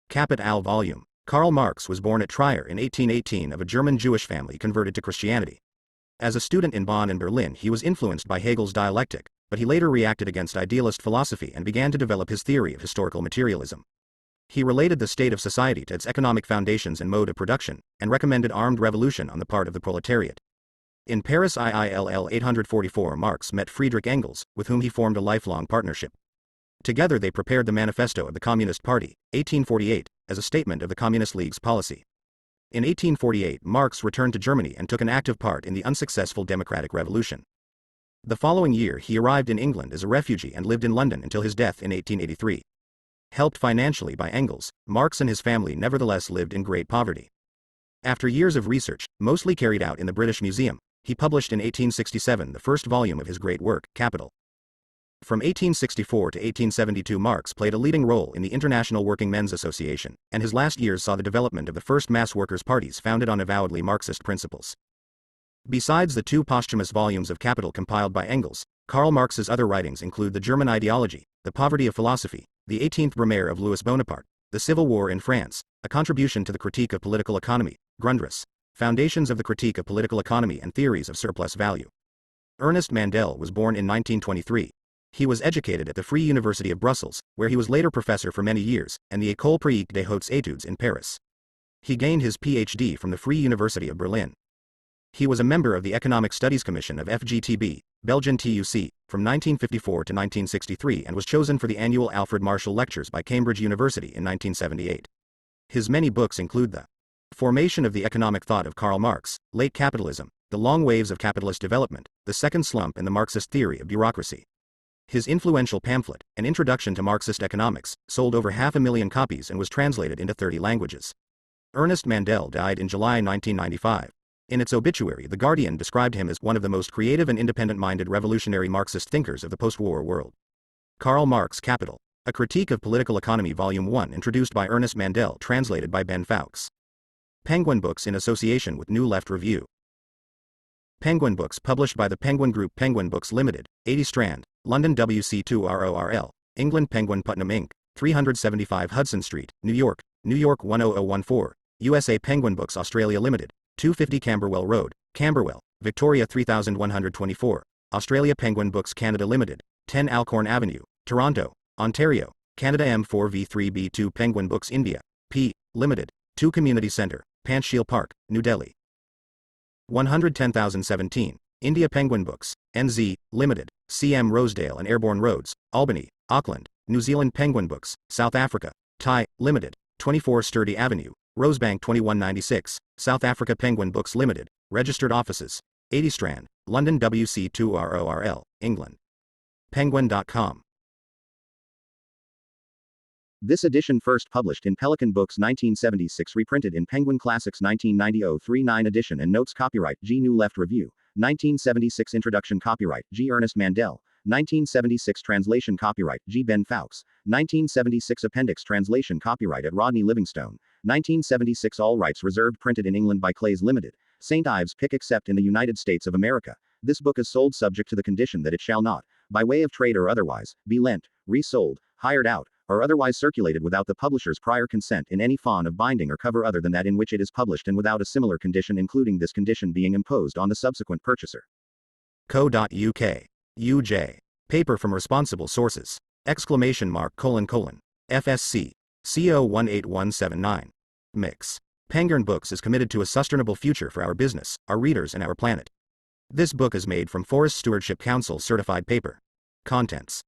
Kapital volume. Karl Marx was born at Trier in 1818 of a German Jewish family converted to Christianity. As a student in Bonn and Berlin, he was influenced by Hegel's dialectic, but he later reacted against idealist philosophy and began to develop his theory of historical materialism. He related the state of society to its economic foundations and mode of production, and recommended armed revolution on the part of the proletariat. In Paris IILL 844, Marx met Friedrich Engels, with whom he formed a lifelong partnership. Together they prepared the Manifesto of the Communist Party, 1848, as a statement of the Communist League's policy. In 1848, Marx returned to Germany and took an active part in the unsuccessful Democratic Revolution. The following year he arrived in England as a refugee and lived in London until his death in 1883. Helped financially by Engels, Marx and his family nevertheless lived in great poverty. After years of research, mostly carried out in the British Museum, he published in 1867 the first volume of his great work, Capital. From 1864 to 1872, Marx played a leading role in the International Working Men's Association, and his last years saw the development of the first mass workers' parties founded on avowedly Marxist principles. Besides the two posthumous volumes of Capital compiled by Engels, Karl Marx's other writings include The German Ideology, The Poverty of Philosophy, The 18th Brumaire of Louis Bonaparte, The Civil War in France, A Contribution to the Critique of Political Economy, Grundrisse, Foundations of the Critique of Political Economy and Theories of Surplus Value. Ernest Mandel was born in 1923. He was educated at the Free University of Brussels, where he was later professor for many years, and the École Pratique des Hautes Études in Paris. He gained his Ph.D. from the Free University of Berlin. He was a member of the Economic Studies Commission of FGTB, Belgian TUC, from 1954 to 1963 and was chosen for the annual Alfred Marshall Lectures by Cambridge University in 1978. His many books include The Formation of the Economic Thought of Karl Marx, Late Capitalism, The Long Waves of Capitalist Development, The Second Slump and the Marxist Theory of Bureaucracy. His influential pamphlet, An Introduction to Marxist Economics, sold over 500,000 copies and was translated into 30 languages. Ernest Mandel died in July 1995. In its obituary, The Guardian described him as one of the most creative and independent-minded revolutionary Marxist thinkers of the post-war world. Karl Marx, Capital. A Critique of Political Economy, Volume 1, introduced by Ernest Mandel, translated by Ben Fowkes. Penguin Books in association with New Left Review. Penguin Books, published by the Penguin Group. Penguin Books Limited, 80 Strand, London WC2RORL, England. Penguin Putnam Inc., 375 Hudson Street, New York, New York 10014, USA. Penguin Books Australia Limited, 250 Camberwell Road, Camberwell, Victoria 3124, Australia. Penguin Books Canada Limited, 10 Alcorn Avenue, Toronto, Ontario, Canada. M4V3B2 Penguin Books India, P. Limited, 2 Community Centre, Panchsheel Park, New Delhi. 110,017, India. Penguin Books, NZ, Limited, CM Rosedale and Airborne Roads, Albany, Auckland, New Zealand. Penguin Books, South Africa, Thai, Limited, 24 Sturdy Avenue, Rosebank 2196, South Africa. Penguin Books Limited, Registered Offices, 80 Strand, London WC2RORL, England. Penguin.com. This edition first published in Pelican Books 1976, reprinted in Penguin Classics 1990 039 edition and notes. Copyright G. New Left Review, 1976. Introduction. Copyright G. Ernest Mandel, 1976. Translation. Copyright G. Ben Fowkes, 1976. Appendix. Translation. Copyright at Rodney Livingstone, 1976. All rights reserved. Printed in England by Clays Limited, St. Ives Pick, except in the United States of America. This book is sold subject to the condition that it shall not, by way of trade or otherwise, be lent, resold, hired out, or otherwise circulated without the publisher's prior consent in any font of binding or cover other than that in which it is published, and without a similar condition including this condition being imposed on the subsequent purchaser. Co.uk. UJ. Paper from responsible sources. ! FSC. CO 18179. Mix. Penguin Books is committed to a sustainable future for our business, our readers and our planet. This book is made from Forest Stewardship Council certified paper. Contents.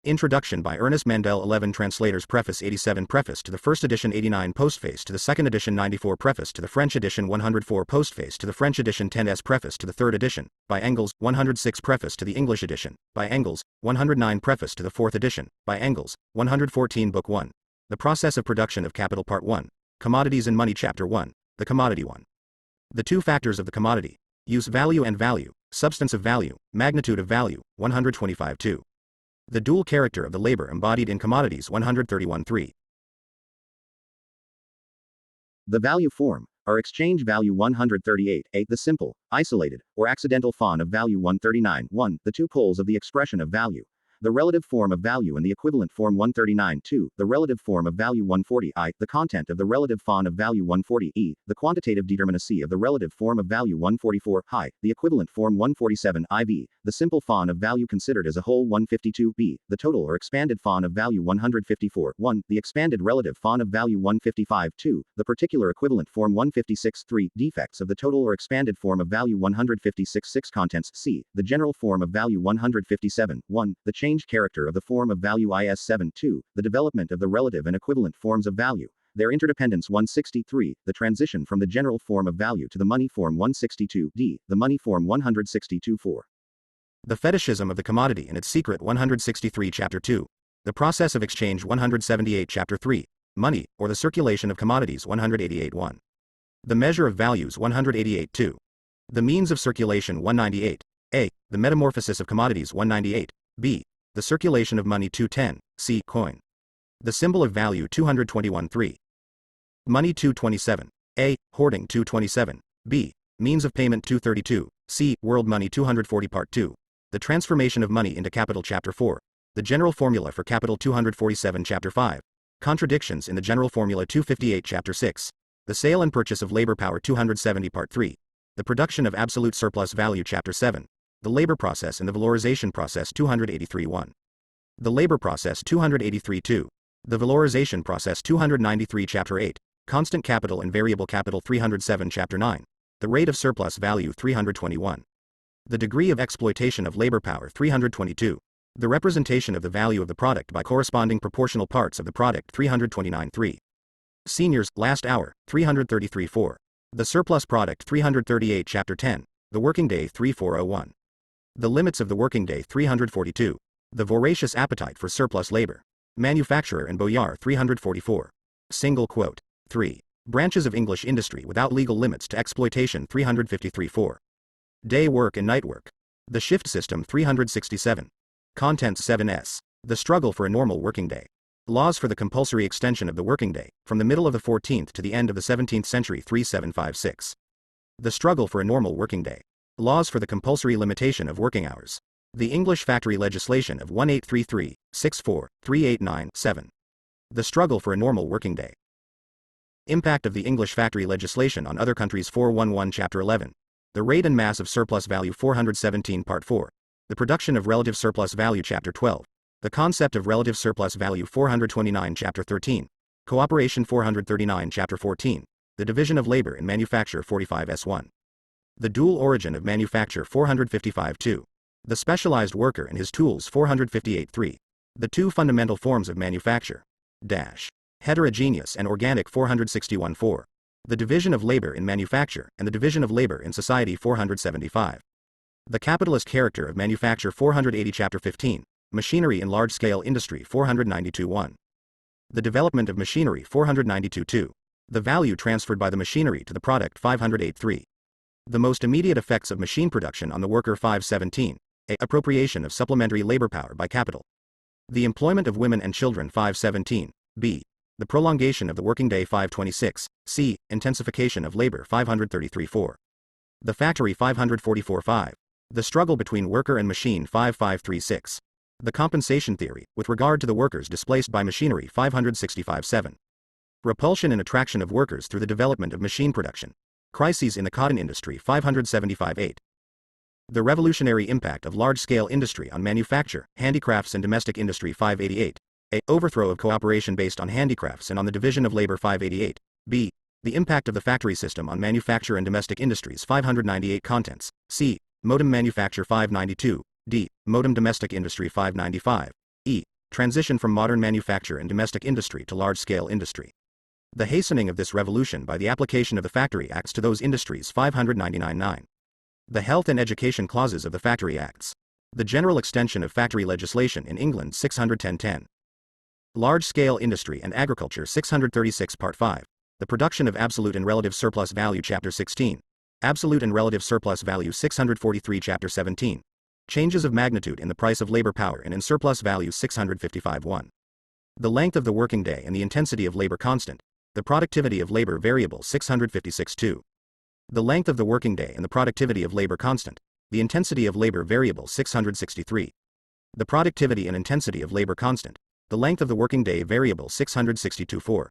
Introduction by Ernest Mandel. 11 Translators. Preface 87 Preface to the first edition. 89 Postface to the second edition. 94 Preface to the French edition. 104 Postface to the French edition. 10s Preface to the third edition, by Engels. 106 Preface to the English edition, by Engels. 109 Preface to the fourth edition, by Engels. 114 Book 1. The Process of Production of Capital. Part 1. Commodities and Money. Chapter 1. The Commodity 1. The two factors of the commodity. Use value and value, substance of value, magnitude of value. 125 2. The dual character of the labor embodied in commodities. 131 3. The value form, or exchange value. 138 8. The simple, isolated, or accidental form of value. 139 1. The two poles of the expression of value. The relative form of value and the equivalent form 139. 2. The relative form of value 140. I. The content of the relative form of value 140. E. The quantitative determinacy of the relative form of value 144. Hi. The equivalent form 147. IV. The simple form of value considered as a whole 152. B. The total or expanded form of value 154. 1. The expanded relative form of value 155. 2. The particular equivalent form 156. 3. Defects of the total or expanded form of value 156. 6. Contents. C. The general form of value 157. 1. The changed character of the form of value is 7. 2. The development of the relative and equivalent forms of value, their interdependence 163. The transition from the general form of value to the money form 162. D. The money form 162. 4. The fetishism of the commodity and its secret 163. Chapter 2. The process of exchange 178. Chapter 3. Money, or the circulation of commodities 188. 1. The measure of values 188. 2. The means of circulation 198. A. The metamorphosis of commodities 198. B. The circulation of money 210. C. Coin. The symbol of value 221. 3. Money 227. A. Hoarding 227. B. Means of payment 232. C. World money 240. Part 2. The transformation of money into capital. Chapter 4. The general formula for capital 247. Chapter 5. Contradictions in the general formula 258. Chapter 6. The sale and purchase of labor power 270. Part 3. The production of absolute surplus value. Chapter 7. The labor process and the valorization process 283. 1. The labor process 283. 2. The valorization process 293. Chapter 8. Constant capital and variable capital 307. Chapter 9. The rate of surplus value 321. The degree of exploitation of labor power 322. The representation of the value of the product by corresponding proportional parts of the product 329. 3. Seniors, last hour, 333. 4. The surplus product 338. Chapter 10. The working day 3401. The limits of the working day 342. The voracious appetite for surplus labor. Manufacturer and Boyar 344. Single quote. 3. Branches of English industry without legal limits to exploitation 353. 4. Day work and night work. The shift system 367. Contents 7s. The struggle for a normal working day. Laws for the compulsory extension of the working day, from the middle of the 14th to the end of the 17th century 3756. The struggle for a normal working day. Laws for the compulsory limitation of working hours. The English factory legislation of 1833, 64, 389, 7. The struggle for a normal working day. Impact of the English factory legislation on other countries 411. Chapter 11. The rate and mass of surplus value 417. Part 4. The production of relative surplus value. Chapter 12. The concept of relative surplus value 429. Chapter 13. Cooperation 439. Chapter 14. The division of labor in manufacture 45s1. The dual origin of manufacture 455. 2. The specialized worker and his tools 458. 3. The two fundamental forms of manufacture. Heterogeneous and organic 461. 4. The division of labor in manufacture and the division of labor in society 475. The capitalist character of manufacture 480. Chapter 15. Machinery in large-scale industry 492. 1. The development of machinery 492. 2. The value transferred by the machinery to the product 508. 3. The most immediate effects of machine production on the worker 517. A. Appropriation of supplementary labor power by capital. The employment of women and children 517. B. The prolongation of the working day 526. C. Intensification of labor 533. 4. The factory 544. 5. The struggle between worker and machine 5536. The compensation theory, with regard to the workers displaced by machinery 565. 7. Repulsion and attraction of workers through the development of machine production. Crises in the cotton industry 575. 8. The revolutionary impact of large-scale industry on manufacture, handicrafts and domestic industry 588. A. Overthrow of cooperation based on handicrafts and on the division of labor 588. B. The impact of the factory system on manufacture and domestic industries 598. Contents. C. Modem manufacture 592. D. Modem domestic industry 595. E. Transition from modern manufacture and domestic industry to large-scale industry. The hastening of this revolution by the application of the Factory Acts to those industries 599. 9. The health and education clauses of the Factory Acts. The general extension of factory legislation in England 610. 10. Large-scale industry and agriculture 636. Part 5. The production of absolute and relative surplus value. Chapter 16. Absolute and relative surplus value 643. Chapter 17. Changes of magnitude in the price of labor power and in surplus value 655. 1. The length of the working day and the intensity of labor constant. The productivity of labor variable 656. 2. The length of the working day and the productivity of labor constant. The intensity of labor variable 663. The productivity and intensity of labor constant. The length of the working day variable 662.4.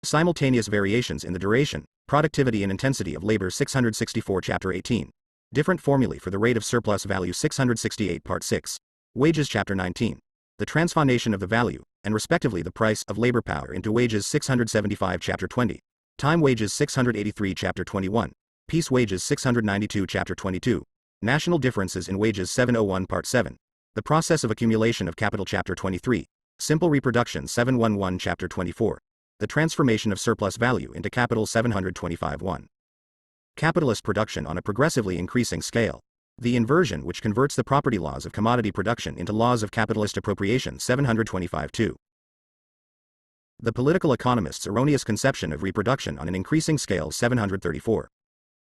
Simultaneous variations in the duration, productivity and intensity of labor 664 Chapter 18. Different formulae for the rate of surplus value 668 Part 6. Wages Chapter 19. The transformation of the value, and respectively the price, of labor power into wages 675 Chapter 20. Time wages 683 Chapter 21. Peace wages 692 Chapter 22. National differences in wages 701 Part 7. The process of accumulation of capital Chapter 23. Simple reproduction 711 Chapter 24. The transformation of surplus value into capital 725.1. Capitalist production on a progressively increasing scale. The inversion which converts the property laws of commodity production into laws of capitalist appropriation 725.2. The political economist's erroneous conception of reproduction on an increasing scale 734.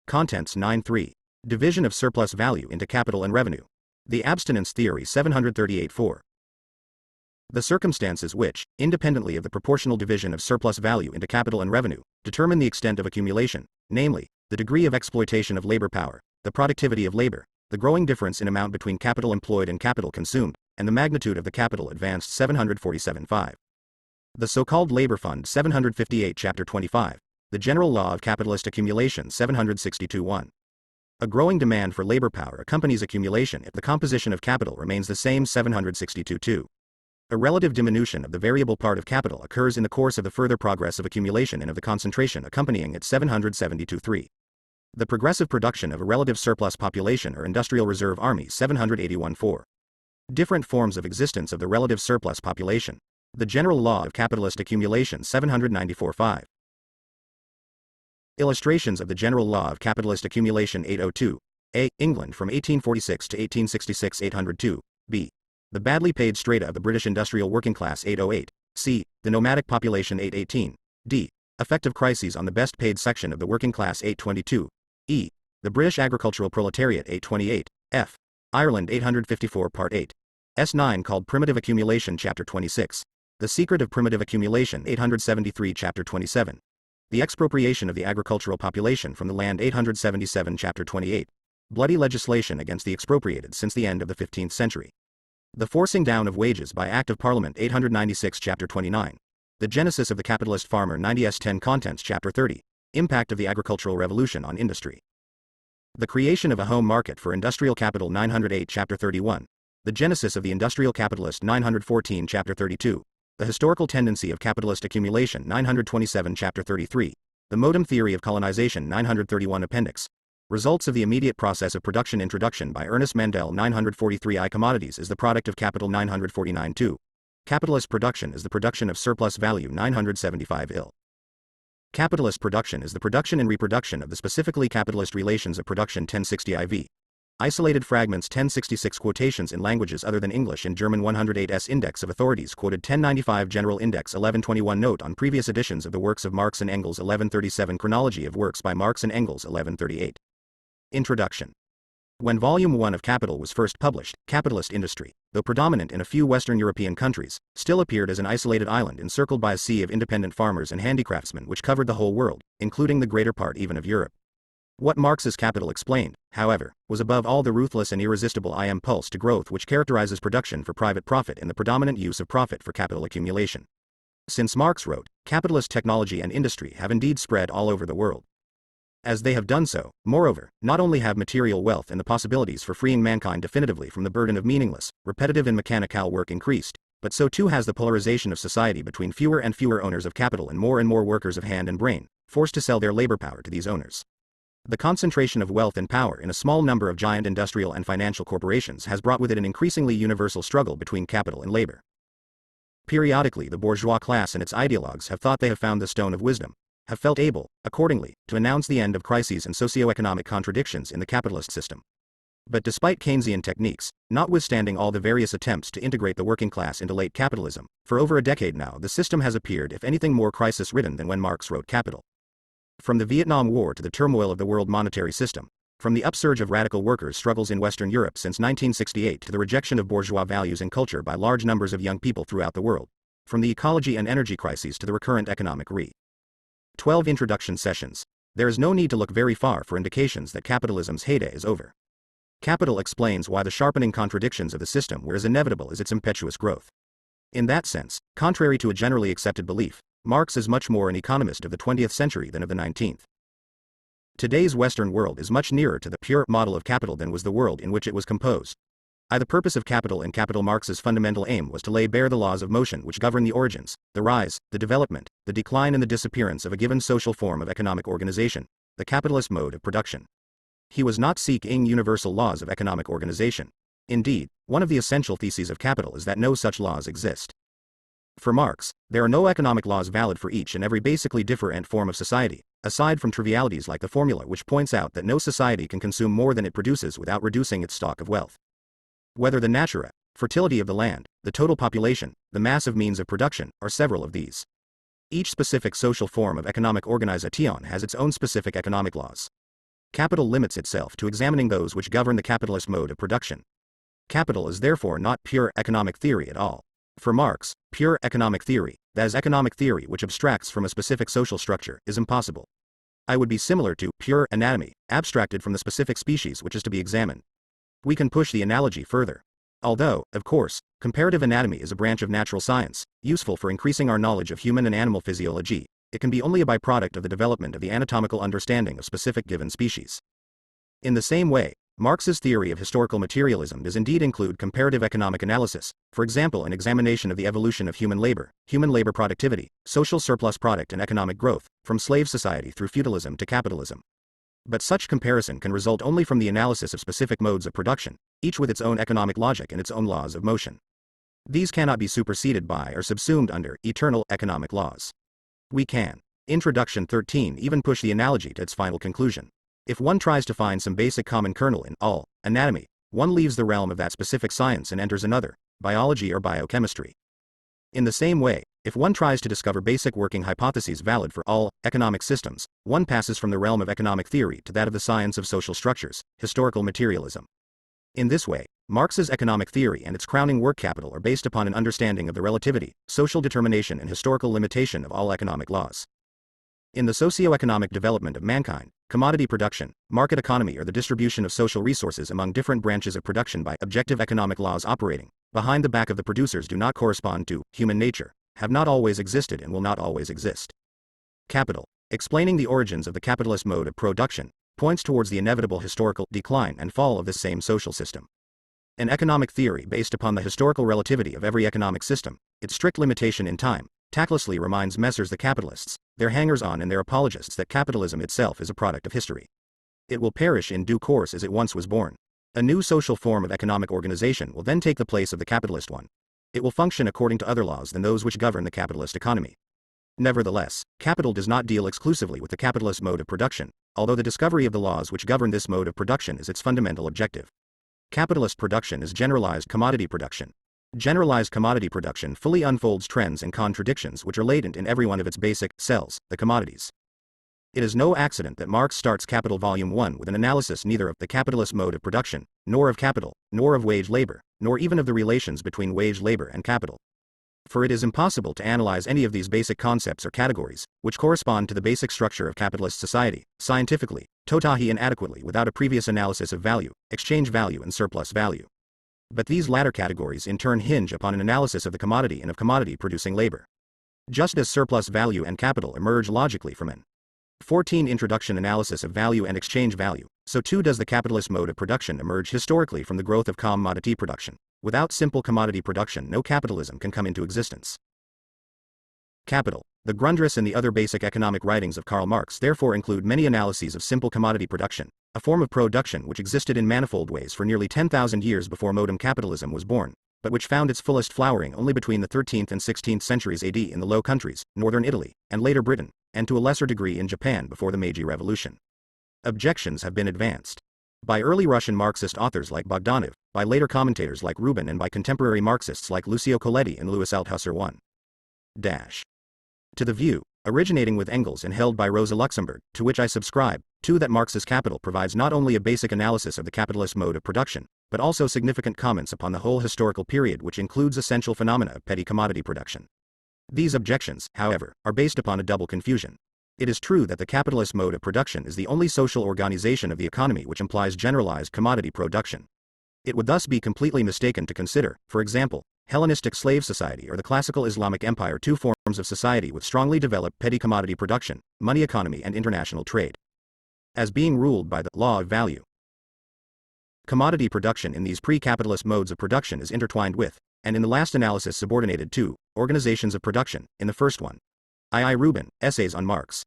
Contents 9.3. Division of surplus value into capital and revenue. The abstinence theory 738.4. The circumstances which, independently of the proportional division of surplus value into capital and revenue, determine the extent of accumulation, namely, the degree of exploitation of labor power, the productivity of labor, the growing difference in amount between capital employed and capital consumed, and the magnitude of the capital advanced 747.5. The so-called Labor Fund 758 Chapter 25. The General Law of Capitalist Accumulation 762.1. A growing demand for labor power accompanies accumulation if the composition of capital remains the same 762.2. A relative diminution of the variable part of capital occurs in the course of the further progress of accumulation and of the concentration accompanying it 772.3. The progressive production of a relative surplus population or industrial reserve army 781.4. Different forms of existence of the relative surplus population. The General Law of Capitalist Accumulation 794.5. Illustrations of the General Law of Capitalist Accumulation 802. A. England from 1846 to 1866 802. B. The badly paid strata of the British industrial working class 808. C. The nomadic population 818. D. Effect of crises on the best paid section of the working class 822. E. The British agricultural proletariat 828. F. Ireland 854 Part 8. S9 called Primitive Accumulation Chapter 26. The Secret of Primitive Accumulation 873 Chapter 27. The Expropriation of the Agricultural Population from the Land 877 Chapter 28. Bloody legislation against the expropriated since the end of the 15th century. The Forcing Down of Wages by Act of Parliament 896 Chapter 29. The Genesis of the Capitalist Farmer 90s 10 Contents Chapter 30. Impact of the Agricultural Revolution on Industry. The Creation of a Home Market for Industrial Capital 908 Chapter 31. The Genesis of the Industrial Capitalist 914 Chapter 32. The Historical Tendency of Capitalist Accumulation 927 Chapter 33. The Modem Theory of Colonization 931 Appendix. Results of the Immediate Process of Production Introduction by Ernest Mandel 943 I. Commodities is the product of capital 949 2. Capitalist production is the production of surplus value 975 ill. Capitalist production is the production and reproduction of the specifically capitalist relations of production 1060 IV. Isolated fragments 1066 quotations in languages other than English and German 108s Index of Authorities quoted 1095 General Index 1121 Note on previous editions of the works of Marx and Engels 1137 Chronology of works by Marx and Engels 1138. Introduction. When Volume 1 of Capital was first published, capitalist industry, though predominant in a few Western European countries, still appeared as an isolated island encircled by a sea of independent farmers and handicraftsmen which covered the whole world, including the greater part even of Europe. What Marx's Capital explained, however, was above all the ruthless and irresistible impulse to growth which characterizes production for private profit and the predominant use of profit for capital accumulation. Since Marx wrote, capitalist technology and industry have indeed spread all over the world. As they have done so, moreover, not only have material wealth and the possibilities for freeing mankind definitively from the burden of meaningless, repetitive and mechanical work increased, but so too has the polarization of society between fewer and fewer owners of capital and more workers of hand and brain, forced to sell their labor power to these owners. The concentration of wealth and power in a small number of giant industrial and financial corporations has brought with it an increasingly universal struggle between capital and labor. Periodically the bourgeois class and its ideologues have thought they have found the stone of wisdom, have felt able, accordingly, to announce the end of crises and socio-economic contradictions in the capitalist system. But despite Keynesian techniques, notwithstanding all the various attempts to integrate the working class into late capitalism, for over a decade now the system has appeared if anything more crisis-ridden than when Marx wrote Capital. From the Vietnam War to the turmoil of the world monetary system, from the upsurge of radical workers' struggles in Western Europe since 1968 to the rejection of bourgeois values and culture by large numbers of young people throughout the world, from the ecology and energy crises to the recurrent economic 12 introduction sessions, there is no need to look very far for indications that capitalism's heyday is over. Capital explains why the sharpening contradictions of the system were as inevitable as its impetuous growth. In that sense, contrary to a generally accepted belief, Marx is much more an economist of the 20th century than of the 19th. Today's Western world is much nearer to the pure model of capital than was the world in which it was composed. The purpose of Capital in Capital Marx's fundamental aim was to lay bare the laws of motion which govern the origins, the rise, the development, the decline and the disappearance of a given social form of economic organization, the capitalist mode of production. He was not seeking universal laws of economic organization. Indeed, one of the essential theses of Capital is that no such laws exist. For Marx, there are no economic laws valid for each and every basically different form of society, aside from trivialities like the formula which points out that no society can consume more than it produces without reducing its stock of wealth. Whether the natura, fertility of the land, the total population, the mass of means of production, are several of these. Each specific social form of economic organization has its own specific economic laws. Capital limits itself to examining those which govern the capitalist mode of production. Capital is therefore not pure economic theory at all. For Marx, pure economic theory, that is economic theory which abstracts from a specific social structure, is impossible. It would be similar to pure anatomy, abstracted from the specific species which is to be examined. We can push the analogy further. Although, of course, comparative anatomy is a branch of natural science, useful for increasing our knowledge of human and animal physiology, it can be only a byproduct of the development of the anatomical understanding of specific given species. In the same way, Marx's theory of historical materialism does indeed include comparative economic analysis, for example an examination of the evolution of human labor productivity, social surplus product and economic growth, from slave society through feudalism to capitalism. But such comparison can result only from the analysis of specific modes of production, each with its own economic logic and its own laws of motion. These cannot be superseded by or subsumed under eternal economic laws. We can. Introduction 13 even push the analogy to its final conclusion. If one tries to find some basic common kernel in all anatomy, one leaves the realm of that specific science and enters another, biology or biochemistry. In the same way, if one tries to discover basic working hypotheses valid for all economic systems, one passes from the realm of economic theory to that of the science of social structures, historical materialism. In this way, Marx's economic theory and its crowning work Capital are based upon an understanding of the relativity, social determination and historical limitation of all economic laws. In the socio-economic development of mankind, commodity production, market economy or the distribution of social resources among different branches of production by objective economic laws operating behind the back of the producers do not correspond to human nature, have not always existed and will not always exist. Capital, explaining the origins of the capitalist mode of production, points towards the inevitable historical decline and fall of this same social system. An economic theory based upon the historical relativity of every economic system, its strict limitation in time, tactlessly reminds Messrs. The capitalists, their hangers-on and their apologists that capitalism itself is a product of history. It will perish in due course as it once was born. A new social form of economic organization will then take the place of the capitalist one. It will function according to other laws than those which govern the capitalist economy. Nevertheless, Capital does not deal exclusively with the capitalist mode of production, although the discovery of the laws which govern this mode of production is its fundamental objective. Capitalist production is generalized commodity production. Generalized commodity production fully unfolds trends and contradictions which are latent in every one of its basic cells, the commodities. It is no accident that Marx starts Capital Volume 1 with an analysis neither of the capitalist mode of production, nor of capital, nor of wage labor, nor even of the relations between wage labor and capital. For it is impossible to analyze any of these basic concepts or categories, which correspond to the basic structure of capitalist society, scientifically, totally and adequately without a previous analysis of value, exchange value and surplus value. But these latter categories in turn hinge upon an analysis of the commodity and of commodity-producing labor. Just as surplus value and capital emerge logically from an 14 introduction analysis of value and exchange value, so too does the capitalist mode of production emerge historically from the growth of commodity production. Without simple commodity production no capitalism can come into existence. Capital, the Grundrisse and the other basic economic writings of Karl Marx therefore include many analyses of simple commodity production, a form of production which existed in manifold ways for nearly 10,000 years before modern capitalism was born, but which found its fullest flowering only between the 13th and 16th centuries AD in the Low Countries, northern Italy, and later Britain, and to a lesser degree in Japan before the Meiji Revolution. Objections have been advanced by early Russian Marxist authors like Bogdanov, by later commentators like Rubin and by contemporary Marxists like Lucio Colletti and Louis Althusser 1. To the view, originating with Engels and held by Rosa Luxemburg, to which I subscribe, too, that Marx's Capital provides not only a basic analysis of the capitalist mode of production, but also significant comments upon the whole historical period which includes essential phenomena of petty commodity production. These objections, however, are based upon a double confusion. It is true that the capitalist mode of production is the only social organization of the economy which implies generalized commodity production. It would thus be completely mistaken to consider, for example, Hellenistic slave society or the classical Islamic empire two forms of society with strongly developed petty commodity production, money economy and international trade, as being ruled by the law of value. Commodity production in these pre-capitalist modes of production is intertwined with, and in the last analysis subordinated to, organizations of production, in the first one. I. Rubin, Essays on Marx's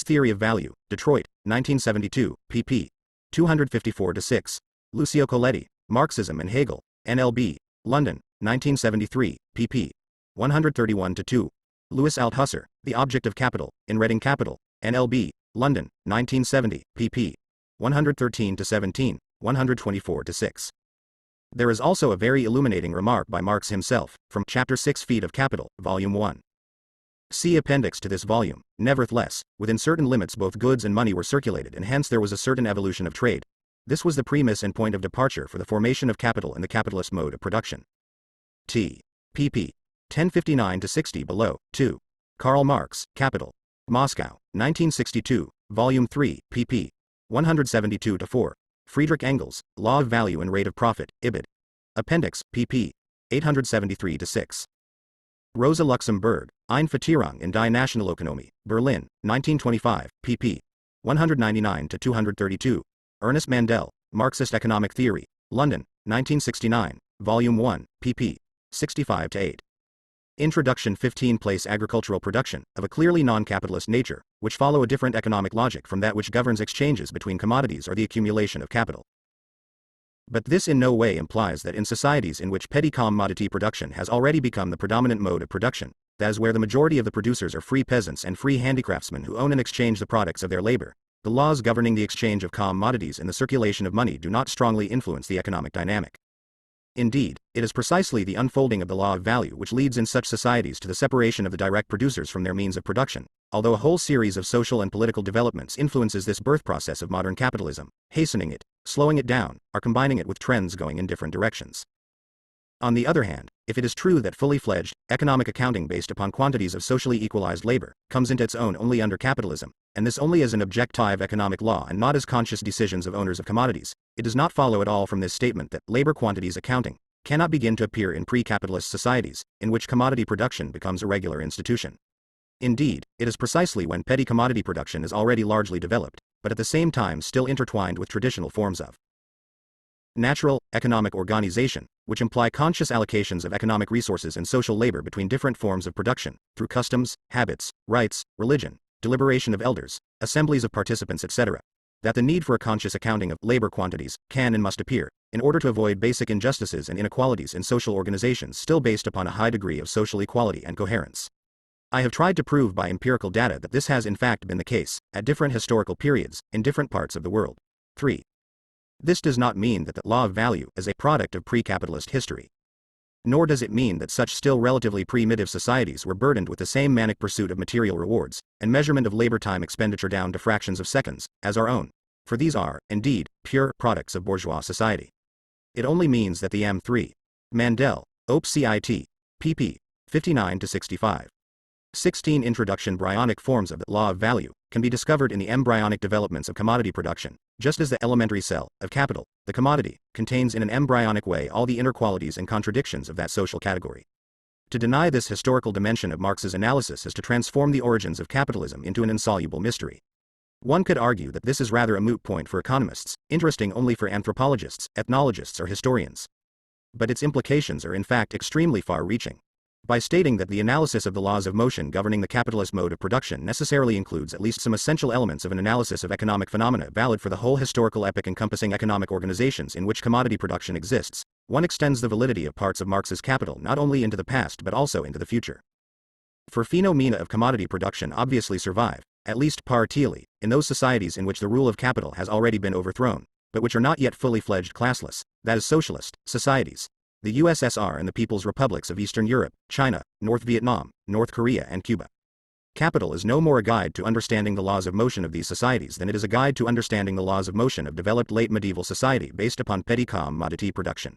Theory of Value, Detroit, 1972, pp. 254-6. Lucio Colletti, Marxism and Hegel, NLB, London, 1973, pp. 131-2. Louis Althusser, The Object of Capital, in Reading Capital, NLB, London, 1970, pp. 113-17, 124-6. There is also a very illuminating remark by Marx himself, from Chapter 6 Feet of Capital, Volume 1. See appendix to this volume. Nevertheless, within certain limits both goods and money were circulated and hence there was a certain evolution of trade. This was the premise and point of departure for the formation of capital in the capitalist mode of production. T. pp. 1059-60 below, 2. Karl Marx, Capital. Moscow, 1962, Volume 3, pp. 172-4. Friedrich Engels, Law of Value and Rate of Profit, Ibid. Appendix, pp. 873-6. Rosa Luxemburg, Einführung in die Nationalökonomie, Berlin, 1925, pp. 199-232. Ernest Mandel, Marxist Economic Theory, London, 1969, Volume 1, pp. 65-8. Introduction 15 Place agricultural production, of a clearly non-capitalist nature, which follow a different economic logic from that which governs exchanges between commodities or the accumulation of capital. But this in no way implies that in societies in which petty commodity production has already become the predominant mode of production, that is where the majority of the producers are free peasants and free handicraftsmen who own and exchange the products of their labor, the laws governing the exchange of commodities and the circulation of money do not strongly influence the economic dynamic. Indeed, it is precisely the unfolding of the law of value which leads in such societies to the separation of the direct producers from their means of production, although a whole series of social and political developments influences this birth process of modern capitalism, hastening it, slowing it down, or combining it with trends going in different directions. On the other hand, if it is true that fully fledged, economic accounting based upon quantities of socially equalized labor, comes into its own only under capitalism, and this only as an objective economic law and not as conscious decisions of owners of commodities, it does not follow at all from this statement that labor quantities accounting cannot begin to appear in pre-capitalist societies, in which commodity production becomes a regular institution. Indeed, it is precisely when petty commodity production is already largely developed, but at the same time still intertwined with traditional forms of natural, economic organization, which imply conscious allocations of economic resources and social labor between different forms of production, through customs, habits, rights, religion, deliberation of elders, assemblies of participants etc., that the need for a conscious accounting of labor quantities can and must appear, in order to avoid basic injustices and inequalities in social organizations still based upon a high degree of social equality and coherence. I have tried to prove by empirical data that this has in fact been the case, at different historical periods, in different parts of the world. 3. This does not mean that the law of value is a product of pre-capitalist history. Nor does it mean that such still relatively primitive societies were burdened with the same manic pursuit of material rewards, and measurement of labor time expenditure down to fractions of seconds, as our own, for these are, indeed, pure products of bourgeois society. It only means that the M3. Mandel, Op. Cit. pp. 59-65. 16 Introduction Embryonic forms of the law of value can be discovered in the embryonic developments of commodity production, just as the elementary cell of capital, the commodity, contains in an embryonic way all the inner qualities and contradictions of that social category. To deny this historical dimension of Marx's analysis is to transform the origins of capitalism into an insoluble mystery. One could argue that this is rather a moot point for economists, interesting only for anthropologists, ethnologists or historians. But its implications are in fact extremely far-reaching. By stating that the analysis of the laws of motion governing the capitalist mode of production necessarily includes at least some essential elements of an analysis of economic phenomena valid for the whole historical epoch encompassing economic organizations in which commodity production exists, one extends the validity of parts of Marx's Capital not only into the past but also into the future. For phenomena of commodity production obviously survive, at least partially, in those societies in which the rule of capital has already been overthrown, but which are not yet fully fledged classless, that is socialist, societies. The USSR and the People's Republics of Eastern Europe, China, North Vietnam, North Korea and Cuba. Capital is no more a guide to understanding the laws of motion of these societies than it is a guide to understanding the laws of motion of developed late medieval society based upon petty commodity production.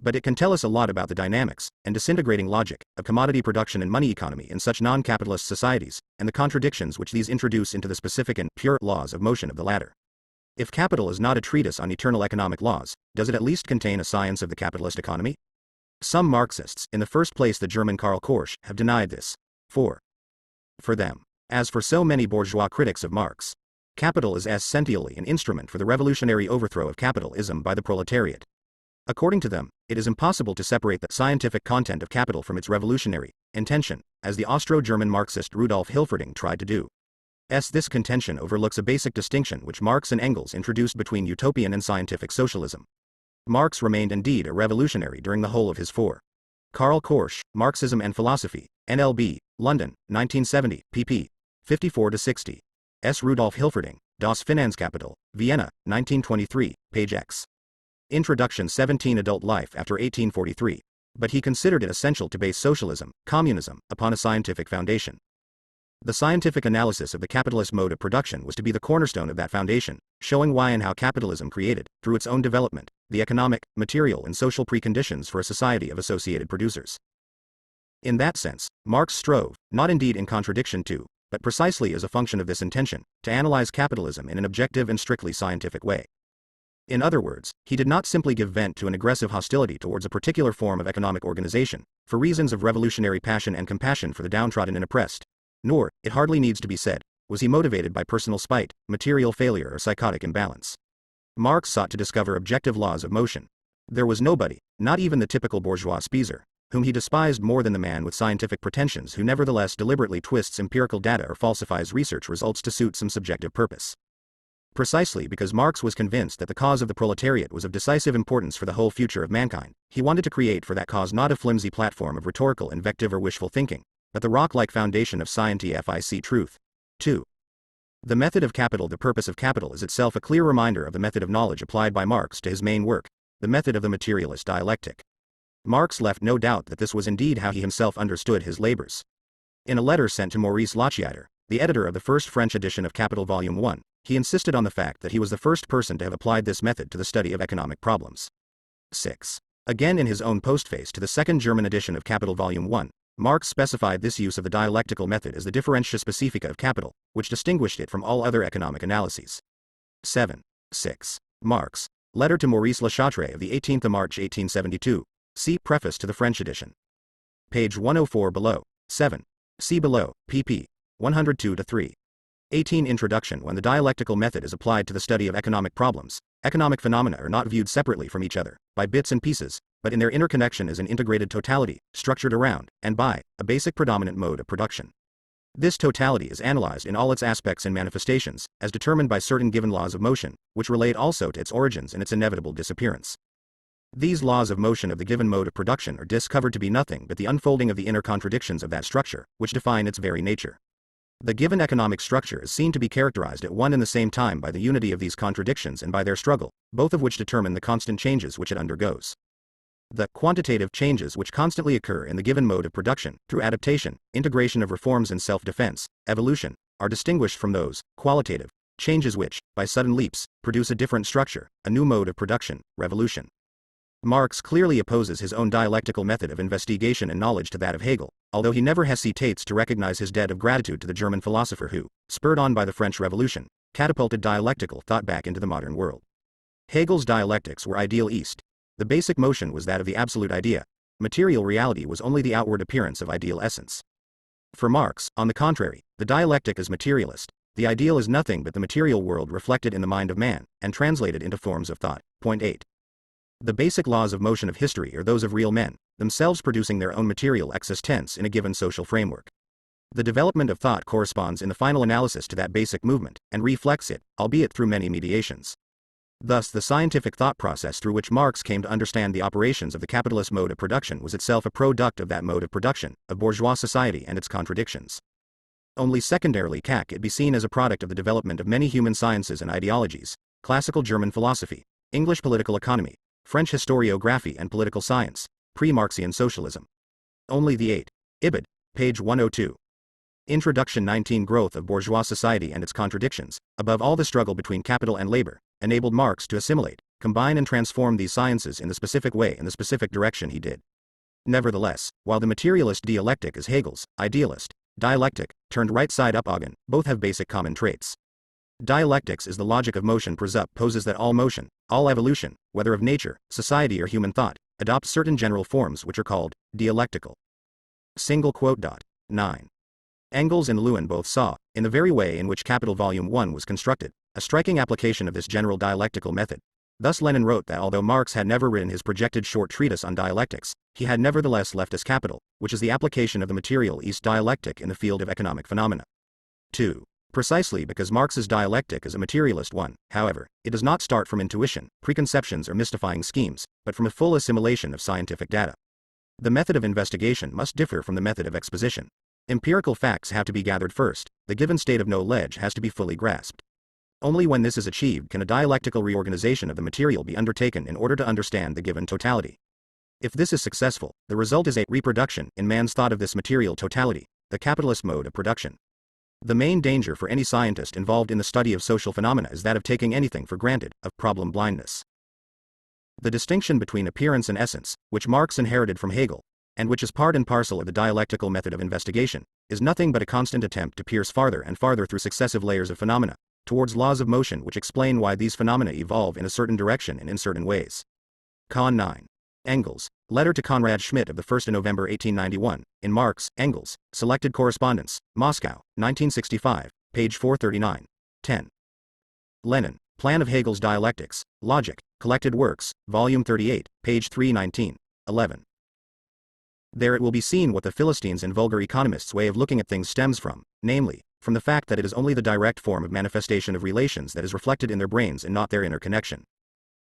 But it can tell us a lot about the dynamics and disintegrating logic of commodity production and money economy in such non-capitalist societies, and the contradictions which these introduce into the specific and pure laws of motion of the latter. If Capital is not a treatise on eternal economic laws, does it at least contain a science of the capitalist economy? Some Marxists, in the first place the German Karl Korsch, have denied this. For them, as for so many bourgeois critics of Marx, Capital is essentially an instrument for the revolutionary overthrow of capitalism by the proletariat. According to them, it is impossible to separate the scientific content of Capital from its revolutionary intention, as the Austro-German Marxist Rudolf Hilferding tried to do. This contention overlooks a basic distinction which Marx and Engels introduced between utopian and scientific socialism. Marx remained indeed a revolutionary during the whole of his for Karl Korsch, Marxism and Philosophy, NLB, London, 1970, pp. 54-60. Rudolf Hilferding, Das Finanzkapital, Vienna, 1923, page X. Introduction 17 Adult Life after 1843. But he considered it essential to base socialism, communism, upon a scientific foundation. The scientific analysis of the capitalist mode of production was to be the cornerstone of that foundation, showing why and how capitalism created, through its own development, the economic, material and social preconditions for a society of associated producers. In that sense, Marx strove, not indeed in contradiction to, but precisely as a function of this intention, to analyze capitalism in an objective and strictly scientific way. In other words, he did not simply give vent to an aggressive hostility towards a particular form of economic organization, for reasons of revolutionary passion and compassion for the downtrodden and oppressed. Nor, it hardly needs to be said, was he motivated by personal spite, material failure or psychotic imbalance. Marx sought to discover objective laws of motion. There was nobody, not even the typical bourgeois Spießer, whom he despised more than the man with scientific pretensions who nevertheless deliberately twists empirical data or falsifies research results to suit some subjective purpose. Precisely because Marx was convinced that the cause of the proletariat was of decisive importance for the whole future of mankind, he wanted to create for that cause not a flimsy platform of rhetorical invective or wishful thinking, but the rock-like foundation of scientific truth. 2. The method of capital. The purpose of capital is itself a clear reminder of the method of knowledge applied by Marx to his main work, the method of the materialist dialectic. Marx left no doubt that this was indeed how he himself understood his labors. In a letter sent to Maurice Lachaudière, the editor of the first French edition of Capital Volume 1, he insisted on the fact that he was the first person to have applied this method to the study of economic problems. 6. Again in his own postface to the second German edition of Capital Volume 1, Marx specified this use of the dialectical method as the differentia specifica of capital, which distinguished it from all other economic analyses. 7. 6. Marx. Letter to Maurice Lachaudière of the 18th of March 1872. See Preface to the French edition. Page 104 below. 7. See below, pp. 102-3. 18 Introduction. When the dialectical method is applied to the study of economic problems, economic phenomena are not viewed separately from each other, by bits and pieces, but in their interconnection as an integrated totality, structured around, and by, a basic predominant mode of production. This totality is analyzed in all its aspects and manifestations, as determined by certain given laws of motion, which relate also to its origins and its inevitable disappearance. These laws of motion of the given mode of production are discovered to be nothing but the unfolding of the inner contradictions of that structure, which define its very nature. The given economic structure is seen to be characterized at one and the same time by the unity of these contradictions and by their struggle, both of which determine the constant changes which it undergoes. The quantitative changes which constantly occur in the given mode of production, through adaptation, integration of reforms and self-defense, evolution, are distinguished from those qualitative changes which, by sudden leaps, produce a different structure, a new mode of production, revolution. Marx clearly opposes his own dialectical method of investigation and knowledge to that of Hegel, although he never hesitates to recognize his debt of gratitude to the German philosopher who, spurred on by the French Revolution, catapulted dialectical thought back into the modern world. Hegel's dialectics were idealist. The basic motion was that of the absolute idea. Material reality was only the outward appearance of ideal essence. For Marx, on the contrary, the dialectic is materialist. The ideal is nothing but the material world reflected in the mind of man, and translated into forms of thought. Point 8. The basic laws of motion of history are those of real men, themselves producing their own material existence in a given social framework. The development of thought corresponds in the final analysis to that basic movement, and reflects it, albeit through many mediations. Thus the scientific thought process through which Marx came to understand the operations of the capitalist mode of production was itself a product of that mode of production, of bourgeois society and its contradictions. Only secondarily can it be seen as a product of the development of many human sciences and ideologies, classical German philosophy, English political economy, French historiography and political science, pre-Marxian socialism. Only the 8. Ibid. Page 102. Introduction 19 Growth of bourgeois society and its contradictions, above all the struggle between capital and labor, enabled Marx to assimilate, combine and transform these sciences in the specific way in the specific direction he did. Nevertheless, while the materialist dialectic is Hegel's idealist dialectic, turned right side up again, both have basic common traits. Dialectics is the logic of motion presupposes that all motion, all evolution, whether of nature, society or human thought, adopts certain general forms which are called dialectical. 9. Engels and Lewin both saw, in the very way in which Capital Volume 1 was constructed, a striking application of this general dialectical method. Thus Lenin wrote that although Marx had never written his projected short treatise on dialectics, he had nevertheless left us Capital, which is the application of the materialist dialectic in the field of economic phenomena. 2. Precisely because Marx's dialectic is a materialist one, however, it does not start from intuition, preconceptions or mystifying schemes, but from a full assimilation of scientific data. The method of investigation must differ from the method of exposition. Empirical facts have to be gathered first, the given state of knowledge has to be fully grasped. Only when this is achieved can a dialectical reorganization of the material be undertaken in order to understand the given totality. If this is successful, the result is a reproduction in man's thought of this material totality, the capitalist mode of production. The main danger for any scientist involved in the study of social phenomena is that of taking anything for granted, of problem blindness. The distinction between appearance and essence, which Marx inherited from Hegel, and which is part and parcel of the dialectical method of investigation, is nothing but a constant attempt to pierce farther and farther through successive layers of phenomena, towards laws of motion which explain why these phenomena evolve in a certain direction and in certain ways. Con 9. Engels, letter to Conrad Schmidt of the 1st of November 1891, in Marx, Engels, Selected Correspondence, Moscow, 1965, page 439. 10. Lenin, Plan of Hegel's Dialectics, Logic, Collected Works, volume 38, page 319. 11. There it will be seen what the Philistines' and vulgar economists' way of looking at things stems from, namely, from the fact that it is only the direct form of manifestation of relations that is reflected in their brains and not their inner connection.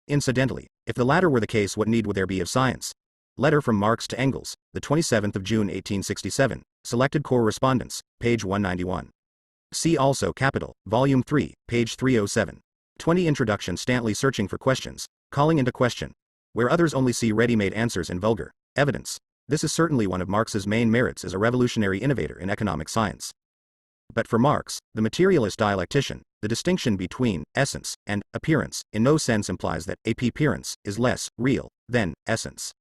Incidentally, if the latter were the case, what need would there be of science? Letter from Marx to Engels, the 27th of June 1867, Selected Correspondence, page 191. See also Capital, volume 3, page 307. 20 Introduction. Stanley searching for questions, calling into question, where others only see ready-made answers and vulgar evidence. This is certainly one of Marx's main merits as a revolutionary innovator in economic science. But for Marx, the materialist dialectician, the distinction between essence and appearance in no sense implies that appearance is less real than essence.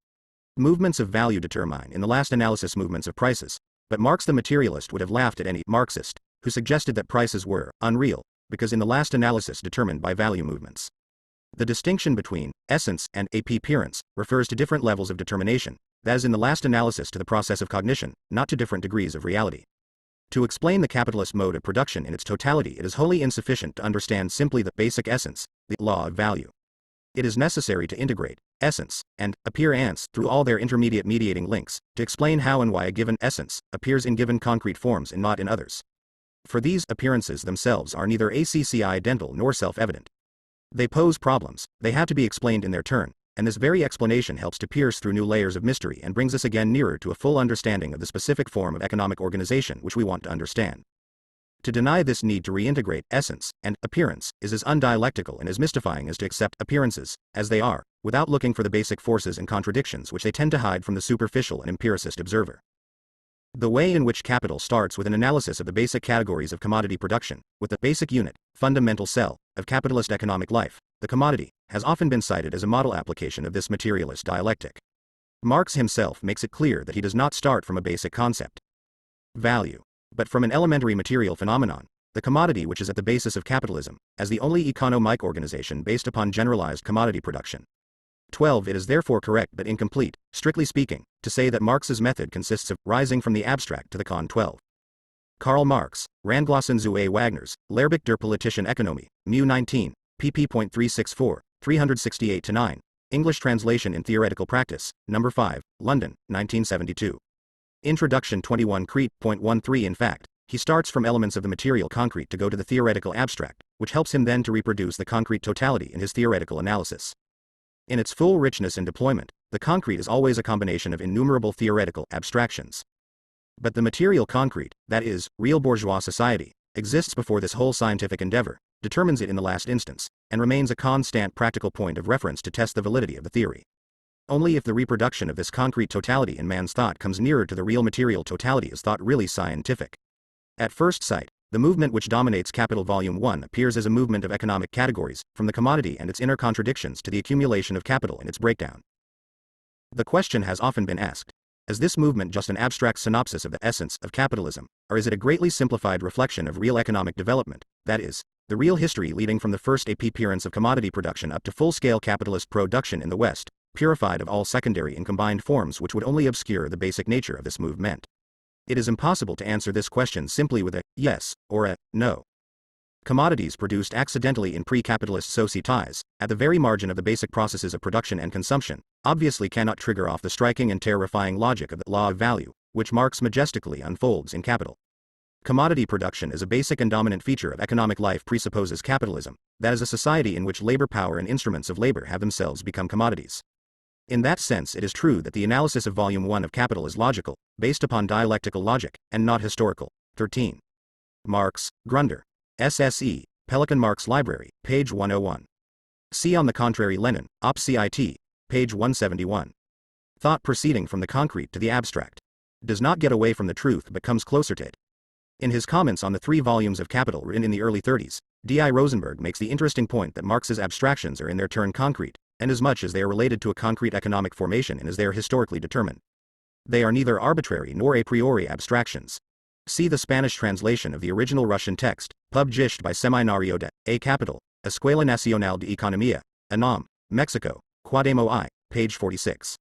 Movements of value determine in the last analysis movements of prices, but Marx the materialist would have laughed at any Marxist who suggested that prices were unreal, because in the last analysis determined by value movements. The distinction between essence and appearance refers to different levels of determination, that is in the last analysis to the process of cognition, not to different degrees of reality. To explain the capitalist mode of production in its totality, it is wholly insufficient to understand simply the basic essence, the law of value. It is necessary to integrate essence and appearance through all their intermediate mediating links, to explain how and why a given essence appears in given concrete forms and not in others. For these appearances themselves are neither accidental nor self-evident. They pose problems, they have to be explained in their turn, and this very explanation helps to pierce through new layers of mystery and brings us again nearer to a full understanding of the specific form of economic organization which we want to understand. To deny this need to reintegrate essence and appearance is as undialectical and as mystifying as to accept appearances as they are, without looking for the basic forces and contradictions which they tend to hide from the superficial and empiricist observer. The way in which Capital starts with an analysis of the basic categories of commodity production, with the basic unit, fundamental cell, of capitalist economic life, the commodity, has often been cited as a model application of this materialist dialectic. Marx himself makes it clear that he does not start from a basic concept, value, but from an elementary material phenomenon, the commodity which is at the basis of capitalism, as the only economic organization based upon generalized commodity production. 12. It is therefore correct but incomplete, strictly speaking, to say that Marx's method consists of rising from the abstract to the con. 12. Karl Marx, Ranglossen zu A. Wagner's, Lehrbuch der politischen Ökonomie, Mu 19, pp.364, 368-9, English translation in Theoretical Practice, No. 5, London, 1972. Introduction 21 Crete.13 In fact, he starts from elements of the material concrete to go to the theoretical abstract, which helps him then to reproduce the concrete totality in his theoretical analysis. In its full richness and deployment, the concrete is always a combination of innumerable theoretical abstractions. But the material concrete, that is, real bourgeois society, exists before this whole scientific endeavor, determines it in the last instance, and remains a constant practical point of reference to test the validity of the theory. Only if the reproduction of this concrete totality in man's thought comes nearer to the real material totality is thought really scientific. At first sight, The movement which dominates Capital Volume 1 appears as a movement of economic categories, from the commodity and its inner contradictions to the accumulation of capital and its breakdown. The question has often been asked, is this movement just an abstract synopsis of the essence of capitalism, or is it a greatly simplified reflection of real economic development, that is, the real history leading from the first appearance of commodity production up to full-scale capitalist production in the West, purified of all secondary and combined forms which would only obscure the basic nature of this movement? It is impossible to answer this question simply with a yes or a no. Commodities produced accidentally in pre-capitalist societies, at the very margin of the basic processes of production and consumption, obviously cannot trigger off the striking and terrifying logic of the law of value, which Marx majestically unfolds in Capital. Commodity production as a basic and dominant feature of economic life presupposes capitalism, that is a society in which labor power and instruments of labor have themselves become commodities. In that sense, it is true that the analysis of Volume 1 of Capital is logical, based upon dialectical logic, and not historical. 13. Marx, Grunder. SSE, Pelikan Marx Library, page 101. See on the contrary Lenin, Op. Cit. Page 171. Thought proceeding from the concrete to the abstract does not get away from the truth but comes closer to it. In his comments on the 3 volumes of Capital written in the early 30s, D.I. Rosenberg makes the interesting point that Marx's abstractions are in their turn concrete, and as much as they are related to a concrete economic formation and as they are historically determined. They are neither arbitrary nor a priori abstractions. See the Spanish translation of the original Russian text, published by Seminario de A Capital, Escuela Nacional de Economía, UNAM, Mexico, Cuauhtémoc I, page 46.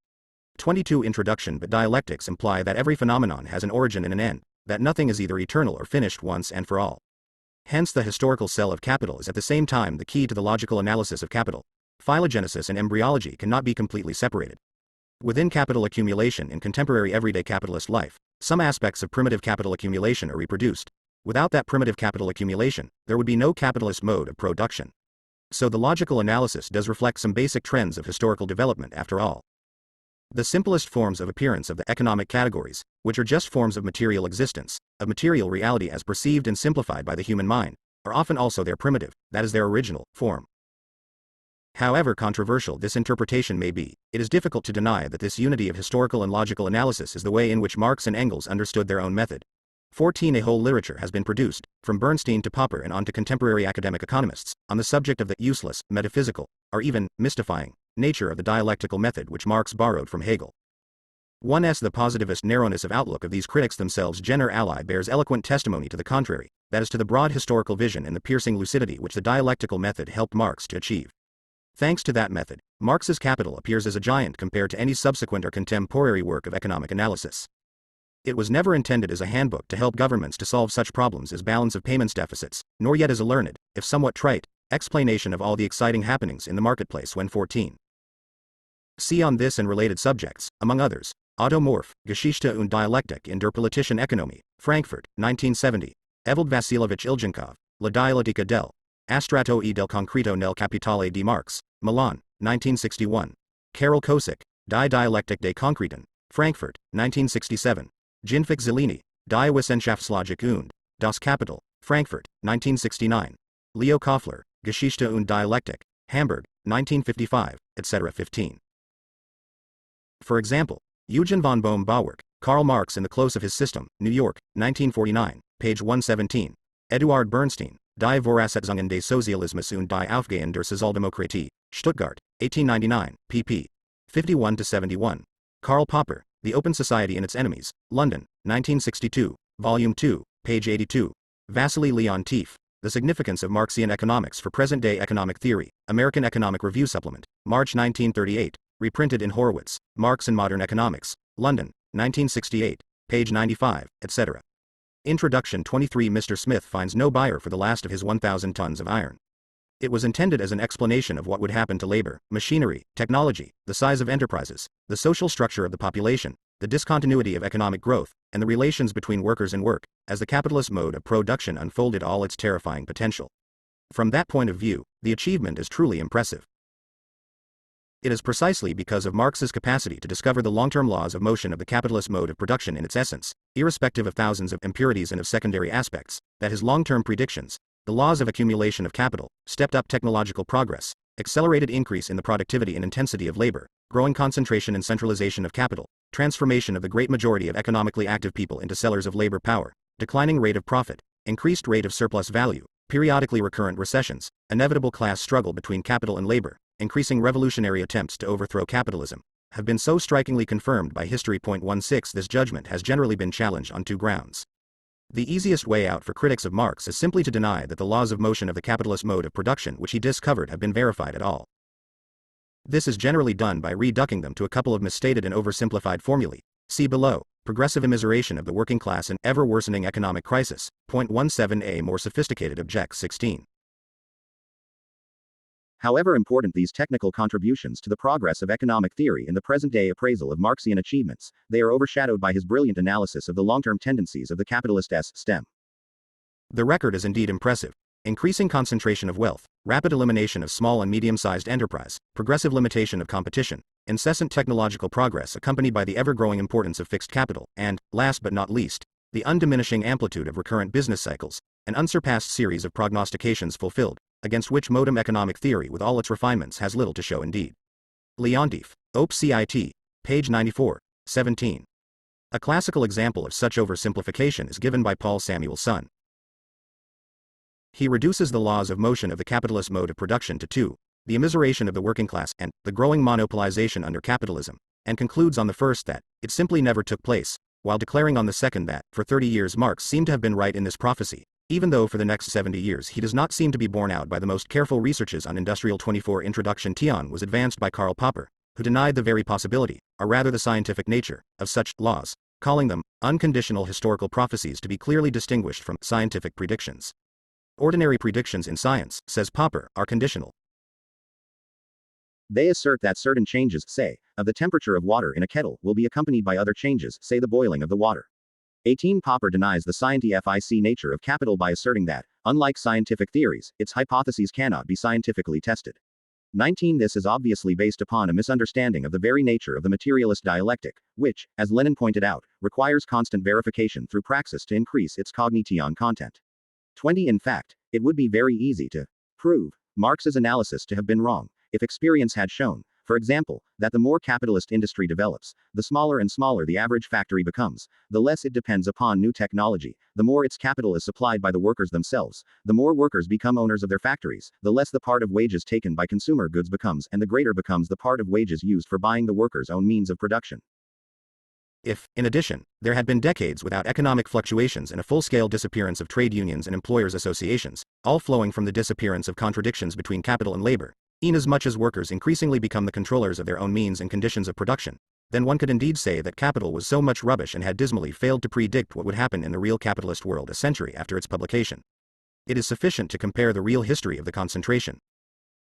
22 Introduction. But dialectics imply that every phenomenon has an origin and an end, that nothing is either eternal or finished once and for all. Hence the historical cell of Capital is at the same time the key to the logical analysis of Capital. Phylogenesis and embryology cannot be completely separated. Within capital accumulation in contemporary everyday capitalist life, some aspects of primitive capital accumulation are reproduced. Without that primitive capital accumulation, there would be no capitalist mode of production. So the logical analysis does reflect some basic trends of historical development after all. The simplest forms of appearance of the economic categories, which are just forms of material existence, of material reality as perceived and simplified by the human mind, are often also their primitive, that is their original, form. However controversial this interpretation may be, it is difficult to deny that this unity of historical and logical analysis is the way in which Marx and Engels understood their own method. 14 A whole literature has been produced, from Bernstein to Popper and on to contemporary academic economists, on the subject of the useless, metaphysical, or even mystifying, nature of the dialectical method which Marx borrowed from Hegel. 1s The positivist narrowness of outlook of these critics themselves general ally bears eloquent testimony to the contrary, that is to the broad historical vision and the piercing lucidity which the dialectical method helped Marx to achieve. Thanks to that method, Marx's Capital appears as a giant compared to any subsequent or contemporary work of economic analysis. It was never intended as a handbook to help governments to solve such problems as balance of payments deficits, nor yet as a learned, if somewhat trite, explanation of all the exciting happenings in the marketplace when 14. See on this and related subjects, among others, Otto Morph, Geschichte und Dialektik in der politischen Ökonomie, Frankfurt, 1970, Evald Vasilovich Ilchenkov, La Dialettica del Astrato e del Concreto nel Capitale di Marx, Milan, 1961. Karol Kosik, Die Dialektik des Konkreten, Frankfurt, 1967. Jinfik Zellini, Die Wissenschaftslogik und das Kapital, Frankfurt, 1969. Leo Koffler, Geschichte und Dialektik, Hamburg, 1955, etc. 15. For example, Eugen von Bohm-Bawerk, Karl Marx in the Close of His System, New York, 1949, page 117. Eduard Bernstein, Die Voraussetzungen des Sozialismus und die Aufgaben der Sozialdemokratie, Stuttgart, 1899, pp. 51-71. Karl Popper, The Open Society and Its Enemies, London, 1962, Volume 2, page 82. Vasily Leontief, The Significance of Marxian Economics for Present-Day Economic Theory, American Economic Review Supplement, March 1938, reprinted in Horowitz, Marx and Modern Economics, London, 1968, page 95, etc. Introduction 23 Mr. Smith finds no buyer for the last of his 1,000 tons of iron. It was intended as an explanation of what would happen to labor, machinery, technology, the size of enterprises, the social structure of the population, the discontinuity of economic growth, and the relations between workers and work, as the capitalist mode of production unfolded all its terrifying potential. From that point of view, the achievement is truly impressive. It is precisely because of Marx's capacity to discover the long-term laws of motion of the capitalist mode of production in its essence, irrespective of thousands of impurities and of secondary aspects, that his long-term predictions, the laws of accumulation of capital, stepped-up technological progress, accelerated increase in the productivity and intensity of labor, growing concentration and centralization of capital, transformation of the great majority of economically active people into sellers of labor power, declining rate of profit, increased rate of surplus value, periodically recurrent recessions, inevitable class struggle between capital and labor, increasing revolutionary attempts to overthrow capitalism, have been so strikingly confirmed by history. 16 This judgment has generally been challenged on two grounds. The easiest way out for critics of Marx is simply to deny that the laws of motion of the capitalist mode of production which he discovered have been verified at all. This is generally done by reducing them to a couple of misstated and oversimplified formulae. See below, progressive immiseration of the working class and ever-worsening economic crisis. 17a More sophisticated objects 16. However important these technical contributions to the progress of economic theory in the present-day appraisal of Marxian achievements, they are overshadowed by his brilliant analysis of the long-term tendencies of the capitalist stem. The record is indeed impressive. Increasing concentration of wealth, rapid elimination of small and medium-sized enterprise, progressive limitation of competition, incessant technological progress accompanied by the ever-growing importance of fixed capital, and, last but not least, the undiminishing amplitude of recurrent business cycles, an unsurpassed series of prognostications fulfilled, against which modern economic theory with all its refinements has little to show indeed. Leontief, Op. Cit. Page 94, 17. A classical example of such oversimplification is given by Paul Samuelson. He reduces the laws of motion of the capitalist mode of production to two, the immiseration of the working class and the growing monopolization under capitalism, and concludes on the first that it simply never took place, while declaring on the second that, for 30 years Marx seemed to have been right in this prophecy, even though for the next 70 years he does not seem to be borne out by the most careful researches on Industrial 24. Introduction Tion was advanced by Karl Popper, who denied the very possibility, or rather the scientific nature, of such laws, calling them unconditional historical prophecies to be clearly distinguished from scientific predictions. Ordinary predictions in science, says Popper, are conditional. They assert that certain changes, say, of the temperature of water in a kettle, will be accompanied by other changes, say the boiling of the water. 18 Popper denies the scientific nature of capital by asserting that, unlike scientific theories, its hypotheses cannot be scientifically tested. 19 This is obviously based upon a misunderstanding of the very nature of the materialist dialectic, which, as Lenin pointed out, requires constant verification through praxis to increase its cognition content. 20 In fact, it would be very easy to prove Marx's analysis to have been wrong, if experience had shown, for example, that the more capitalist industry develops, the smaller and smaller the average factory becomes, the less it depends upon new technology, the more its capital is supplied by the workers themselves, the more workers become owners of their factories, the less the part of wages taken by consumer goods becomes, and the greater becomes the part of wages used for buying the workers' own means of production. If, in addition, there had been decades without economic fluctuations and a full-scale disappearance of trade unions and employers' associations, all flowing from the disappearance of contradictions between capital and labor, inasmuch as workers increasingly become the controllers of their own means and conditions of production, then one could indeed say that capital was so much rubbish and had dismally failed to predict what would happen in the real capitalist world a century after its publication. It is sufficient to compare the real history of the concentration.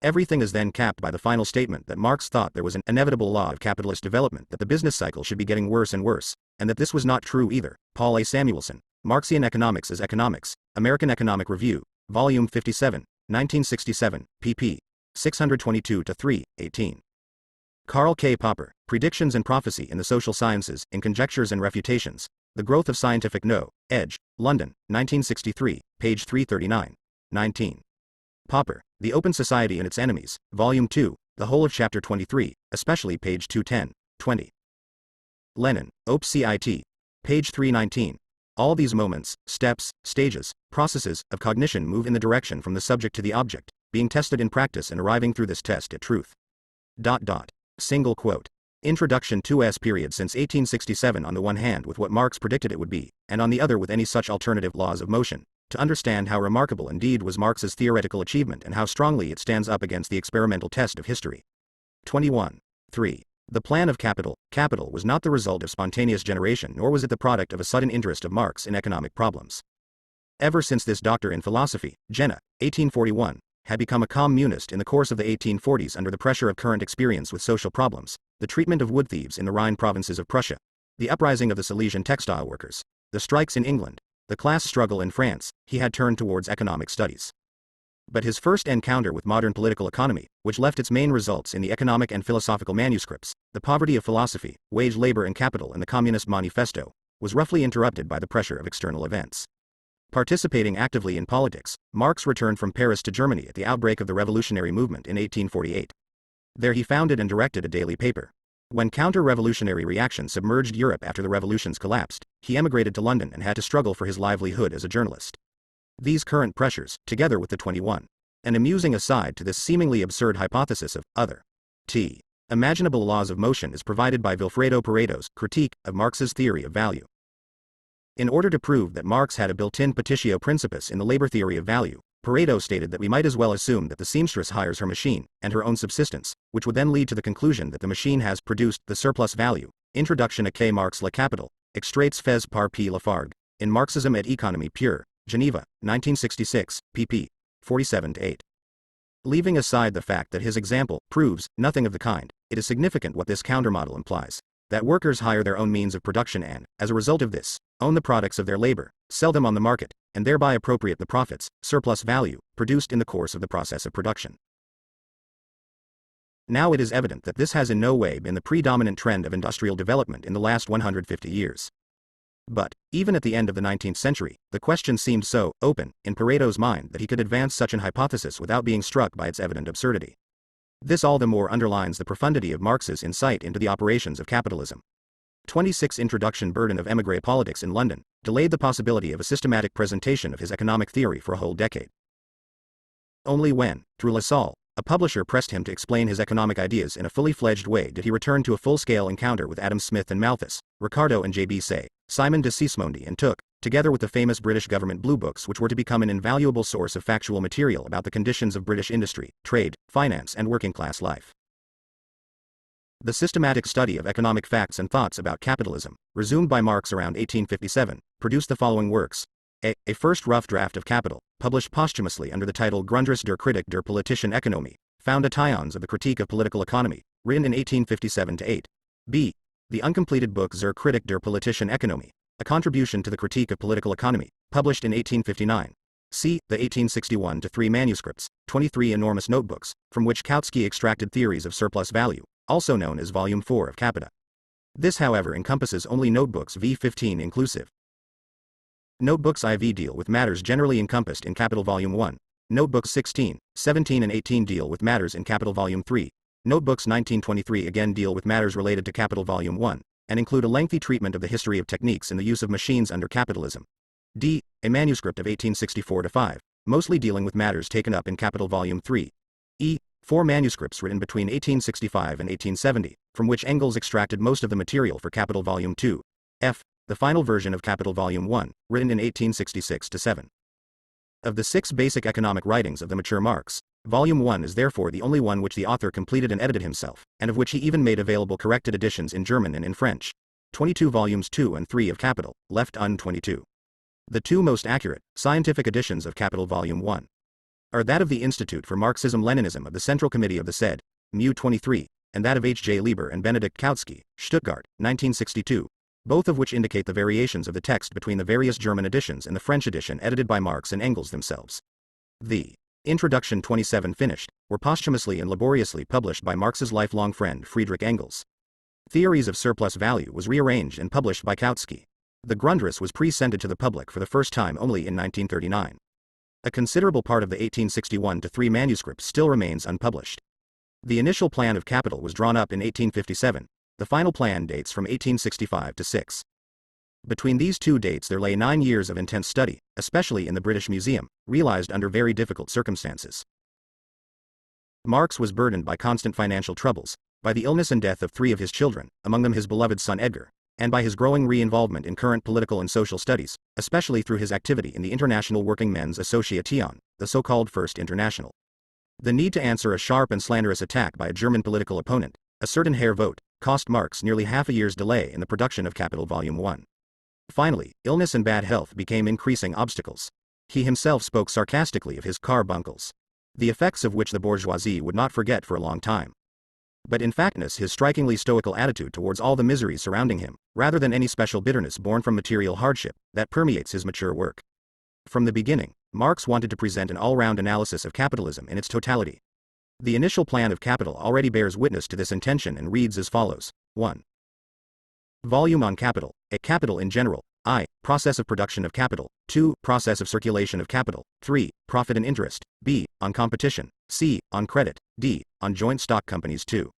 Everything is then capped by the final statement that Marx thought there was an inevitable law of capitalist development, that the business cycle should be getting worse and worse, and that this was not true either. Paul A. Samuelson, Marxian Economics as Economics, American Economic Review, Volume 57, 1967, pp. 622-3, 18. Karl K. Popper, Predictions and Prophecy in the Social Sciences, in Conjectures and Refutations, The Growth of Scientific No. Edge, London, 1963, page 339. 19. Popper, The Open Society and Its Enemies, Volume 2, the whole of Chapter 23, especially page 210, 20. Lenin, Op. Cit. Page 319. All these moments, steps, stages, processes, of cognition move in the direction from the subject to the object, being tested in practice and arriving through this test at truth. Single quote. Introduction to S. Period since 1867 on the one hand with what Marx predicted it would be, and on the other with any such alternative laws of motion, to understand how remarkable indeed was Marx's theoretical achievement and how strongly it stands up against the experimental test of history. 21. 3. The plan of capital was not the result of spontaneous generation, nor was it the product of a sudden interest of Marx in economic problems. Ever since this doctor in philosophy, Jena, 1841, had become a communist in the course of the 1840s under the pressure of current experience with social problems, the treatment of wood thieves in the Rhine provinces of Prussia, the uprising of the Silesian textile workers, the strikes in England, the class struggle in France, he had turned towards economic studies. But his first encounter with modern political economy, which left its main results in the economic and philosophical manuscripts, The Poverty of Philosophy, Wage Labor and Capital and the Communist Manifesto, was roughly interrupted by the pressure of external events. Participating actively in politics, Marx returned from Paris to Germany at the outbreak of the revolutionary movement in 1848. There he founded and directed a daily paper. When counter-revolutionary reaction submerged Europe after the revolutions collapsed, he emigrated to London and had to struggle for his livelihood as a journalist. These current pressures, together with the 21. An amusing aside to this seemingly absurd hypothesis of other imaginable laws of motion is provided by Vilfredo Pareto's critique of Marx's theory of value. In order to prove that Marx had a built-in petitio principis in the labor theory of value, Pareto stated that we might as well assume that the seamstress hires her machine and her own subsistence, which would then lead to the conclusion that the machine has produced the surplus value. Introduction à K. Marx Le Capital, extraits faits par P. Lafargue, in Marxism et Économie Pure, Geneva, 1966, pp. 47-8. Leaving aside the fact that his example proves nothing of the kind, it is significant what this countermodel implies. That workers hire their own means of production and, as a result of this, own the products of their labor, sell them on the market, and thereby appropriate the profits, surplus value, produced in the course of the process of production. Now it is evident that this has in no way been the predominant trend of industrial development in the last 150 years. But, even at the end of the 19th century, the question seemed so open in Pareto's mind that he could advance such an hypothesis without being struck by its evident absurdity. This all the more underlines the profundity of Marx's insight into the operations of capitalism. 26 Introduction Burden of émigré politics in London delayed the possibility of a systematic presentation of his economic theory for a whole decade. Only when, through Lassalle, a publisher pressed him to explain his economic ideas in a fully fledged way did he return to a full-scale encounter with Adam Smith and Malthus, Ricardo and J.B. Say, Simon de Sismondi and took, together with the famous British government blue books which were to become an invaluable source of factual material about the conditions of British industry, trade, finance and working-class life. The systematic study of economic facts and thoughts about capitalism, resumed by Marx around 1857, produced the following works. A first rough draft of Capital, published posthumously under the title Grundriss der Kritik der politischen Ökonomie, found Tions of the Critique of Political Economy, written in 1857-8. B. The uncompleted book Zur Kritik der politischen Ökonomie, a contribution to the critique of political economy, published in 1859. C. The 1861-3 manuscripts, 23 enormous notebooks, from which Kautsky extracted theories of surplus value, also known as Volume 4 of Capita. This however encompasses only notebooks V15 inclusive. Notebooks IV deal with matters generally encompassed in Capital Volume 1. Notebooks 16, 17 and 18 deal with matters in Capital Volume 3. Notebooks 19-23 again deal with matters related to Capital Volume 1, and include a lengthy treatment of the history of techniques in the use of machines under capitalism. D. A manuscript of 1864-5, mostly dealing with matters taken up in Capital Volume 3. E. 4 manuscripts written between 1865 and 1870, from which Engels extracted most of the material for Capital Volume 2. F. The final version of Capital Volume 1, written in 1866-7. Of the 6 basic economic writings of the mature Marx, Volume 1 is therefore the only one which the author completed and edited himself, and of which he even made available corrected editions in German and in French. 22 Volumes 2 and 3 of Capital, left un-22. The 2 most accurate, scientific editions of Capital Volume 1 are that of the Institute for Marxism-Leninism of the Central Committee of the said, Mu 23, and that of H. J. Lieber and Benedikt Kautsky, Stuttgart, 1962, both of which indicate the variations of the text between the various German editions and the French edition edited by Marx and Engels themselves. The Introduction 27 finished, were posthumously and laboriously published by Marx's lifelong friend Friedrich Engels. Theories of Surplus Value was rearranged and published by Kautsky. The Grundriss was presented to the public for the first time only in 1939. A considerable part of the 1861-3 manuscript still remains unpublished. The initial plan of Capital was drawn up in 1857, the final plan dates from 1865-6. Between these 2 dates there lay 9 years of intense study, especially in the British Museum, realized under very difficult circumstances. Marx was burdened by constant financial troubles, by the illness and death of 3 of his children, among them his beloved son Edgar, and by his growing re-involvement in current political and social studies, especially through his activity in the International Working Men's Association, the so-called First International. The need to answer a sharp and slanderous attack by a German political opponent, a certain Herr Vogt, cost Marx nearly half a year's delay in the production of Capital Volume 1. Finally, illness and bad health became increasing obstacles. He himself spoke sarcastically of his carbuncles, the effects of which the bourgeoisie would not forget for a long time. But in factness his strikingly stoical attitude towards all the miseries surrounding him, rather than any special bitterness born from material hardship, that permeates his mature work. From the beginning, Marx wanted to present an all-round analysis of capitalism in its totality. The initial plan of Capital already bears witness to this intention and reads as follows. 1. Volume on Capital. A. Capital in general. I. Process of production of capital. 2. Process of circulation of capital. 3. Profit and interest. B. On competition. C. On credit. D. On joint stock companies. 2.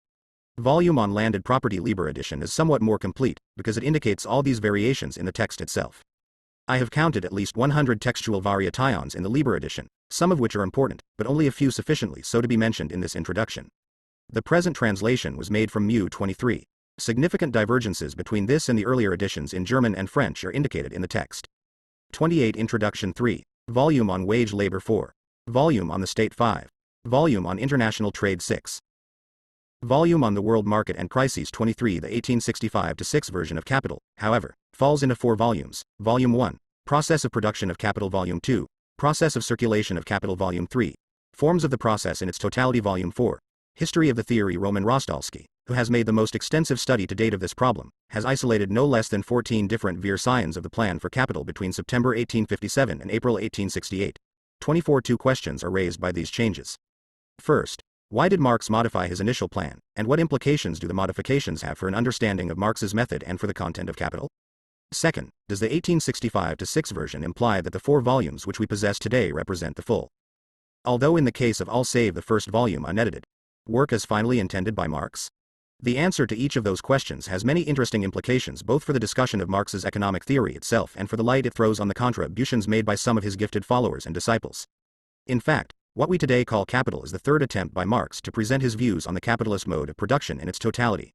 Volume on landed property. Lieber edition is somewhat more complete, because it indicates all these variations in the text itself. I have counted at least 100 textual variations in the Liber edition, some of which are important, but only a few sufficiently so to be mentioned in this introduction. The present translation was made from Mu 23. Significant divergences between this and the earlier editions in German and French are indicated in the text. 28 Introduction 3. Volume on Wage Labor 4. Volume on the State 5. Volume on International Trade 6. Volume on the World Market and Crises 23. The 1865-6 version of Capital, however, falls into 4 volumes. Volume 1. Process of Production of Capital Volume 2. Process of Circulation of Capital Volume 3. Forms of the Process in its Totality Volume 4. History of the Theory. Roman Rostalski, who has made the most extensive study to date of this problem, has isolated no less than 14 different versions of the plan for capital between September 1857 and April 1868. 24 questions are raised by these changes. First, why did Marx modify his initial plan, and what implications do the modifications have for an understanding of Marx's method and for the content of Capital? Second, does the 1865-6 version imply that the 4 volumes which we possess today represent the full, although in the case of all save the first volume unedited, work as finally intended by Marx? The answer to each of those questions has many interesting implications both for the discussion of Marx's economic theory itself and for the light it throws on the contributions made by some of his gifted followers and disciples. In fact, what we today call Capital is the third attempt by Marx to present his views on the capitalist mode of production in its totality.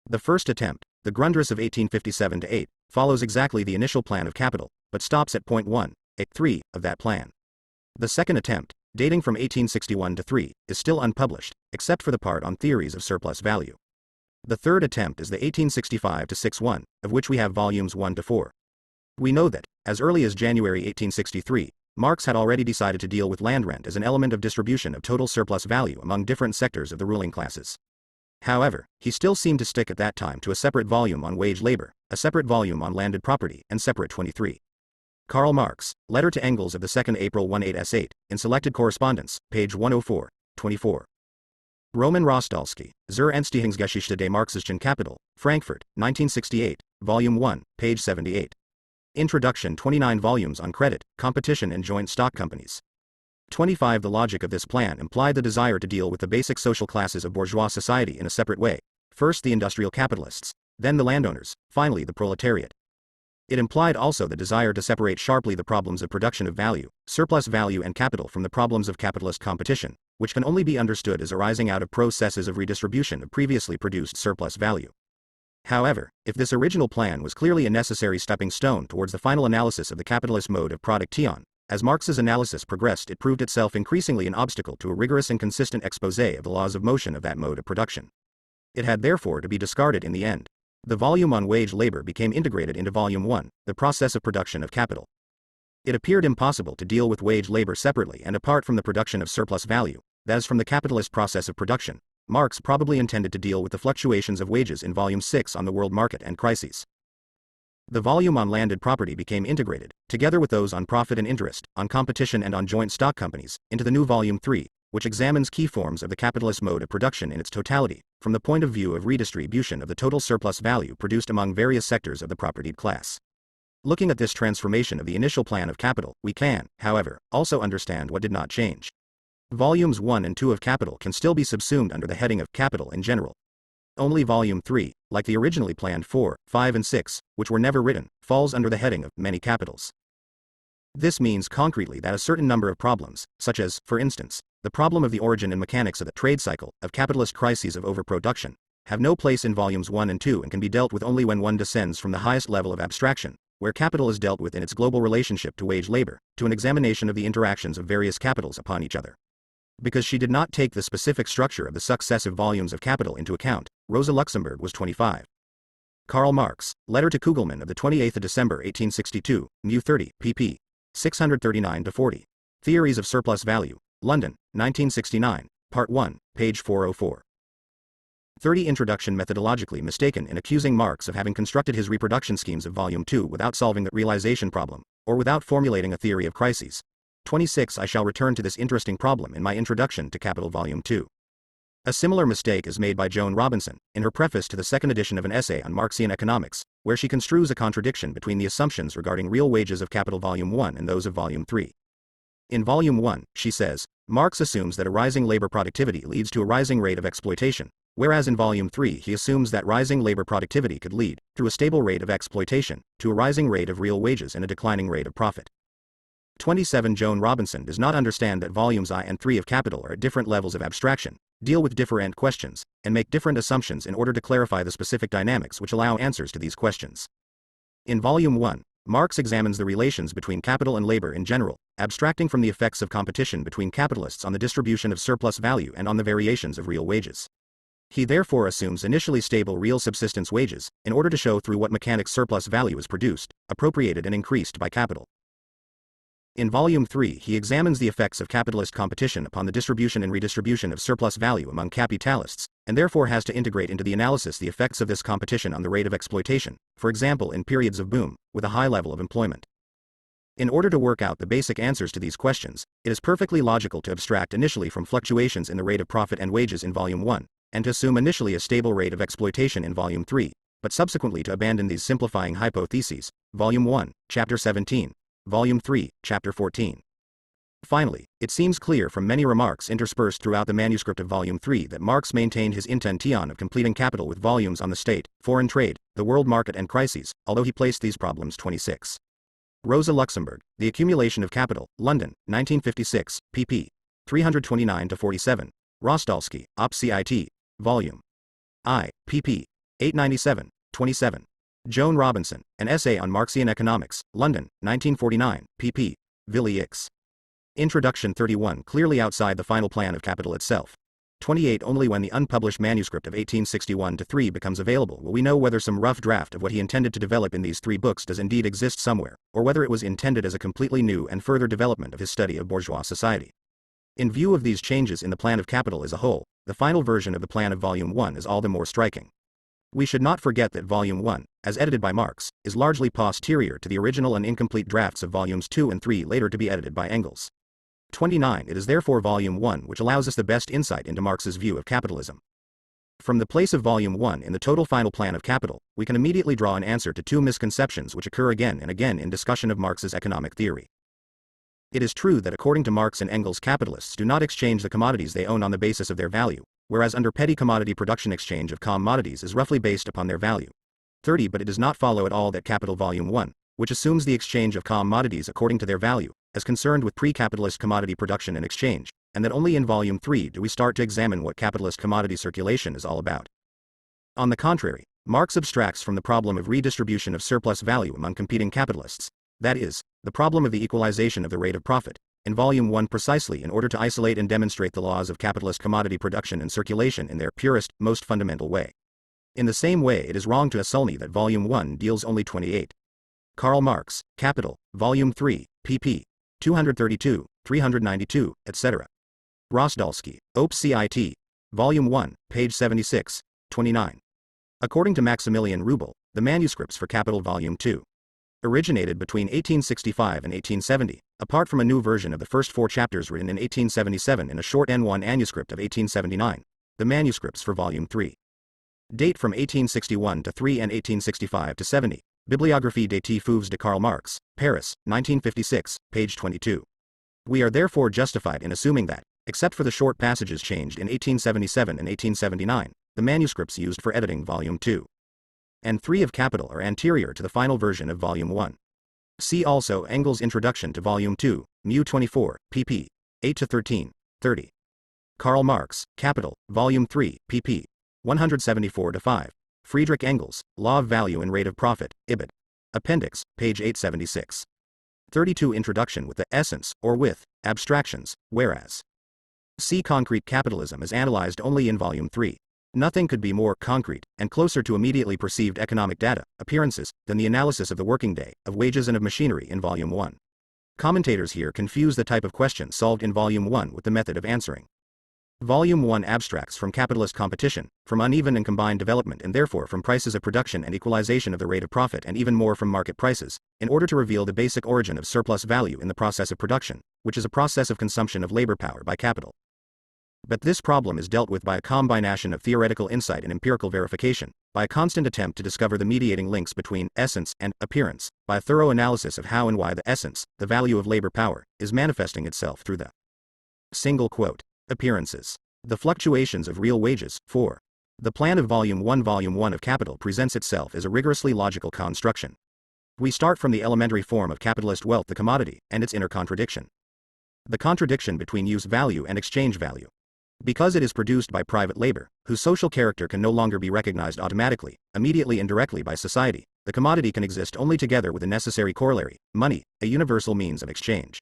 The first attempt, the Grundriss of 1857-8, follows exactly the initial plan of Capital, but stops at point 1, 3 of that plan. The second attempt, dating from 1861-3, is still unpublished, except for the part on theories of surplus value. The third attempt is the 1865-6 one, of which we have volumes 1-4. We know that, as early as January 1863, Marx had already decided to deal with land rent as an element of distribution of total surplus value among different sectors of the ruling classes. However, he still seemed to stick at that time to a separate volume on wage labor, a separate volume on landed property, and separate 23. Karl Marx, Letter to Engels of the 2nd April 18s8, in Selected Correspondence, page 104, 24. Roman Rostalski, Zur Entstehungsgeschichte des Marxischen Kapital, Frankfurt, 1968, Volume 1, page 78. Introduction. 29 volumes on credit, competition and joint stock companies. 25. The logic of this plan implied the desire to deal with the basic social classes of bourgeois society in a separate way, first the industrial capitalists, then the landowners, finally the proletariat. It implied also the desire to separate sharply the problems of production of value, surplus value and capital from the problems of capitalist competition, which can only be understood as arising out of processes of redistribution of previously produced surplus value. However, if this original plan was clearly a necessary stepping stone towards the final analysis of the capitalist mode of production, as Marx's analysis progressed it proved itself increasingly an obstacle to a rigorous and consistent exposé of the laws of motion of that mode of production. It had therefore to be discarded in the end. The volume on wage labor became integrated into Volume 1, the process of production of capital. It appeared impossible to deal with wage labor separately and apart from the production of surplus value, that is from the capitalist process of production. Marx probably intended to deal with the fluctuations of wages in Volume 6 on the world market and crises. The volume on landed property became integrated, together with those on profit and interest, on competition and on joint stock companies, into the new Volume 3, which examines key forms of the capitalist mode of production in its totality, from the point of view of redistribution of the total surplus value produced among various sectors of the propertied class. Looking at this transformation of the initial plan of Capital, we can, however, also understand what did not change. Volumes 1 and 2 of Capital can still be subsumed under the heading of Capital in general. Only Volume 3, like the originally planned 4, 5 and 6, which were never written, falls under the heading of Many Capitals. This means concretely that a certain number of problems, such as, for instance, the problem of the origin and mechanics of the trade cycle, of capitalist crises of overproduction, have no place in Volumes 1 and 2 and can be dealt with only when one descends from the highest level of abstraction, where capital is dealt with in its global relationship to wage labor, to an examination of the interactions of various capitals upon each other. Because she did not take the specific structure of the successive volumes of Capital into account, Rosa Luxemburg was 25. Karl Marx, Letter to Kugelmann of the 28th of December 1862, Mu 30, pp. 639-40. Theories of Surplus Value, London, 1969, Part 1, page 404. 30. Introduction. Methodologically mistaken in accusing Marx of having constructed his reproduction schemes of Volume 2 without solving the realization problem, or without formulating a theory of crises. 26. I shall return to this interesting problem in my introduction to Capital Volume 2. A similar mistake is made by Joan Robinson, in her preface to the second edition of an essay on Marxian economics, where she construes a contradiction between the assumptions regarding real wages of Capital Volume 1 and those of Volume 3. In Volume 1, she says, Marx assumes that a rising labor productivity leads to a rising rate of exploitation, whereas in Volume 3 he assumes that rising labor productivity could lead, through a stable rate of exploitation, to a rising rate of real wages and a declining rate of profit. 27 Joan Robinson does not understand that volumes I and 3 of Capital are at different levels of abstraction, deal with different questions, and make different assumptions in order to clarify the specific dynamics which allow answers to these questions. In Volume 1, Marx examines the relations between capital and labor in general, abstracting from the effects of competition between capitalists on the distribution of surplus value and on the variations of real wages. He therefore assumes initially stable real subsistence wages, in order to show through what mechanics surplus value is produced, appropriated and increased by capital. In Volume 3 he examines the effects of capitalist competition upon the distribution and redistribution of surplus value among capitalists, and therefore has to integrate into the analysis the effects of this competition on the rate of exploitation, for example in periods of boom, with a high level of employment. In order to work out the basic answers to these questions, it is perfectly logical to abstract initially from fluctuations in the rate of profit and wages in Volume 1, and to assume initially a stable rate of exploitation in Volume 3, but subsequently to abandon these simplifying hypotheses, Volume 1, Chapter 17. Volume 3, Chapter 14. Finally, it seems clear from many remarks interspersed throughout the manuscript of Volume 3 that Marx maintained his intention of completing Capital with volumes on the state, foreign trade, the world market and crises, although he placed these problems 26. Rosa Luxemburg, The Accumulation of Capital, London, 1956, pp. 329-47, Rostalski, Op. Cit. Volume I, pp. 897, 27. Joan Robinson, An Essay on Marxian Economics, London, 1949, pp. Villi X. Introduction 31 Clearly outside the final plan of Capital itself. 28 Only when the unpublished manuscript of 1861-3 becomes available will we know whether some rough draft of what he intended to develop in these 3 books does indeed exist somewhere, or whether it was intended as a completely new and further development of his study of bourgeois society. In view of these changes in the plan of Capital as a whole, the final version of the plan of Volume 1 is all the more striking. We should not forget that Volume 1, as edited by Marx, is largely posterior to the original and incomplete drafts of Volumes 2 and 3 later to be edited by Engels. 29 It is therefore Volume 1 which allows us the best insight into Marx's view of capitalism. From the place of Volume 1 in the total final plan of Capital, we can immediately draw an answer to 2 misconceptions which occur again and again in discussion of Marx's economic theory. It is true that according to Marx and Engels capitalists do not exchange the commodities they own on the basis of their value, whereas under petty commodity production exchange of commodities is roughly based upon their value. 30 But it does not follow at all that Capital Volume 1, which assumes the exchange of commodities according to their value, as concerned with pre-capitalist commodity production and exchange, and that only in Volume 3 do we start to examine what capitalist commodity circulation is all about. On the contrary, Marx abstracts from the problem of redistribution of surplus value among competing capitalists, that is, the problem of the equalization of the rate of profit, in Volume 1 precisely in order to isolate and demonstrate the laws of capitalist commodity production and circulation in their purest, most fundamental way. In the same way it is wrong to assume that Volume 1 deals only 28. Karl Marx, Capital, Volume 3, pp. 232, 392, etc. Rostalski, Op. Cit. Volume 1, page 76, 29. According to Maximilian Rubel, the manuscripts for Capital Volume 2 originated between 1865 and 1870, apart from a new version of the first 4 chapters written in 1877 in a short N1 manuscript of 1879, the manuscripts for Volume 3 date from 1861 to 3 and 1865 to 70. Bibliographie des Fouves de Karl Marx, Paris, 1956, page 22. We are therefore justified in assuming that, except for the short passages changed in 1877 and 1879, the manuscripts used for editing Volume 2 and 3 of Capital are anterior to the final version of Volume 1. See also Engels' Introduction to Volume 2, Mu 24, pp. 8-13, 30. Karl Marx, Capital, Volume 3, pp. 174-5. Friedrich Engels, Law of Value and Rate of Profit, Ibid. Appendix, page 876. 32 Introduction with the essence, or with, abstractions, whereas. See Concrete Capitalism is analyzed only in Volume 3. Nothing could be more concrete, and closer to immediately perceived economic data, appearances, than the analysis of the working day, of wages and of machinery in Volume 1. Commentators here confuse the type of question solved in Volume 1 with the method of answering. Volume 1 abstracts from capitalist competition, from uneven and combined development and therefore from prices of production and equalization of the rate of profit and even more from market prices, in order to reveal the basic origin of surplus value in the process of production, which is a process of consumption of labor power by capital. But this problem is dealt with by a combination of theoretical insight and empirical verification, by a constant attempt to discover the mediating links between essence and appearance, by a thorough analysis of how and why the essence, the value of labor power, is manifesting itself through the single quote, appearances. The fluctuations of real wages, 4. The plan of Volume 1 of Capital presents itself as a rigorously logical construction. We start from the elementary form of capitalist wealth, the commodity, and its inner contradiction. The contradiction between use value and exchange value. Because it is produced by private labor, whose social character can no longer be recognized automatically, immediately and directly by society, the commodity can exist only together with a necessary corollary, money, a universal means of exchange.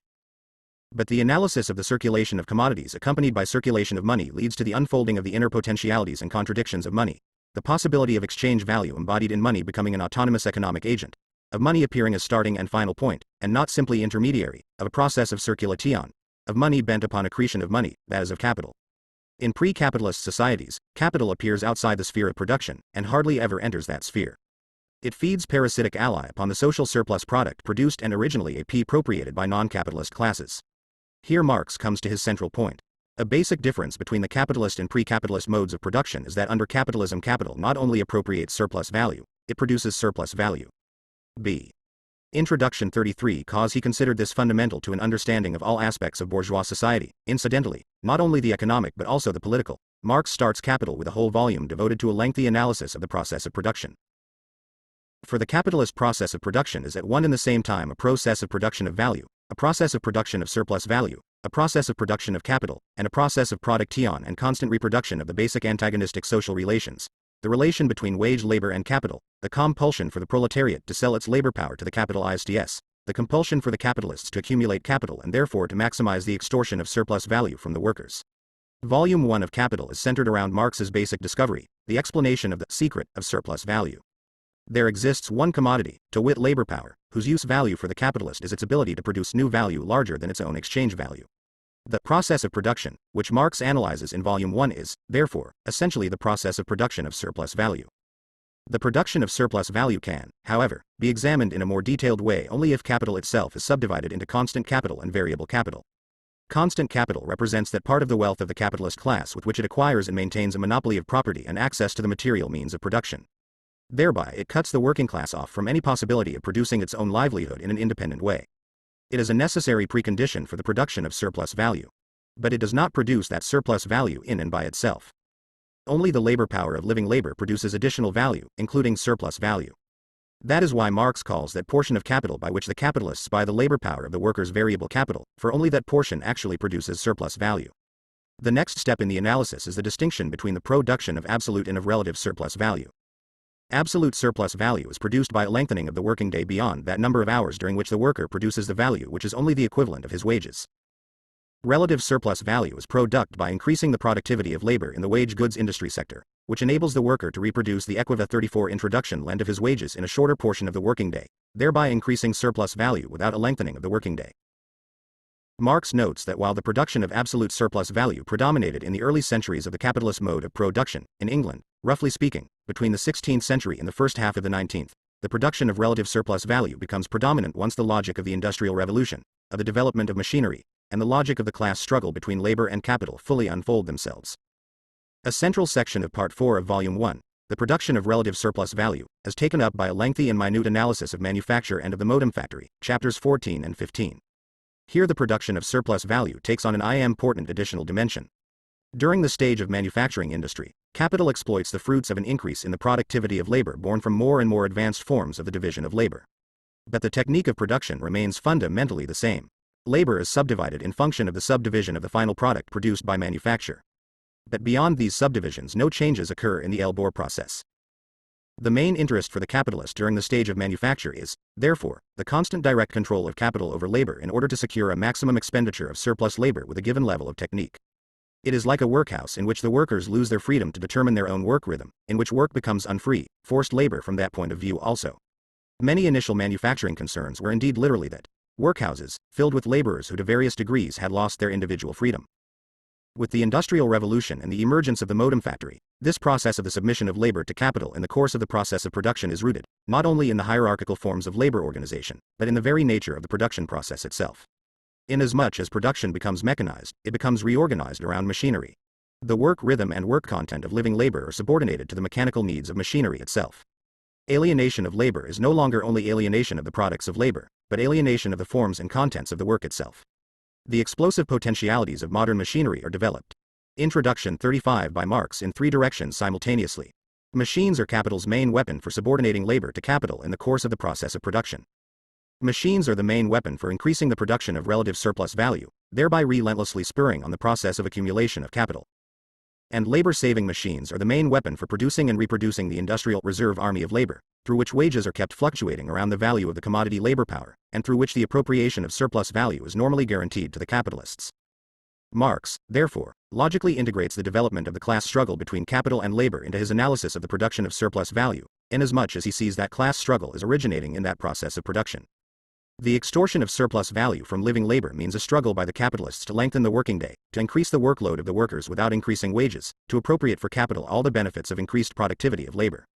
But the analysis of the circulation of commodities accompanied by circulation of money leads to the unfolding of the inner potentialities and contradictions of money, the possibility of exchange value embodied in money becoming an autonomous economic agent, of money appearing as starting and final point, and not simply intermediary, of a process of circulation, of money bent upon accretion of money, that is of capital. In pre-capitalist societies, capital appears outside the sphere of production, and hardly ever enters that sphere. It feeds parasitic ally upon the social surplus product produced and originally appropriated by non-capitalist classes. Here Marx comes to his central point. A basic difference between the capitalist and pre-capitalist modes of production is that under capitalism capital not only appropriates surplus value, it produces surplus value. B. Introduction 33. Cause he considered this fundamental to an understanding of all aspects of bourgeois society, incidentally, not only the economic but also the political. Marx starts Capital with a whole volume devoted to a lengthy analysis of the process of production. For the capitalist process of production is at one and the same time a process of production of value, a process of production of surplus value, a process of production of capital, and a process of production and constant reproduction of the basic antagonistic social relations. The relation between wage labor and capital, the compulsion for the proletariat to sell its labor power to the capitalists, the compulsion for the capitalists to accumulate capital and therefore to maximize the extortion of surplus value from the workers. Volume 1 of Capital is centered around Marx's basic discovery, the explanation of the secret of surplus value. There exists one commodity, to wit labor power, whose use value for the capitalist is its ability to produce new value larger than its own exchange value. The process of production, which Marx analyzes in Volume 1 is, therefore, essentially the process of production of surplus value. The production of surplus value can, however, be examined in a more detailed way only if capital itself is subdivided into constant capital and variable capital. Constant capital represents that part of the wealth of the capitalist class with which it acquires and maintains a monopoly of property and access to the material means of production. Thereby it cuts the working class off from any possibility of producing its own livelihood in an independent way. It is a necessary precondition for the production of surplus value. But it does not produce that surplus value in and by itself. Only the labor power of living labor produces additional value, including surplus value. That is why Marx calls that portion of capital by which the capitalists buy the labor power of the workers variable capital, for only that portion actually produces surplus value. The next step in the analysis is the distinction between the production of absolute and of relative surplus value. Absolute surplus value is produced by a lengthening of the working day beyond that number of hours during which the worker produces the value which is only the equivalent of his wages. Relative surplus value is produced by increasing the productivity of labor in the wage goods industry sector, which enables the worker to reproduce the equiva 34 introduction length of his wages in a shorter portion of the working day, thereby increasing surplus value without a lengthening of the working day. Marx notes that while the production of absolute surplus value predominated in the early centuries of the capitalist mode of production, in England, roughly speaking, between the 16th century and the first half of the 19th, the production of relative surplus value becomes predominant once the logic of the Industrial Revolution, of the development of machinery, and the logic of the class struggle between labor and capital fully unfold themselves. A central section of Part 4 of Volume 1, the production of relative surplus value, is taken up by a lengthy and minute analysis of manufacture and of the modem factory, chapters 14 and 15. Here the production of surplus value takes on an important additional dimension. During the stage of manufacturing industry, capital exploits the fruits of an increase in the productivity of labor born from more and more advanced forms of the division of labor. But the technique of production remains fundamentally the same. Labor is subdivided in function of the subdivision of the final product produced by manufacture. But beyond these subdivisions no changes occur in the L-Bohr process. The main interest for the capitalist during the stage of manufacture is, therefore, the constant direct control of capital over labor in order to secure a maximum expenditure of surplus labor with a given level of technique. It is like a workhouse in which the workers lose their freedom to determine their own work rhythm, in which work becomes unfree, forced labor from that point of view also. Many initial manufacturing concerns were indeed literally that, workhouses, filled with laborers who to various degrees had lost their individual freedom. With the Industrial Revolution and the emergence of the modem factory, this process of the submission of labor to capital in the course of the process of production is rooted, not only in the hierarchical forms of labor organization, but in the very nature of the production process itself. Inasmuch as production becomes mechanized, it becomes reorganized around machinery. The work rhythm and work content of living labor are subordinated to the mechanical needs of machinery itself. Alienation of labor is no longer only alienation of the products of labor, but alienation of the forms and contents of the work itself. The explosive potentialities of modern machinery are developed. Introduction 35 by Marx in three directions simultaneously. Machines are capital's main weapon for subordinating labor to capital in the course of the process of production. Machines are the main weapon for increasing the production of relative surplus value, thereby relentlessly spurring on the process of accumulation of capital. And labor-saving machines are the main weapon for producing and reproducing the industrial reserve army of labor, through which wages are kept fluctuating around the value of the commodity labor power, and through which the appropriation of surplus value is normally guaranteed to the capitalists. Marx, therefore, logically integrates the development of the class struggle between capital and labor into his analysis of the production of surplus value, inasmuch as he sees that class struggle as originating in that process of production. The extortion of surplus value from living labor means a struggle by the capitalists to lengthen the working day, to increase the workload of the workers without increasing wages, to appropriate for capital all the benefits of increased productivity of labor.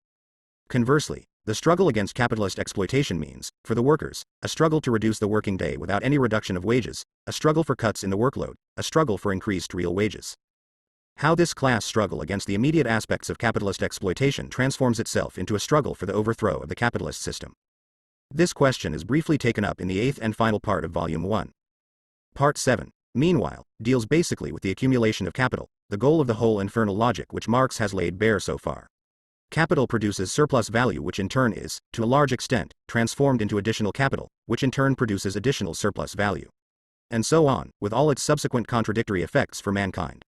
Conversely, the struggle against capitalist exploitation means, for the workers, a struggle to reduce the working day without any reduction of wages, a struggle for cuts in the workload, a struggle for increased real wages. How this class struggle against the immediate aspects of capitalist exploitation transforms itself into a struggle for the overthrow of the capitalist system. This question is briefly taken up in the 8th and final part of Volume 1. Part 7, meanwhile, deals basically with the accumulation of capital, the goal of the whole infernal logic which Marx has laid bare so far. Capital produces surplus value which in turn is, to a large extent, transformed into additional capital, which in turn produces additional surplus value. And so on, with all its subsequent contradictory effects for mankind.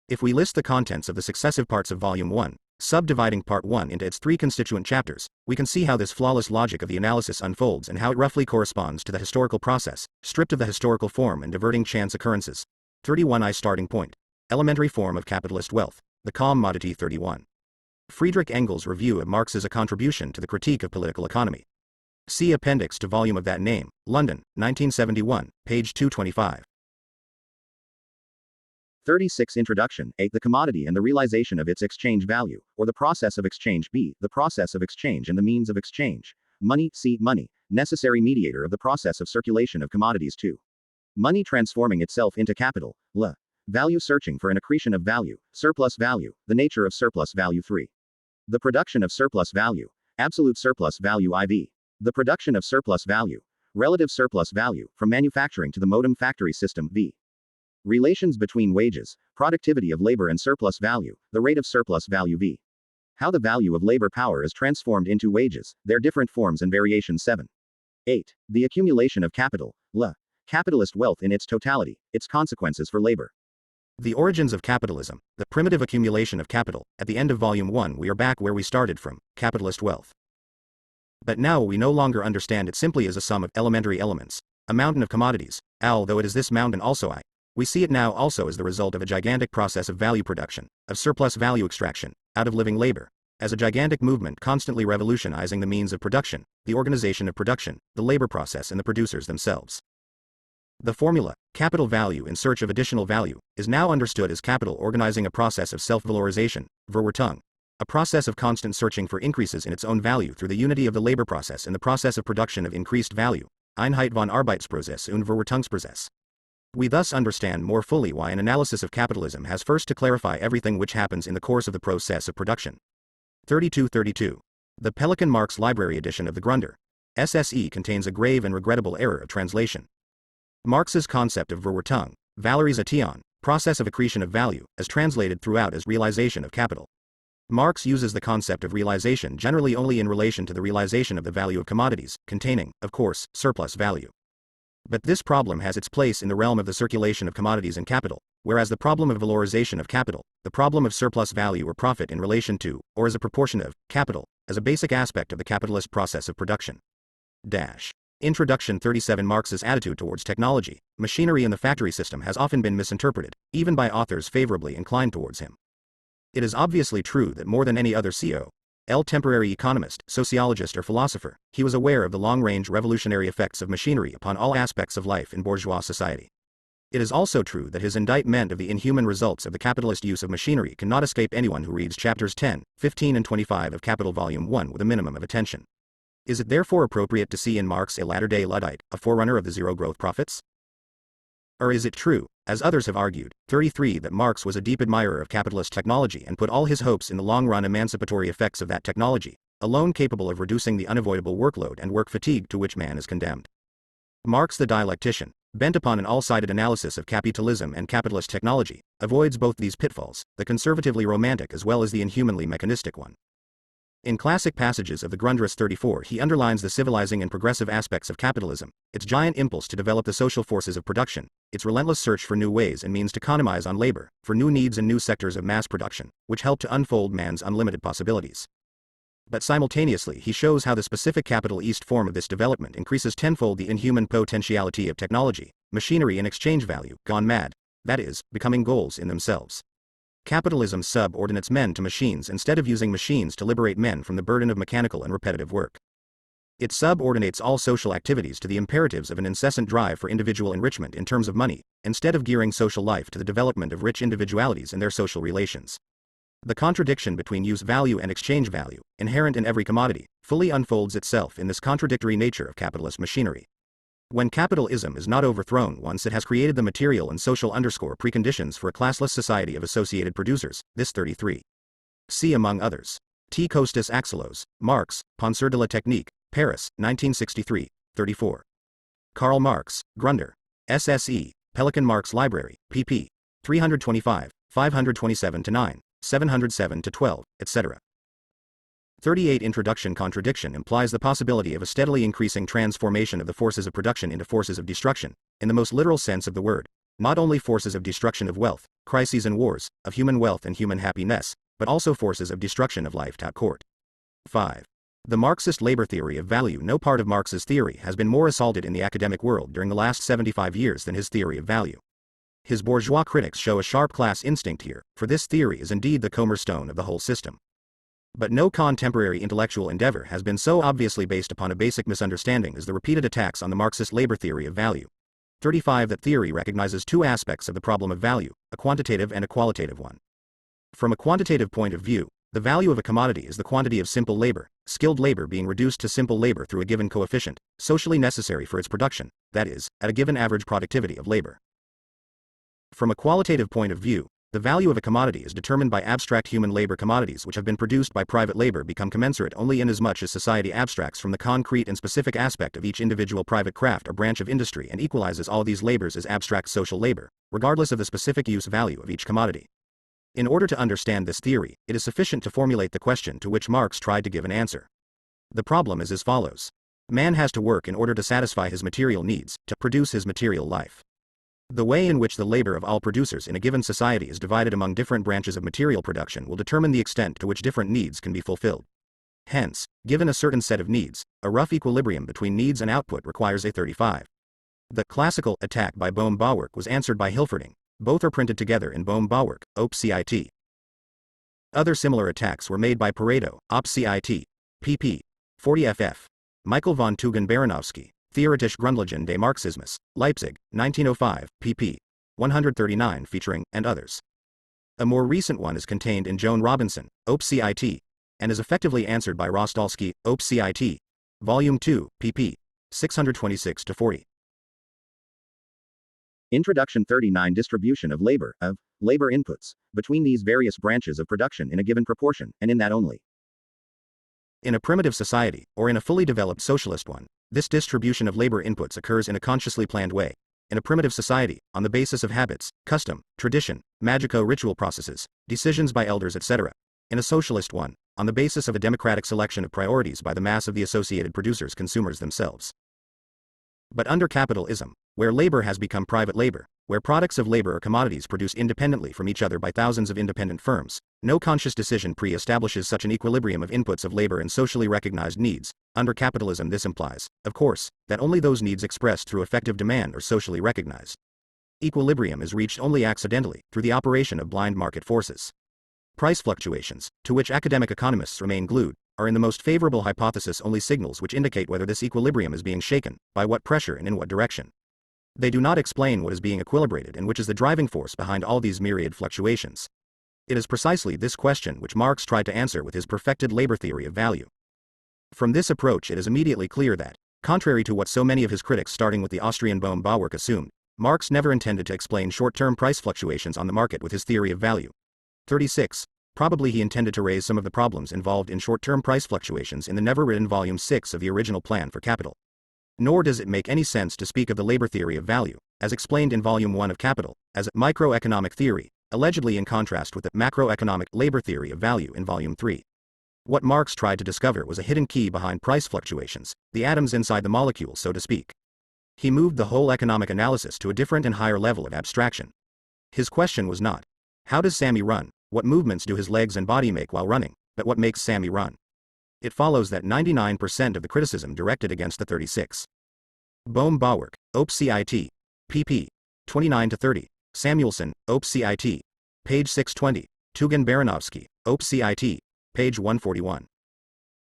If we list the contents of the successive parts of Volume 1, subdividing Part 1 into its three constituent chapters, we can see how this flawless logic of the analysis unfolds and how it roughly corresponds to the historical process, stripped of the historical form and diverting chance occurrences. 31I Starting point. Elementary form of capitalist wealth. The commodity 31. Friedrich Engels' review of Marx as a contribution to the critique of political economy. See appendix to volume of that name, London, 1971, page 225. 36 Introduction. A. The commodity and the realization of its exchange value, or the process of exchange. B. The process of exchange and the means of exchange. Money. C. Money, necessary mediator of the process of circulation of commodities. 2. Money transforming itself into capital. L. Value searching for an accretion of value, surplus value, the nature of surplus value. 3. The production of surplus value, absolute surplus value. IV. The production of surplus value, relative surplus value, from manufacturing to the modem factory system. V. Relations between wages, productivity of labor and surplus value, the rate of surplus value. V. How the value of labor power is transformed into wages, their different forms and variations. 7. 8. The accumulation of capital. L. Capitalist wealth in its totality, its consequences for labor. The origins of capitalism, the primitive accumulation of capital. At the end of Volume 1 we are back where we started from, capitalist wealth. But now we no longer understand it simply as a sum of elementary elements, a mountain of commodities, although it is this mountain also we see it now also as the result of a gigantic process of value production, of surplus value extraction, out of living labor, as a gigantic movement constantly revolutionizing the means of production, the organization of production, the labor process and the producers themselves. The formula, capital value in search of additional value, is now understood as capital organizing a process of self-valorization, Verwertung, a process of constant searching for increases in its own value through the unity of the labor process and the process of production of increased value, Einheit von Arbeitsprozess und Verwertungsprozess. We thus understand more fully why an analysis of capitalism has first to clarify everything which happens in the course of the process of production. 32. The Pelikan Marx Library edition of the Grunder SSE contains a grave and regrettable error of translation. Marx's concept of Verwertung, Valorisation, process of accretion of value, as translated throughout as realization of capital. Marx uses the concept of realization generally only in relation to the realization of the value of commodities, containing, of course, surplus value. But this problem has its place in the realm of the circulation of commodities and capital, whereas the problem of valorization of capital, the problem of surplus value or profit in relation to, or as a proportion of, capital, as a basic aspect of the capitalist process of production. Introduction 37 Marx's attitude towards technology, machinery and the factory system has often been misinterpreted, even by authors favorably inclined towards him. It is obviously true that more than any other temporary economist, sociologist or philosopher, he was aware of the long-range revolutionary effects of machinery upon all aspects of life in bourgeois society. It is also true that his indictment of the inhuman results of the capitalist use of machinery cannot escape anyone who reads chapters 10, 15 and 25 of Capital Volume 1 with a minimum of attention. Is it therefore appropriate to see in Marx a latter-day Luddite, a forerunner of the zero-growth prophets? Or is it true, as others have argued, 33 that Marx was a deep admirer of capitalist technology and put all his hopes in the long-run emancipatory effects of that technology, alone capable of reducing the unavoidable workload and work fatigue to which man is condemned? Marx the dialectician, bent upon an all-sided analysis of capitalism and capitalist technology, avoids both these pitfalls, the conservatively romantic as well as the inhumanly mechanistic one. In classic passages of the Grundrisse 34, he underlines the civilizing and progressive aspects of capitalism, its giant impulse to develop the social forces of production, its relentless search for new ways and means to economize on labor, for new needs and new sectors of mass production, which help to unfold man's unlimited possibilities. But simultaneously he shows how the specific capitalist form of this development increases tenfold the inhuman potentiality of technology, machinery and exchange value, gone mad, that is, becoming goals in themselves. Capitalism subordinates men to machines instead of using machines to liberate men from the burden of mechanical and repetitive work. It subordinates all social activities to the imperatives of an incessant drive for individual enrichment in terms of money, instead of gearing social life to the development of rich individualities and their social relations. The contradiction between use value and exchange value, inherent in every commodity, fully unfolds itself in this contradictory nature of capitalist machinery. When capitalism is not overthrown once it has created the material and social preconditions for a classless society of associated producers, this 33. See among others. T. Costas Axelos, Marx, Penseur de la Technique, Paris, 1963, 34. Karl Marx, Grunder. SSE, Pelican Marx Library, pp. 325, 527-9, 707-12, etc. 38 Introduction Contradiction implies the possibility of a steadily increasing transformation of the forces of production into forces of destruction, in the most literal sense of the word, not only forces of destruction of wealth, crises and wars, of human wealth and human happiness, but also forces of destruction of life. Court. 5. The Marxist labor theory of value. No part of Marx's theory has been more assaulted in the academic world during the last 75 years than his theory of value. His bourgeois critics show a sharp class instinct here, for this theory is indeed the cornerstone of the whole system. But no contemporary intellectual endeavor has been so obviously based upon a basic misunderstanding as the repeated attacks on the Marxist labor theory of value. 35 That theory recognizes two aspects of the problem of value, a quantitative and a qualitative one. From a quantitative point of view, the value of a commodity is the quantity of simple labor, skilled labor being reduced to simple labor through a given coefficient, socially necessary for its production, that is, at a given average productivity of labor. From a qualitative point of view, the value of a commodity is determined by abstract human labor. Commodities which have been produced by private labor become commensurate only inasmuch as society abstracts from the concrete and specific aspect of each individual private craft or branch of industry and equalizes all these labors as abstract social labor, regardless of the specific use value of each commodity. In order to understand this theory, it is sufficient to formulate the question to which Marx tried to give an answer. The problem is as follows. Man has to work in order to satisfy his material needs, to produce his material life. The way in which the labor of all producers in a given society is divided among different branches of material production will determine the extent to which different needs can be fulfilled. Hence, given a certain set of needs, a rough equilibrium between needs and output requires a 35. The classical attack by Bohm-Bawerk was answered by Hilferding. Both are printed together in Bohm-Bawerk, Op. Cit. Other similar attacks were made by Pareto, Op. Cit. pp. 40 ff. Michael von Tugen-Baranowski, Theoretische Grundlagen des Marxismus, Leipzig, 1905, pp. 139 featuring, and others. A more recent one is contained in Joan Robinson, Op. Cit. And is effectively answered by Rostalski, Op. Cit. Volume 2, pp. 626-40. Introduction 39 Distribution of labor inputs, between these various branches of production in a given proportion, and in that only. In a primitive society, or in a fully developed socialist one, this distribution of labor inputs occurs in a consciously planned way. In a primitive society, on the basis of habits, custom, tradition, magico-ritual processes, decisions by elders etc. In a socialist one, on the basis of a democratic selection of priorities by the mass of the associated producers consumers themselves. But under capitalism, where labor has become private labor, where products of labor are commodities produced independently from each other by thousands of independent firms, no conscious decision pre-establishes such an equilibrium of inputs of labor and socially recognized needs. Under capitalism this implies, of course, that only those needs expressed through effective demand are socially recognized. Equilibrium is reached only accidentally, through the operation of blind market forces. Price fluctuations, to which academic economists remain glued, are in the most favorable hypothesis only signals which indicate whether this equilibrium is being shaken, by what pressure and in what direction. They do not explain what is being equilibrated and which is the driving force behind all these myriad fluctuations. It is precisely this question which Marx tried to answer with his perfected labor theory of value. From this approach it is immediately clear that, contrary to what so many of his critics starting with the Austrian Bohm-Bawerk assumed, Marx never intended to explain short-term price fluctuations on the market with his theory of value. 36. Probably he intended to raise some of the problems involved in short-term price fluctuations in the never-written Volume 6 of the original Plan for Capital. Nor does it make any sense to speak of the labor theory of value, as explained in Volume 1 of Capital, as a microeconomic theory, allegedly in contrast with the macroeconomic labor theory of value in Volume 3. What Marx tried to discover was a hidden key behind price fluctuations, the atoms inside the molecule, so to speak. He moved the whole economic analysis to a different and higher level of abstraction. His question was not, how does Sammy run, what movements do his legs and body make while running, but what makes Sammy run? It follows that 99% of the criticism directed against the 36. Bohm-Bawerk, Op. Cit. pp. 29-30, Samuelson, Op. Cit. page 620, Tugan-Baranovsky, Op. Cit. page 141.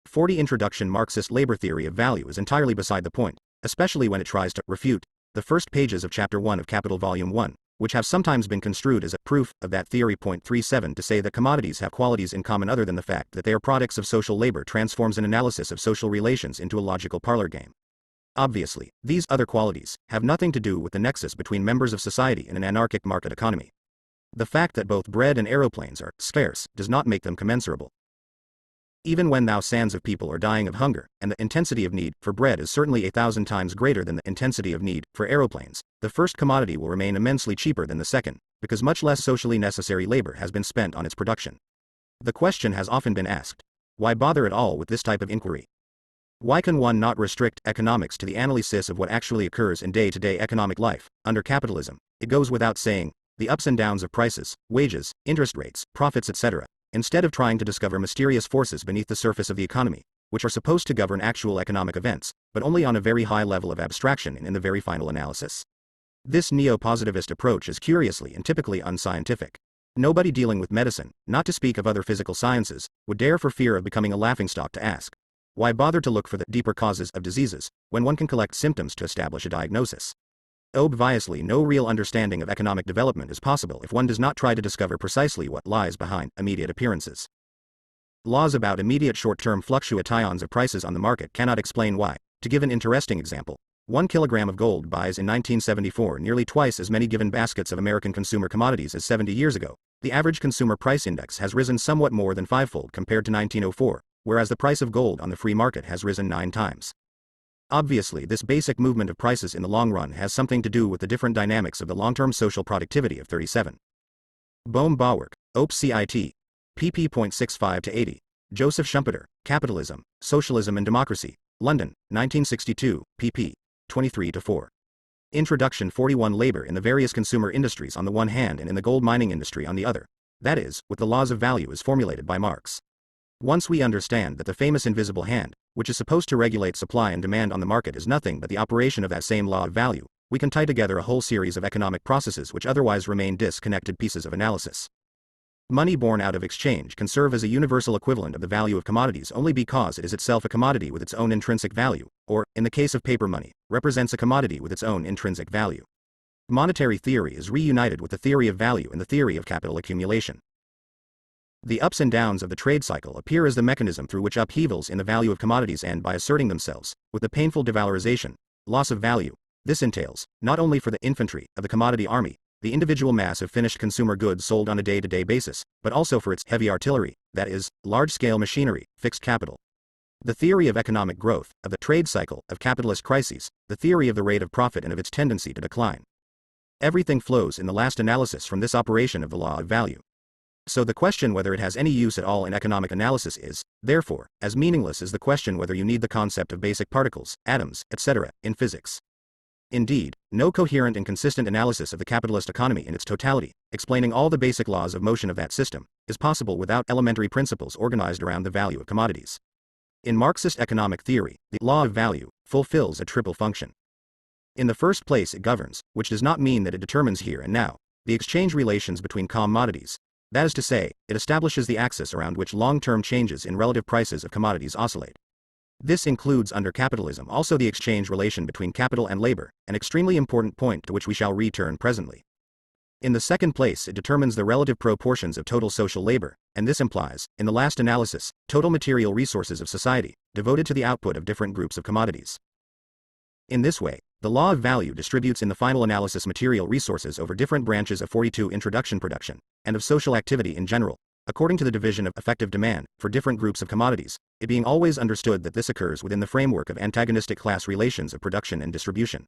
40 Introduction. Marxist labor theory of value is entirely beside the point, especially when it tries to refute the first pages of Chapter 1 of Capital Volume 1, which have sometimes been construed as a proof of that theory. Point 37 to say that commodities have qualities in common other than the fact that they are products of social labor transforms an analysis of social relations into a logical parlor game. Obviously, these other qualities have nothing to do with the nexus between members of society in an anarchic market economy. The fact that both bread and aeroplanes are scarce does not make them commensurable. Even when thousands of people are dying of hunger, and the intensity of need for bread is certainly 1,000 times greater than the intensity of need for aeroplanes, the first commodity will remain immensely cheaper than the second, because much less socially necessary labor has been spent on its production. The question has often been asked, why bother at all with this type of inquiry? Why can one not restrict economics to the analysis of what actually occurs in day-to-day economic life? Under capitalism, it goes without saying, the ups and downs of prices, wages, interest rates, profits, etc., instead of trying to discover mysterious forces beneath the surface of the economy, which are supposed to govern actual economic events, but only on a very high level of abstraction and in the very final analysis. This neo-positivist approach is curiously and typically unscientific. Nobody dealing with medicine, not to speak of other physical sciences, would dare for fear of becoming a laughingstock to ask, why bother to look for the deeper causes of diseases, when one can collect symptoms to establish a diagnosis? Obviously, no real understanding of economic development is possible if one does not try to discover precisely what lies behind immediate appearances. Laws about immediate short-term fluctuations of prices on the market cannot explain why. To give an interesting example, 1 kilogram of gold buys in 1974 nearly twice as many given baskets of American consumer commodities as 70 years ago. The average consumer price index has risen somewhat more than fivefold compared to 1904, whereas the price of gold on the free market has risen 9 times. Obviously, this basic movement of prices in the long run has something to do with the different dynamics of the long-term social productivity of 37. Bohm-Bawerk, Op. Cit. pp. 65-80, Joseph Schumpeter, Capitalism, Socialism and Democracy, London, 1962, pp. 23-4. Introduction. 41 Labor in the various consumer industries on the one hand and in the gold mining industry on the other. That is, with the laws of value as formulated by Marx. Once we understand that the famous invisible hand, which is supposed to regulate supply and demand on the market, is nothing but the operation of that same law of value, we can tie together a whole series of economic processes which otherwise remain disconnected pieces of analysis. Money born out of exchange can serve as a universal equivalent of the value of commodities only because it is itself a commodity with its own intrinsic value, or, in the case of paper money, represents a commodity with its own intrinsic value. Monetary theory is reunited with the theory of value and the theory of capital accumulation. The ups and downs of the trade cycle appear as the mechanism through which upheavals in the value of commodities end by asserting themselves, with the painful devalorization, loss of value, this entails, not only for the infantry of the commodity army, the individual mass of finished consumer goods sold on a day-to-day basis, but also for its heavy artillery, that is, large-scale machinery, fixed capital. The theory of economic growth, of the trade cycle, of capitalist crises, the theory of the rate of profit and of its tendency to decline. Everything flows in the last analysis from this operation of the law of value. So the question whether it has any use at all in economic analysis is, therefore, as meaningless as the question whether you need the concept of basic particles, atoms, etc., in physics. Indeed, no coherent and consistent analysis of the capitalist economy in its totality, explaining all the basic laws of motion of that system, is possible without elementary principles organized around the value of commodities. In Marxist economic theory, the law of value fulfills a triple function. In the first place, it governs, which does not mean that it determines here and now, the exchange relations between commodities. That is to say, it establishes the axis around which long-term changes in relative prices of commodities oscillate. This includes under capitalism also the exchange relation between capital and labor, an extremely important point to which we shall return presently. In the second place, it determines the relative proportions of total social labor, and this implies, in the last analysis, total material resources of society, devoted to the output of different groups of commodities. In this way, the law of value distributes in the final analysis material resources over different branches of 42 introduction production, and of social activity in general, according to the division of effective demand, for different groups of commodities, it being always understood that this occurs within the framework of antagonistic class relations of production and distribution.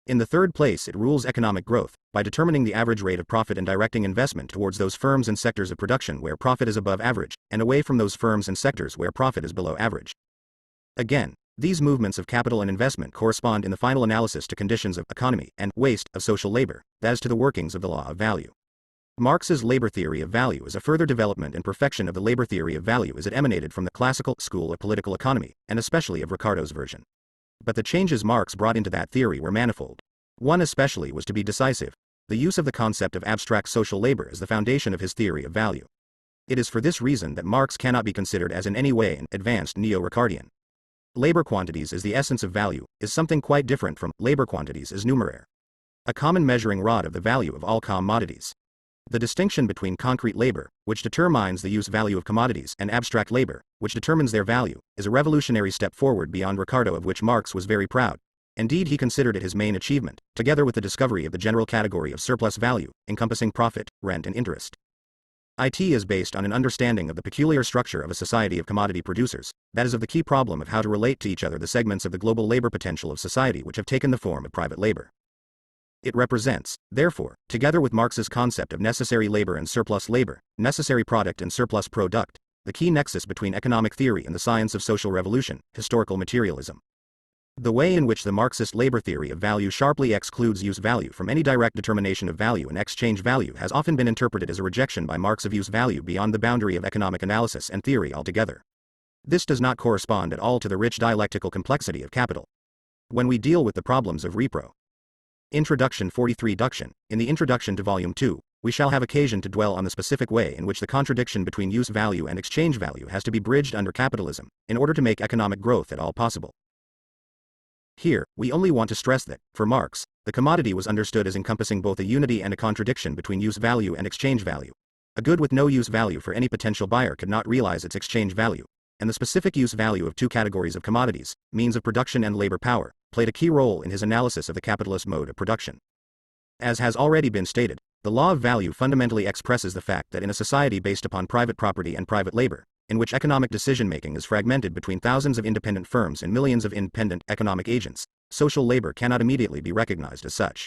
In the third place, it rules economic growth by determining the average rate of profit and directing investment towards those firms and sectors of production where profit is above average, and away from those firms and sectors where profit is below average. Again, these movements of capital and investment correspond in the final analysis to conditions of economy and waste of social labor, that is, to the workings of the law of value. Marx's labor theory of value is a further development and perfection of the labor theory of value as it emanated from the classical school of political economy, and especially of Ricardo's version. But the changes Marx brought into that theory were manifold. One especially was to be decisive: the use of the concept of abstract social labor as the foundation of his theory of value. It is for this reason that Marx cannot be considered as in any way an advanced neo-Ricardian. Labor quantities as the essence of value is something quite different from labor quantities as numeraire, a common measuring rod of the value of all commodities. The distinction between concrete labor, which determines the use value of commodities, and abstract labor, which determines their value, is a revolutionary step forward beyond Ricardo, of which Marx was very proud. Indeed, he considered it his main achievement, together with the discovery of the general category of surplus value, encompassing profit, rent and interest. It is based on an understanding of the peculiar structure of a society of commodity producers, that is, of the key problem of how to relate to each other the segments of the global labor potential of society which have taken the form of private labor. It represents, therefore, together with Marx's concept of necessary labor and surplus labor, necessary product and surplus product, the key nexus between economic theory and the science of social revolution, historical materialism. The way in which the Marxist labor theory of value sharply excludes use value from any direct determination of value and exchange value has often been interpreted as a rejection by Marx of use value beyond the boundary of economic analysis and theory altogether. This does not correspond at all to the rich dialectical complexity of capital. When we deal with the problems of repro. Introduction 43 Duction. In the introduction to Volume 2, we shall have occasion to dwell on the specific way in which the contradiction between use value and exchange value has to be bridged under capitalism, in order to make economic growth at all possible. Here, we only want to stress that, for Marx, the commodity was understood as encompassing both a unity and a contradiction between use value and exchange value. A good with no use value for any potential buyer could not realize its exchange value, and the specific use value of two categories of commodities, means of production and labor power, played a key role in his analysis of the capitalist mode of production. As has already been stated, the law of value fundamentally expresses the fact that in a society based upon private property and private labor, in which economic decision-making is fragmented between thousands of independent firms and millions of independent economic agents, social labor cannot immediately be recognized as such.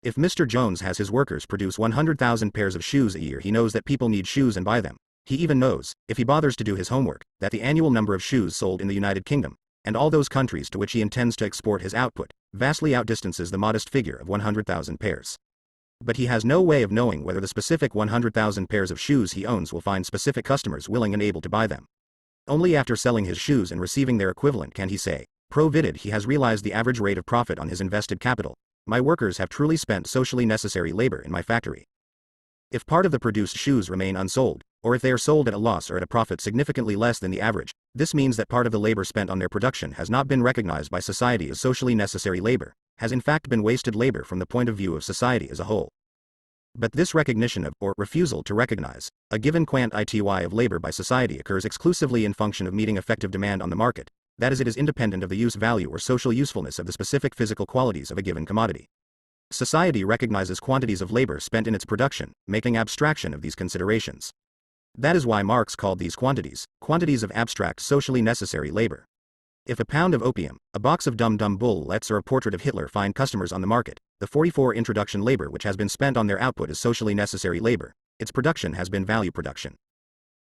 If Mr. Jones has his workers produce 100,000 pairs of shoes a year, he knows that people need shoes and buy them. He even knows, if he bothers to do his homework, that the annual number of shoes sold in the United Kingdom, and all those countries to which he intends to export his output, vastly outdistances the modest figure of 100,000 pairs. But he has no way of knowing whether the specific 100,000 pairs of shoes he owns will find specific customers willing and able to buy them. Only after selling his shoes and receiving their equivalent can he say, provided he has realized the average rate of profit on his invested capital, my workers have truly spent socially necessary labor in my factory. If part of the produced shoes remain unsold, or if they are sold at a loss or at a profit significantly less than the average, this means that part of the labor spent on their production has not been recognized by society as socially necessary labor, has in fact been wasted labor from the point of view of society as a whole. But this recognition of, or refusal to recognize, a given quantity of labor by society occurs exclusively in function of meeting effective demand on the market, that is, it is independent of the use value or social usefulness of the specific physical qualities of a given commodity. Society recognizes quantities of labor spent in its production, making abstraction of these considerations. That is why Marx called these quantities of abstract socially necessary labor. If a pound of opium, a box of dum-dum bullets or a portrait of Hitler find customers on the market, the 44 introduction labor which has been spent on their output is socially necessary labor, its production has been value production.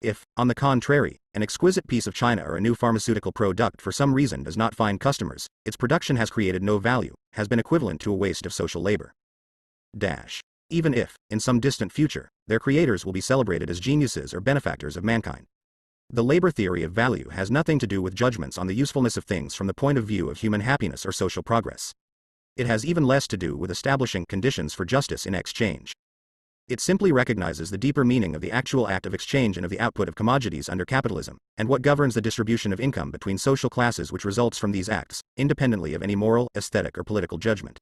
If, on the contrary, an exquisite piece of china or a new pharmaceutical product for some reason does not find customers, its production has created no value, has been equivalent to a waste of social labor. Even if, in some distant future, their creators will be celebrated as geniuses or benefactors of mankind. The labor theory of value has nothing to do with judgments on the usefulness of things from the point of view of human happiness or social progress. It has even less to do with establishing conditions for justice in exchange. It simply recognizes the deeper meaning of the actual act of exchange and of the output of commodities under capitalism, and what governs the distribution of income between social classes which results from these acts, independently of any moral, aesthetic or political judgment.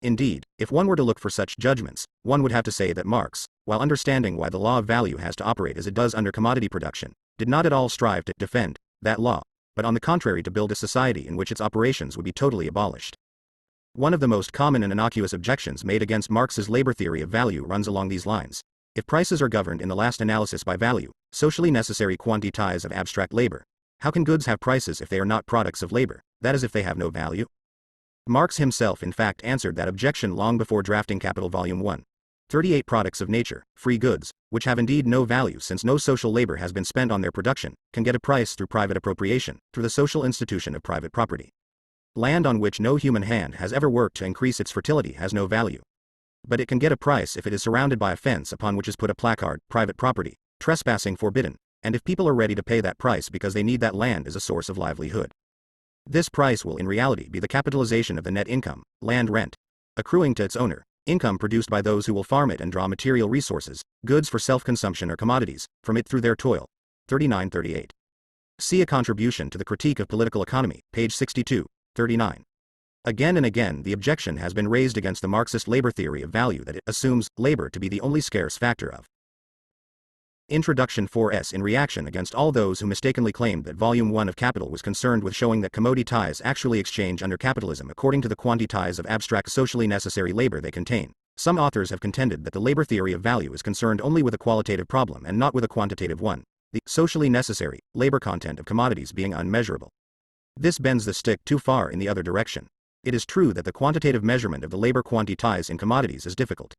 Indeed, if one were to look for such judgments, one would have to say that Marx, while understanding why the law of value has to operate as it does under commodity production, did not at all strive to defend that law, but on the contrary to build a society in which its operations would be totally abolished. One of the most common and innocuous objections made against Marx's labor theory of value runs along these lines. If prices are governed in the last analysis by value, socially necessary quantities of abstract labor, how can goods have prices if they are not products of labor, that is if they have no value? Marx himself in fact answered that objection long before drafting Capital Volume 1. 38 products of nature, free goods, which have indeed no value since no social labor has been spent on their production, can get a price through private appropriation, through the social institution of private property. Land on which no human hand has ever worked to increase its fertility has no value. But it can get a price if it is surrounded by a fence upon which is put a placard, private property, trespassing forbidden, and if people are ready to pay that price because they need that land as a source of livelihood. This price will in reality be the capitalization of the net income, land rent, accruing to its owner, income produced by those who will farm it and draw material resources, goods for self-consumption or commodities, from it through their toil. 39-38. See a contribution to the Critique of Political Economy, page 62, 39. Again and again the objection has been raised against the Marxist labor theory of value that it assumes labor to be the only scarce factor of Introduction 4s in reaction against all those who mistakenly claimed that Volume 1 of Capital was concerned with showing that commodities actually exchange under capitalism according to the quantities of abstract socially necessary labor they contain. Some authors have contended that the labor theory of value is concerned only with a qualitative problem and not with a quantitative one, the socially necessary labor content of commodities being unmeasurable. This bends the stick too far in the other direction. It is true that the quantitative measurement of the labor quantities in commodities is difficult.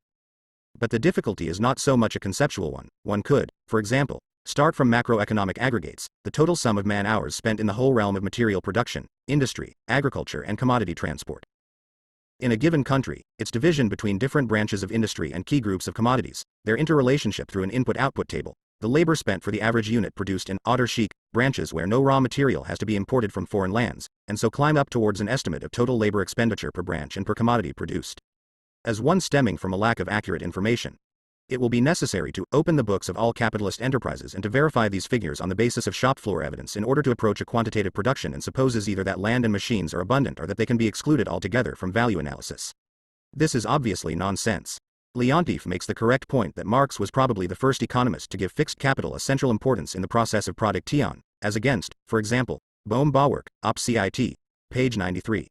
But the difficulty is not so much a conceptual one. One could, for example, start from macroeconomic aggregates, the total sum of man-hours spent in the whole realm of material production, industry, agriculture and commodity transport. In a given country, its division between different branches of industry and key groups of commodities, their interrelationship through an input-output table, the labor spent for the average unit produced in autarchic branches where no raw material has to be imported from foreign lands, and so climb up towards an estimate of total labor expenditure per branch and per commodity produced. As one stemming from a lack of accurate information, it will be necessary to open the books of all capitalist enterprises and to verify these figures on the basis of shop floor evidence in order to approach a quantitative production and supposes either that land and machines are abundant or that they can be excluded altogether from value analysis. This is obviously nonsense. Leontief makes the correct point that Marx was probably the first economist to give fixed capital a central importance in the process of production, as against, for example, Bohm-Bawerk, Op. Cit. Page 93.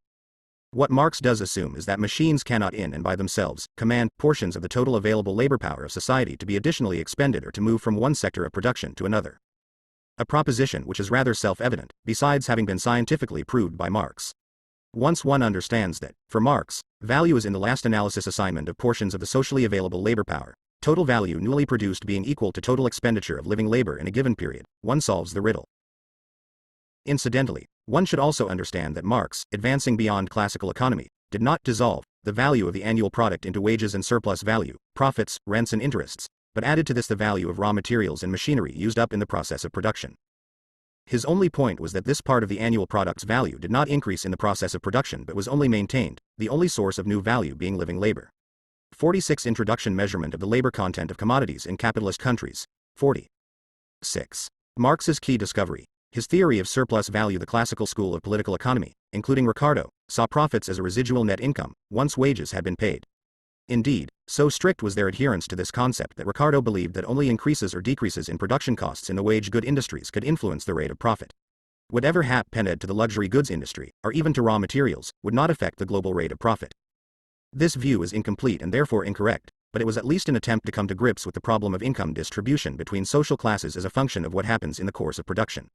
What Marx does assume is that machines cannot in and by themselves command portions of the total available labor power of society to be additionally expended or to move from one sector of production to another. A proposition which is rather self-evident, besides having been scientifically proved by Marx. Once one understands that, for Marx, value is in the last analysis assignment of portions of the socially available labor power, total value newly produced being equal to total expenditure of living labor in a given period, one solves the riddle. Incidentally, one should also understand that Marx, advancing beyond classical economy, did not dissolve the value of the annual product into wages and surplus value, profits, rents and interests, but added to this the value of raw materials and machinery used up in the process of production. His only point was that this part of the annual product's value did not increase in the process of production but was only maintained, the only source of new value being living labor. 46 Introduction Measurement of the labor content of commodities in capitalist countries. 46. Marx's key discovery. His theory of surplus value. The classical school of political economy, including Ricardo, saw profits as a residual net income, once wages had been paid. Indeed, so strict was their adherence to this concept that Ricardo believed that only increases or decreases in production costs in the wage-good industries could influence the rate of profit. Whatever happened to the luxury goods industry, or even to raw materials, would not affect the global rate of profit. This view is incomplete and therefore incorrect, but it was at least an attempt to come to grips with the problem of income distribution between social classes as a function of what happens in the course of production.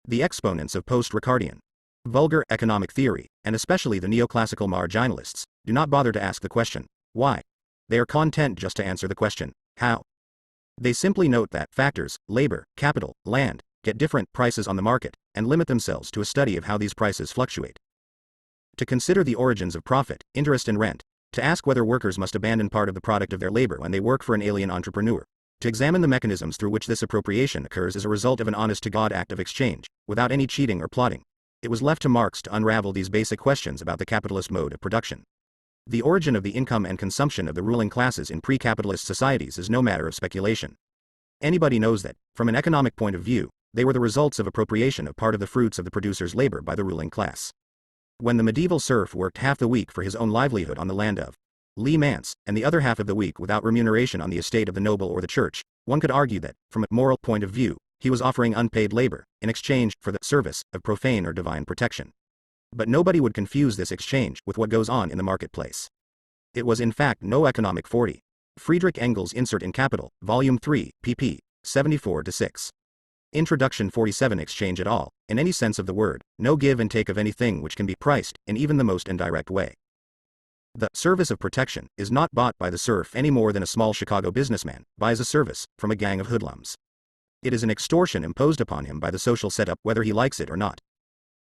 The exponents of post-Ricardian vulgar economic theory, and especially the neoclassical marginalists, do not bother to ask the question, why? They are content just to answer the question, how? They simply note that factors, labor, capital, land, get different prices on the market, and limit themselves to a study of how these prices fluctuate. To consider the origins of profit, interest and rent, to ask whether workers must abandon part of the product of their labor when they work for an alien entrepreneur, to examine the mechanisms through which this appropriation occurs as a result of an honest-to-God act of exchange, without any cheating or plotting. It was left to Marx to unravel these basic questions about the capitalist mode of production. The origin of the income and consumption of the ruling classes in pre-capitalist societies is no matter of speculation. Anybody knows that, from an economic point of view, they were the results of appropriation of part of the fruits of the producer's labor by the ruling class. When the medieval serf worked half the week for his own livelihood on the land of Lee Mance, and the other half of the week without remuneration on the estate of the noble or the church, one could argue that, from a moral point of view, he was offering unpaid labor, in exchange for the service of profane or divine protection. But nobody would confuse this exchange with what goes on in the marketplace. It was in fact no economic 40. Friedrich Engels Insert in Capital, Volume 3, pp. 74-6. Introduction 47 Exchange at all, in any sense of the word, no give and take of anything which can be priced, in even the most indirect way. The service of protection is not bought by the serf any more than a small Chicago businessman buys a service from a gang of hoodlums. It is an extortion imposed upon him by the social setup whether he likes it or not.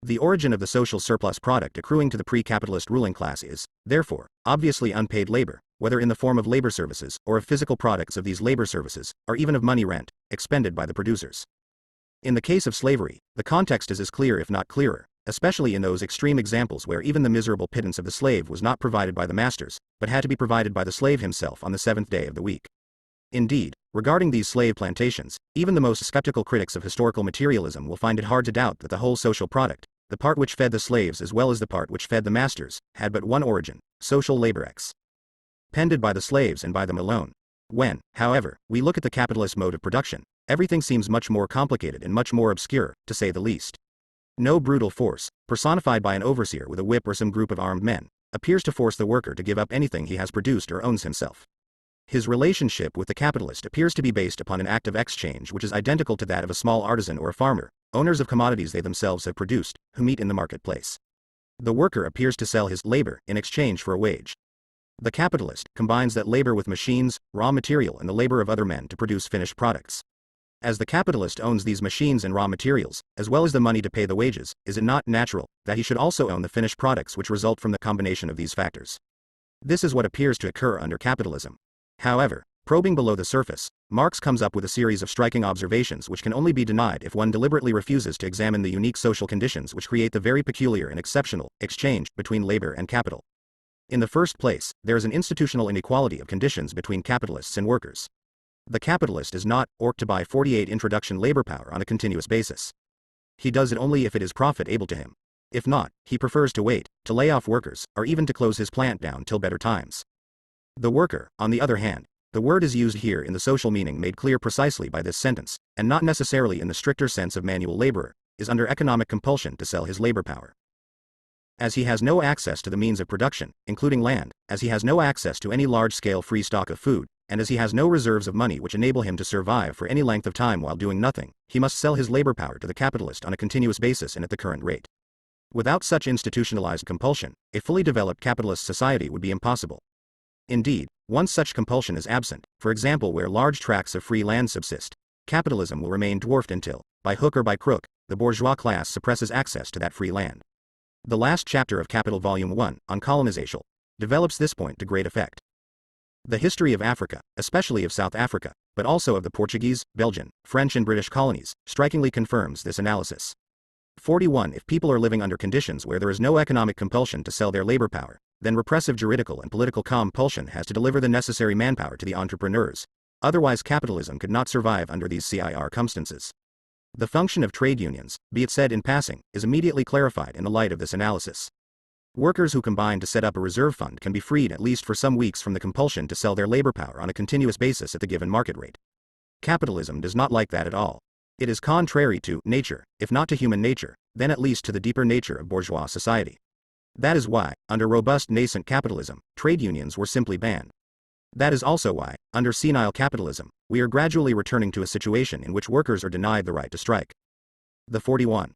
The origin of the social surplus product accruing to the pre-capitalist ruling class is, therefore, obviously unpaid labor, whether in the form of labor services or of physical products of these labor services, or even of money rent, expended by the producers. In the case of slavery, the context is as clear if not clearer, especially in those extreme examples where even the miserable pittance of the slave was not provided by the masters, but had to be provided by the slave himself on the seventh day of the week. Indeed, regarding these slave plantations, even the most skeptical critics of historical materialism will find it hard to doubt that the whole social product, the part which fed the slaves as well as the part which fed the masters, had but one origin, social labor expended by the slaves and by them alone. When, however, we look at the capitalist mode of production, everything seems much more complicated and much more obscure, to say the least. No brutal force, personified by an overseer with a whip or some group of armed men, appears to force the worker to give up anything he has produced or owns himself. His relationship with the capitalist appears to be based upon an act of exchange which is identical to that of a small artisan or a farmer, owners of commodities they themselves have produced, who meet in the marketplace. The worker appears to sell his labor in exchange for a wage. The capitalist combines that labor with machines, raw material and the labor of other men to produce finished products. As the capitalist owns these machines and raw materials, as well as the money to pay the wages, is it not natural that he should also own the finished products which result from the combination of these factors? This is what appears to occur under capitalism. However, probing below the surface, Marx comes up with a series of striking observations which can only be denied if one deliberately refuses to examine the unique social conditions which create the very peculiar and exceptional exchange between labor and capital. In the first place, there is an institutional inequality of conditions between capitalists and workers. The capitalist is not orked to buy 48 introduction labor power on a continuous basis. He does it only if it is profit able to him. If not, he prefers to wait, to lay off workers, or even to close his plant down till better times. The worker, on the other hand, the word is used here in the social meaning made clear precisely by this sentence, and not necessarily in the stricter sense of manual laborer, is under economic compulsion to sell his labor power. As he has no access to the means of production, including land, as he has no access to any large-scale free stock of food, and as he has no reserves of money which enable him to survive for any length of time while doing nothing, he must sell his labor power to the capitalist on a continuous basis and at the current rate. Without such institutionalized compulsion, a fully developed capitalist society would be impossible. Indeed, once such compulsion is absent, for example where large tracts of free land subsist, capitalism will remain dwarfed until, by hook or by crook, the bourgeois class suppresses access to that free land. The last chapter of Capital Volume 1, on colonization, develops this point to great effect. The history of Africa, especially of South Africa, but also of the Portuguese, Belgian, French and British colonies, strikingly confirms this analysis. 41. If people are living under conditions where there is no economic compulsion to sell their labor power, then repressive juridical and political compulsion has to deliver the necessary manpower to the entrepreneurs. Otherwise capitalism could not survive under these circumstances. The function of trade unions, be it said in passing, is immediately clarified in the light of this analysis. Workers who combine to set up a reserve fund can be freed at least for some weeks from the compulsion to sell their labor power on a continuous basis at the given market rate. Capitalism does not like that at all. It is contrary to nature, if not to human nature, then at least to the deeper nature of bourgeois society. That is why, under robust nascent capitalism, trade unions were simply banned. That is also why, under senile capitalism, we are gradually returning to a situation in which workers are denied the right to strike. The 41.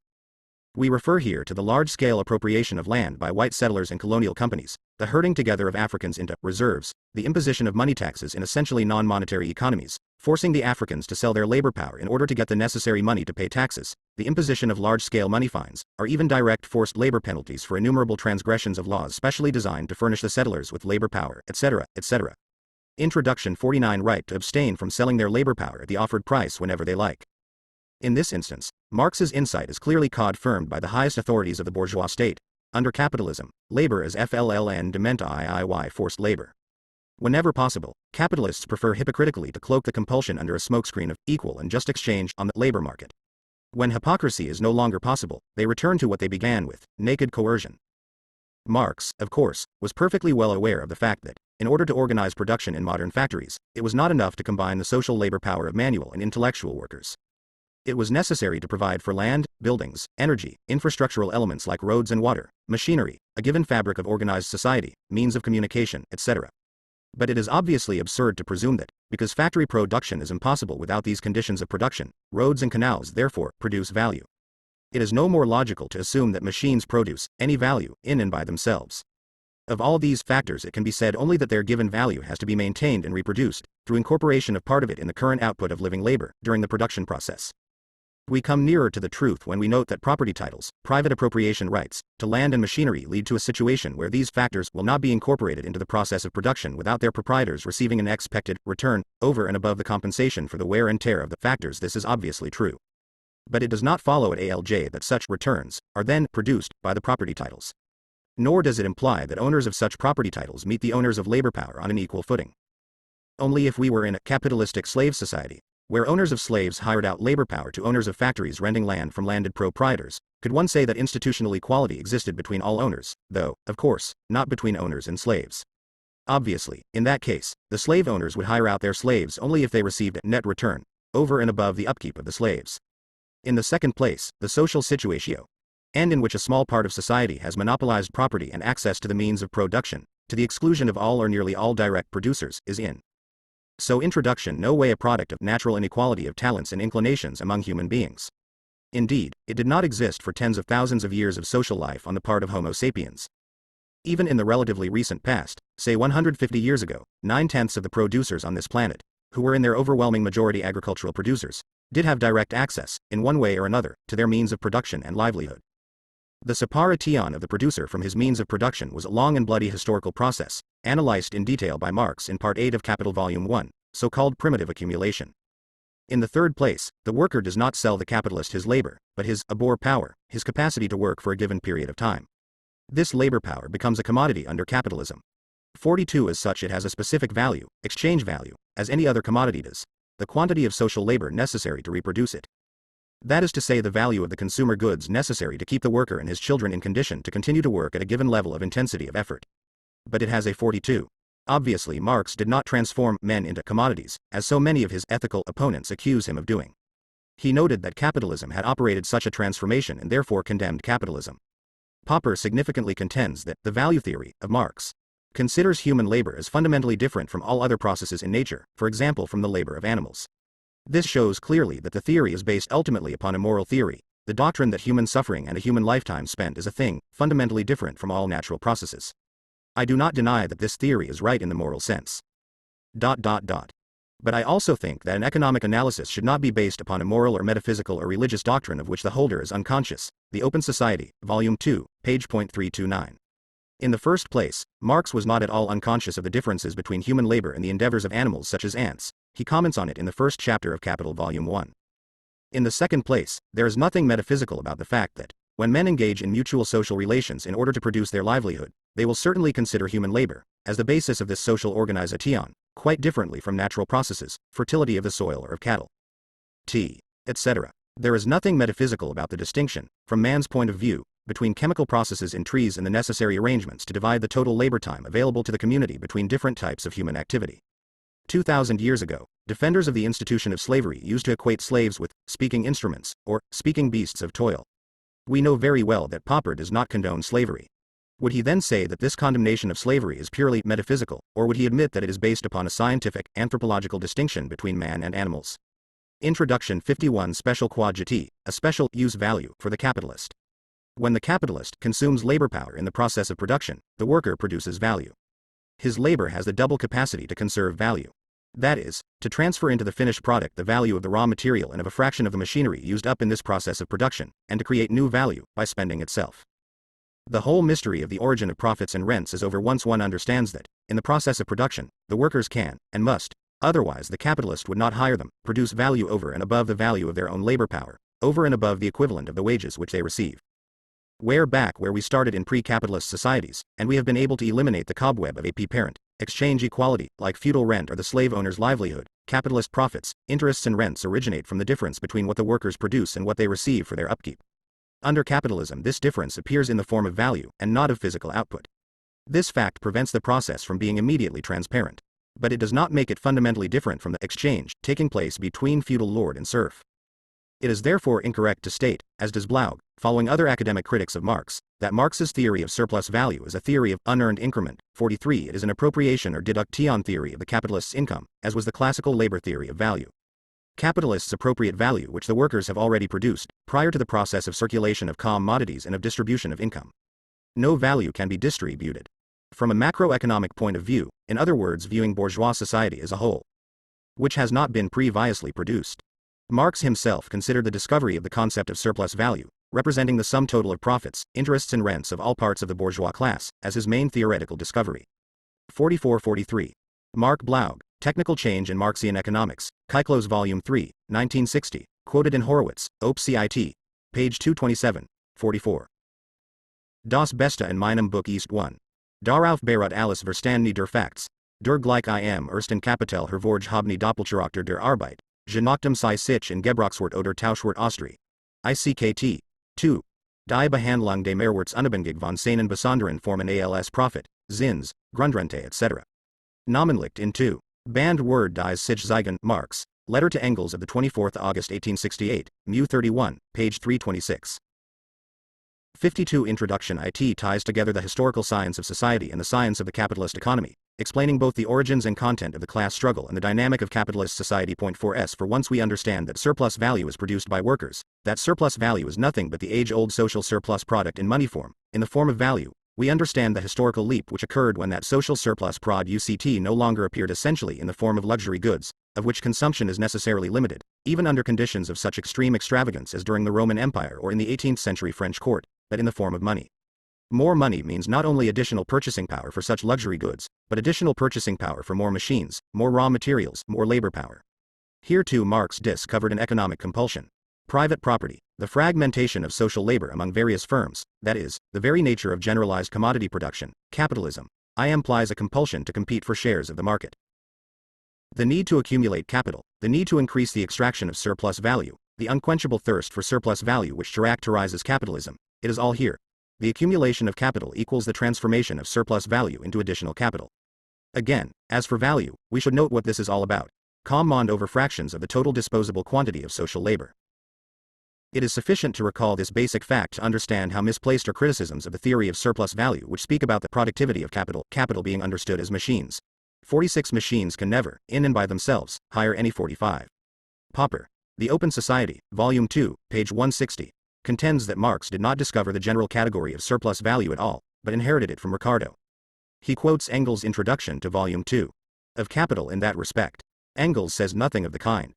We refer here to the large-scale appropriation of land by white settlers and colonial companies, the herding together of Africans into reserves, the imposition of money taxes in essentially non-monetary economies, forcing the Africans to sell their labor power in order to get the necessary money to pay taxes, the imposition of large-scale money fines, or even direct forced labor penalties for innumerable transgressions of laws specially designed to furnish the settlers with labor power, etc., etc. Introduction 49. Right to abstain from selling their labor power at the offered price whenever they like. In this instance, Marx's insight is clearly confirmed by the highest authorities of the bourgeois state. Under capitalism, labor is FLLN forced labor. Whenever possible, capitalists prefer hypocritically to cloak the compulsion under a smokescreen of equal and just exchange on the labor market. When hypocrisy is no longer possible, they return to what they began with, naked coercion. Marx, of course, was perfectly well aware of the fact that, in order to organize production in modern factories, it was not enough to combine the social labor power of manual and intellectual workers. It was necessary to provide for land, buildings, energy, infrastructural elements like roads and water, machinery, a given fabric of organized society, means of communication, etc. But it is obviously absurd to presume that, because factory production is impossible without these conditions of production, roads and canals therefore produce value. It is no more logical to assume that machines produce any value in and by themselves. Of all these factors, it can be said only that their given value has to be maintained and reproduced, through incorporation of part of it in the current output of living labor, during the production process. We come nearer to the truth when we note that property titles, private appropriation rights, to land and machinery lead to a situation where these factors will not be incorporated into the process of production without their proprietors receiving an expected return, over and above the compensation for the wear and tear of the factors. This is obviously true. But it does not follow at ALJ that such returns are then produced by the property titles. Nor does it imply that owners of such property titles meet the owners of labor power on an equal footing. Only if we were in a capitalistic slave society, where owners of slaves hired out labor power to owners of factories renting land from landed proprietors, could one say that institutional equality existed between all owners, though, of course, not between owners and slaves. Obviously, in that case, the slave owners would hire out their slaves only if they received a net return, over and above the upkeep of the slaves. In the second place, the social situatio, and in which a small part of society has monopolized property and access to the means of production, to the exclusion of all or nearly all direct producers, is in so introduction no way a product of natural inequality of talents and inclinations among human beings. Indeed, it did not exist for tens of thousands of years of social life on the part of Homo sapiens. Even in the relatively recent past, say 150 years ago, 9/10 of the producers on this planet, who were in their overwhelming majority agricultural producers, did have direct access, in one way or another, to their means of production and livelihood. The separation of the producer from his means of production was a long and bloody historical process, analyzed in detail by Marx in Part 8 of Capital Volume 1, so-called primitive accumulation. In the third place, the worker does not sell the capitalist his labor, but his abor power, his capacity to work for a given period of time. This labor power becomes a commodity under capitalism. 42 As such, it has a specific value, exchange value, as any other commodity does, the quantity of social labor necessary to reproduce it. That is to say, the value of the consumer goods necessary to keep the worker and his children in condition to continue to work at a given level of intensity of effort. But it has a 42. Obviously, Marx did not transform men into commodities, as so many of his ethical opponents accuse him of doing. He noted that capitalism had operated such a transformation and therefore condemned capitalism. Popper significantly contends that the value theory of Marx considers human labor as fundamentally different from all other processes in nature, for example from the labor of animals. This shows clearly that the theory is based ultimately upon a moral theory, the doctrine that human suffering and a human lifetime spent is a thing fundamentally different from all natural processes. I do not deny that this theory is right in the moral sense. But I also think that an economic analysis should not be based upon a moral or metaphysical or religious doctrine of which the holder is unconscious. The Open Society, Volume 2, page .329. In the first place, Marx was not at all unconscious of the differences between human labor and the endeavors of animals such as ants. He comments on it in the first chapter of Capital Volume 1. In the second place, there is nothing metaphysical about the fact that, when men engage in mutual social relations in order to produce their livelihood, they will certainly consider human labor as the basis of this social organization, quite differently from natural processes, fertility of the soil or of cattle, etc. There is nothing metaphysical about the distinction, from man's point of view, between chemical processes in trees and the necessary arrangements to divide the total labor time available to the community between different types of human activity. 2,000 years ago, defenders of the institution of slavery used to equate slaves with speaking instruments, or speaking beasts of toil. We know very well that Popper does not condone slavery. Would he then say that this condemnation of slavery is purely metaphysical, or would he admit that it is based upon a scientific, anthropological distinction between man and animals? Introduction 51 Special quantity, a special use value for the capitalist. When the capitalist consumes labor power in the process of production, the worker produces value. His labor has the double capacity to conserve value. That is, to transfer into the finished product the value of the raw material and of a fraction of the machinery used up in this process of production, and to create new value by spending itself. The whole mystery of the origin of profits and rents is over once one understands that, in the process of production, the workers can, and must, otherwise the capitalist would not hire them, produce value over and above the value of their own labor power, over and above the equivalent of the wages which they receive. We're back where we started in pre-capitalist societies, and we have been able to eliminate the cobweb of a parent, exchange equality, like feudal rent or the slave owner's livelihood. Capitalist profits, interests and rents originate from the difference between what the workers produce and what they receive for their upkeep. Under capitalism, this difference appears in the form of value, and not of physical output. This fact prevents the process from being immediately transparent. But it does not make it fundamentally different from the exchange taking place between feudal lord and serf. It is therefore incorrect to state, as does Blaug, following other academic critics of Marx, that Marx's theory of surplus value is a theory of unearned increment. 43. It is an appropriation or deduction theory of the capitalist's income, as was the classical labor theory of value. Capitalists appropriate value which the workers have already produced, prior to the process of circulation of commodities and of distribution of income. No value can be distributed. From a macroeconomic point of view, in other words viewing bourgeois society as a whole, which has not been previously produced. Marx himself considered the discovery of the concept of surplus value, representing the sum total of profits, interests and rents of all parts of the bourgeois class, as his main theoretical discovery. 44-43. Mark Blaug, Technical Change in Marxian Economics, Kyklos Volume 3, 1960, quoted in Horowitz, Op. Cit. Page 227, 44. Das Beste in meinem Buch ist 1. Darauf beruht alles Verstanden der Facts. Der gleich im ersten Kapitel hervorgehobene Doppelcharakter der Arbeit, je nachdem sie sich in Gebrauchswort oder Tauschwort Austrie. ICKT. 2. Die Behandlung des Mehrwerts unabhängig von seinen besonderen Formen als Profit, Zins, Grundrente etc. Namenlicht in 2. Band Word des sich zeigen. Marx, Letter to Engels of the 24th August 1868, Mu 31, page 326. 52. Introduction. It ties together the historical science of society and the science of the capitalist economy, explaining both the origins and content of the class struggle and the dynamic of capitalist society. 4s. For once we understand that surplus value is produced by workers, that surplus value is nothing but the age-old social surplus product in money form, in the form of value, we understand the historical leap which occurred when that social surplus product no longer appeared essentially in the form of luxury goods, of which consumption is necessarily limited, even under conditions of such extreme extravagance as during the Roman Empire or in the 18th century French court, but in the form of money. More money means not only additional purchasing power for such luxury goods, but additional purchasing power for more machines, more raw materials, more labor power. Here too Marx discovered an economic compulsion. Private property, the fragmentation of social labor among various firms, that is, the very nature of generalized commodity production, capitalism, implies a compulsion to compete for shares of the market. The need to accumulate capital, the need to increase the extraction of surplus value, the unquenchable thirst for surplus value which characterizes capitalism, it is all here. The accumulation of capital equals the transformation of surplus value into additional capital. Again, as for value, we should note what this is all about. Command over fractions of the total disposable quantity of social labor. It is sufficient to recall this basic fact to understand how misplaced are criticisms of the theory of surplus value which speak about the productivity of capital being understood as machines. 46. Machines can never, in and by themselves, hire any. 45. Popper, The Open Society, Volume 2, page 160, contends that Marx did not discover the general category of surplus value at all, but inherited it from Ricardo. He quotes Engels' introduction to Volume 2 of Capital in that respect. Engels says nothing of the kind.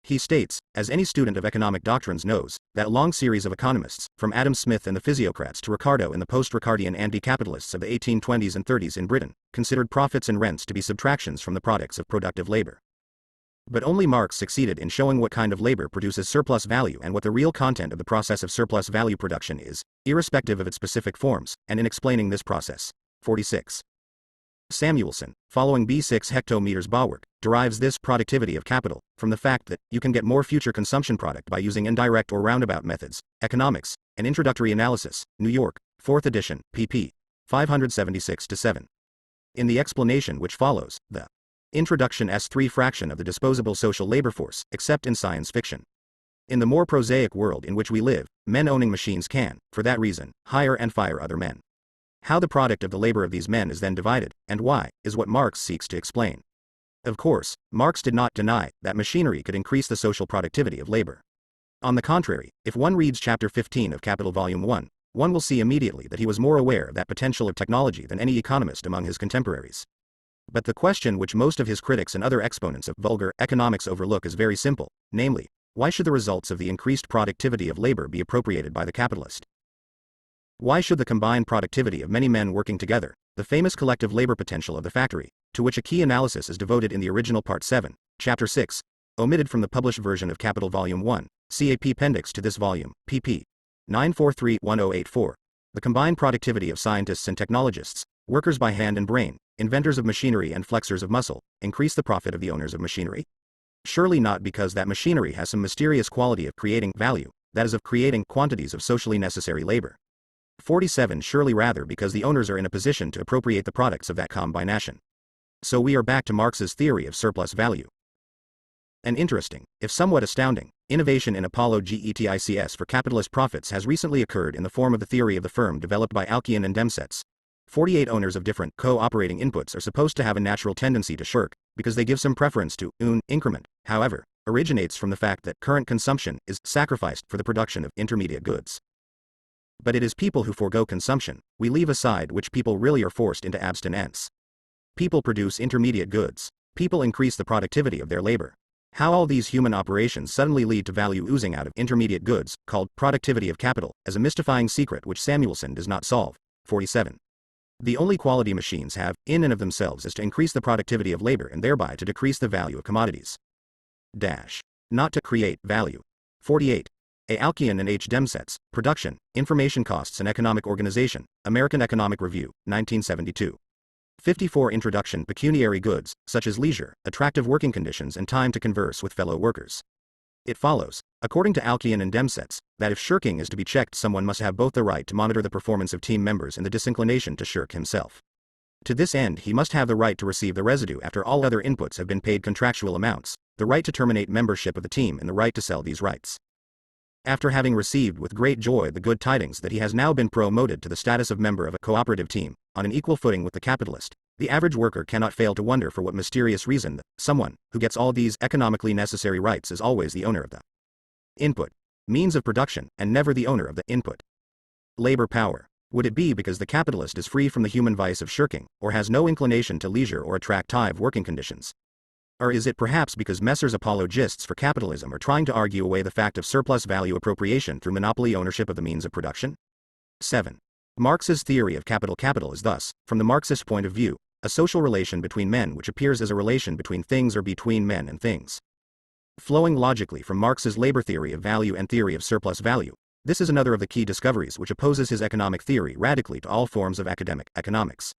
He states, as any student of economic doctrines knows, that a long series of economists, from Adam Smith and the physiocrats to Ricardo and the post-Ricardian anti-capitalists of the 1820s and 30s in Britain, considered profits and rents to be subtractions from the products of productive labor. But only Marx succeeded in showing what kind of labor produces surplus value and what the real content of the process of surplus value production is, irrespective of its specific forms, and in explaining this process. 46. Samuelson, following B6 hectometers Bauwerk, derives this productivity of capital from the fact that you can get more future consumption product by using indirect or roundabout methods. Economics, an Introductory Analysis, New York, 4th edition, pp. 576-7. In the explanation which follows, the introduction S3 fraction of the disposable social labor force, except in science fiction. In the more prosaic world in which we live, men owning machines can, for that reason, hire and fire other men. How the product of the labor of these men is then divided, and why, is what Marx seeks to explain. Of course, Marx did not deny that machinery could increase the social productivity of labor. On the contrary, if one reads Chapter 15 of Capital Volume 1, one will see immediately that he was more aware of that potential of technology than any economist among his contemporaries. But the question which most of his critics and other exponents of vulgar economics overlook is very simple, namely, why should the results of the increased productivity of labor be appropriated by the capitalist? Why should the combined productivity of many men working together, the famous collective labor potential of the factory, to which a key analysis is devoted in the original Part 7, Chapter 6, omitted from the published version of Capital Volume 1, CAP Appendix to this volume, pp. 943-1084, the combined productivity of scientists and technologists, workers by hand and brain, inventors of machinery and flexors of muscle, increase the profit of the owners of machinery? Surely not, because that machinery has some mysterious quality of creating value, that is, of creating quantities of socially necessary labor. 47. Surely rather because the owners are in a position to appropriate the products of that combination. So we are back to Marx's theory of surplus value. An interesting, if somewhat astounding, Innovation in Apollo GETICS for capitalist profits has recently occurred in the form of the theory of the firm developed by Alkian and Demsetz. 48 owners of different co-operating inputs are supposed to have a natural tendency to shirk, because they give some preference to increment, however, originates from the fact that current consumption is sacrificed for the production of intermediate goods. But it is people who forego consumption, we leave aside which people really are forced into abstinence. People produce intermediate goods. People increase the productivity of their labor. How all these human operations suddenly lead to value oozing out of intermediate goods, called productivity of capital, as a mystifying secret which Samuelson does not solve. 47. The only quality machines have, in and of themselves, is to increase the productivity of labor and thereby to decrease the value of commodities. Not to create value. 48. A. Alkian and H. Demsetz, Production, Information Costs and Economic Organization, American Economic Review, 1972. 54. Introduction. Pecuniary goods, such as leisure, attractive working conditions and time to converse with fellow workers. It follows, according to Alkian and Demsetz, that if shirking is to be checked, someone must have both the right to monitor the performance of team members and the disinclination to shirk himself. To this end, he must have the right to receive the residue after all other inputs have been paid contractual amounts, the right to terminate membership of the team and the right to sell these rights. After having received with great joy the good tidings that he has now been promoted to the status of member of a cooperative team, on an equal footing with the capitalist, the average worker cannot fail to wonder for what mysterious reason someone who gets all these economically necessary rights is always the owner of the input, means of production, and never the owner of the input. Labor power. Would it be because the capitalist is free from the human vice of shirking, or has no inclination to leisure or attractive working conditions? Or is it perhaps because Messrs. Apologists for capitalism are trying to argue away the fact of surplus value appropriation through monopoly ownership of the means of production? 7. Marx's theory of capital. Capital is thus, from the Marxist point of view, a social relation between men which appears as a relation between things or between men and things. Flowing logically from Marx's labor theory of value and theory of surplus value, this is another of the key discoveries which opposes his economic theory radically to all forms of academic economics.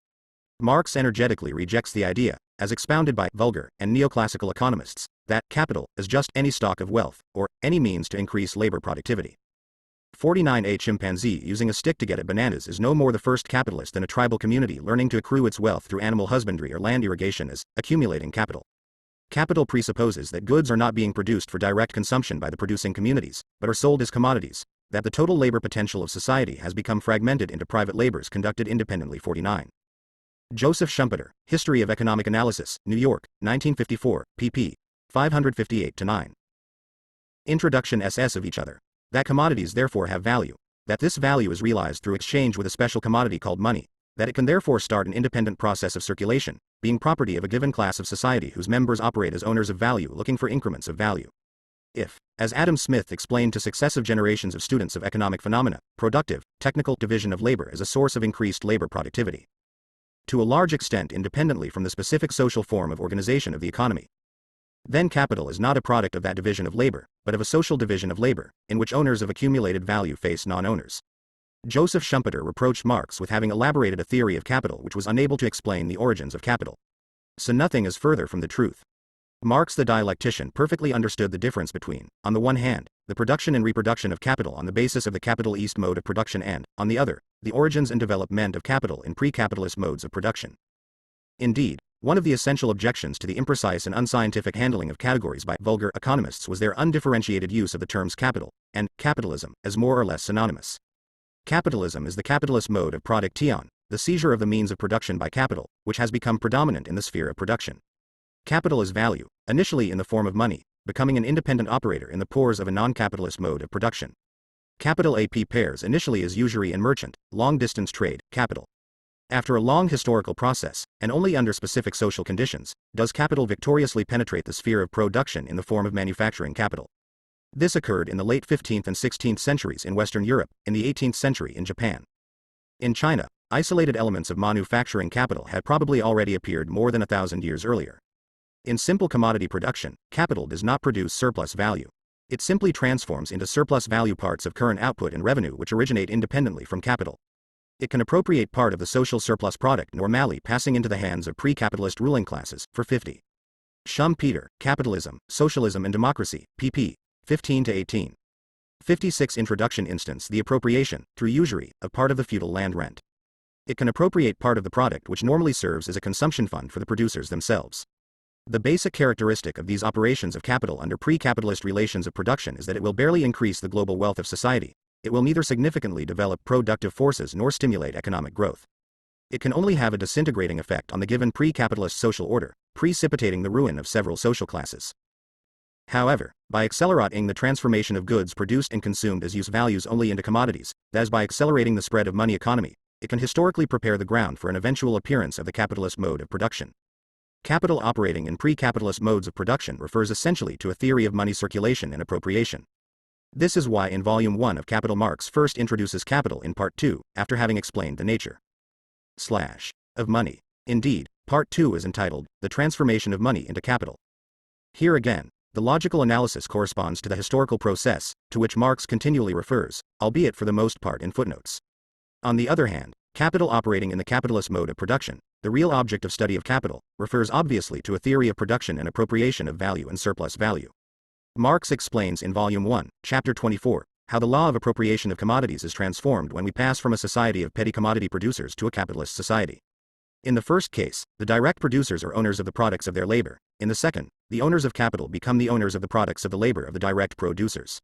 Marx energetically rejects the idea, as expounded by vulgar and neoclassical economists, that capital is just any stock of wealth, or any means to increase labor productivity. 49. A chimpanzee using a stick to get at bananas is no more the first capitalist than a tribal community learning to accrue its wealth through animal husbandry or land irrigation is accumulating capital. Capital presupposes that goods are not being produced for direct consumption by the producing communities, but are sold as commodities, that the total labor potential of society has become fragmented into private labors conducted independently. 49. Joseph Schumpeter, History of Economic Analysis, New York, 1954, pp. 558-9. Introduction. SS of each other. That commodities therefore have value, that this value is realized through exchange with a special commodity called money, that it can therefore start an independent process of circulation, being property of a given class of society whose members operate as owners of value looking for increments of value. If, as Adam Smith explained to successive generations of students of economic phenomena, productive, technical division of labor is a source of increased labor productivity. To a large extent independently from the specific social form of organization of the economy. Then capital is not a product of that division of labor, but of a social division of labor, in which owners of accumulated value face non-owners. Joseph Schumpeter reproached Marx with having elaborated a theory of capital which was unable to explain the origins of capital. So nothing is further from the truth. Marx the dialectician perfectly understood the difference between, on the one hand, the production and reproduction of capital on the basis of the capitalist mode of production and, on the other, the origins and development of capital in pre-capitalist modes of production. Indeed, one of the essential objections to the imprecise and unscientific handling of categories by vulgar economists was their undifferentiated use of the terms capital and capitalism as more or less synonymous. Capitalism is the capitalist mode of production, the seizure of the means of production by capital, which has become predominant in the sphere of production. Capital is value, initially in the form of money, becoming an independent operator in the pores of a non-capitalist mode of production. Capital AP pairs initially as usury and merchant, long-distance trade, capital. After a long historical process, and only under specific social conditions, does capital victoriously penetrate the sphere of production in the form of manufacturing capital. This occurred in the late 15th and 16th centuries in Western Europe, in the 18th century in Japan. In China, isolated elements of manufacturing capital had probably already appeared more than 1,000 years earlier. In simple commodity production, capital does not produce surplus value. It simply transforms into surplus value parts of current output and revenue which originate independently from capital. It can appropriate part of the social surplus product normally passing into the hands of pre-capitalist ruling classes, for 50. Schumpeter, Capitalism, Socialism and Democracy, pp. 15-18. 56. Introduction. Instance. The appropriation, through usury, of part of the feudal land rent. It can appropriate part of the product which normally serves as a consumption fund for the producers themselves. The basic characteristic of these operations of capital under pre-capitalist relations of production is that it will barely increase the global wealth of society. It will neither significantly develop productive forces nor stimulate economic growth. It can only have a disintegrating effect on the given pre-capitalist social order, precipitating the ruin of several social classes. However, by accelerating the transformation of goods produced and consumed as use values only into commodities, that is by accelerating the spread of money economy, it can historically prepare the ground for an eventual appearance of the capitalist mode of production. Capital operating in pre-capitalist modes of production refers essentially to a theory of money circulation and appropriation. This is why in Volume 1 of Capital Marx first introduces capital in Part 2, after having explained the nature of money. Indeed, Part 2 is entitled, The Transformation of Money into Capital. Here again, the logical analysis corresponds to the historical process, to which Marx continually refers, albeit for the most part in footnotes. On the other hand, capital operating in the capitalist mode of production, the real object of study of capital, refers obviously to a theory of production and appropriation of value and surplus value. Marx explains in Volume 1, Chapter 24, how the law of appropriation of commodities is transformed when we pass from a society of petty commodity producers to a capitalist society. In the first case, the direct producers are owners of the products of their labor. In the second, the owners of capital become the owners of the products of the labor of the direct producers.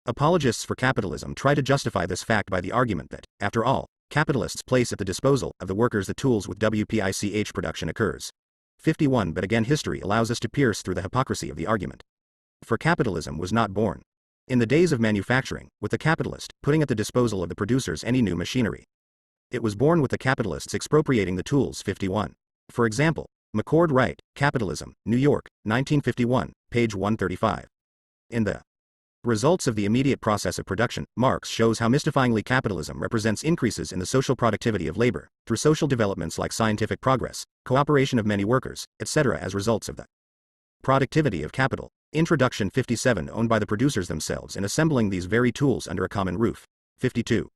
Apologists for capitalism try to justify this fact by the argument that, after all, capitalists place at the disposal of the workers the tools with which production occurs. 51 But again history allows us to pierce through the hypocrisy of the argument. For capitalism was not born in the days of manufacturing, with the capitalist putting at the disposal of the producers any new machinery. It was born with the capitalists expropriating the tools. 51. For example, McCord Wright, Capitalism, New York, 1951, page 135. In the Results of the Immediate Process of Production, Marx shows how mystifyingly capitalism represents increases in the social productivity of labor, through social developments like scientific progress, cooperation of many workers, etc. as results of the productivity of capital. Introduction 57 Owned by the producers themselves in assembling these very tools under a common roof. 52.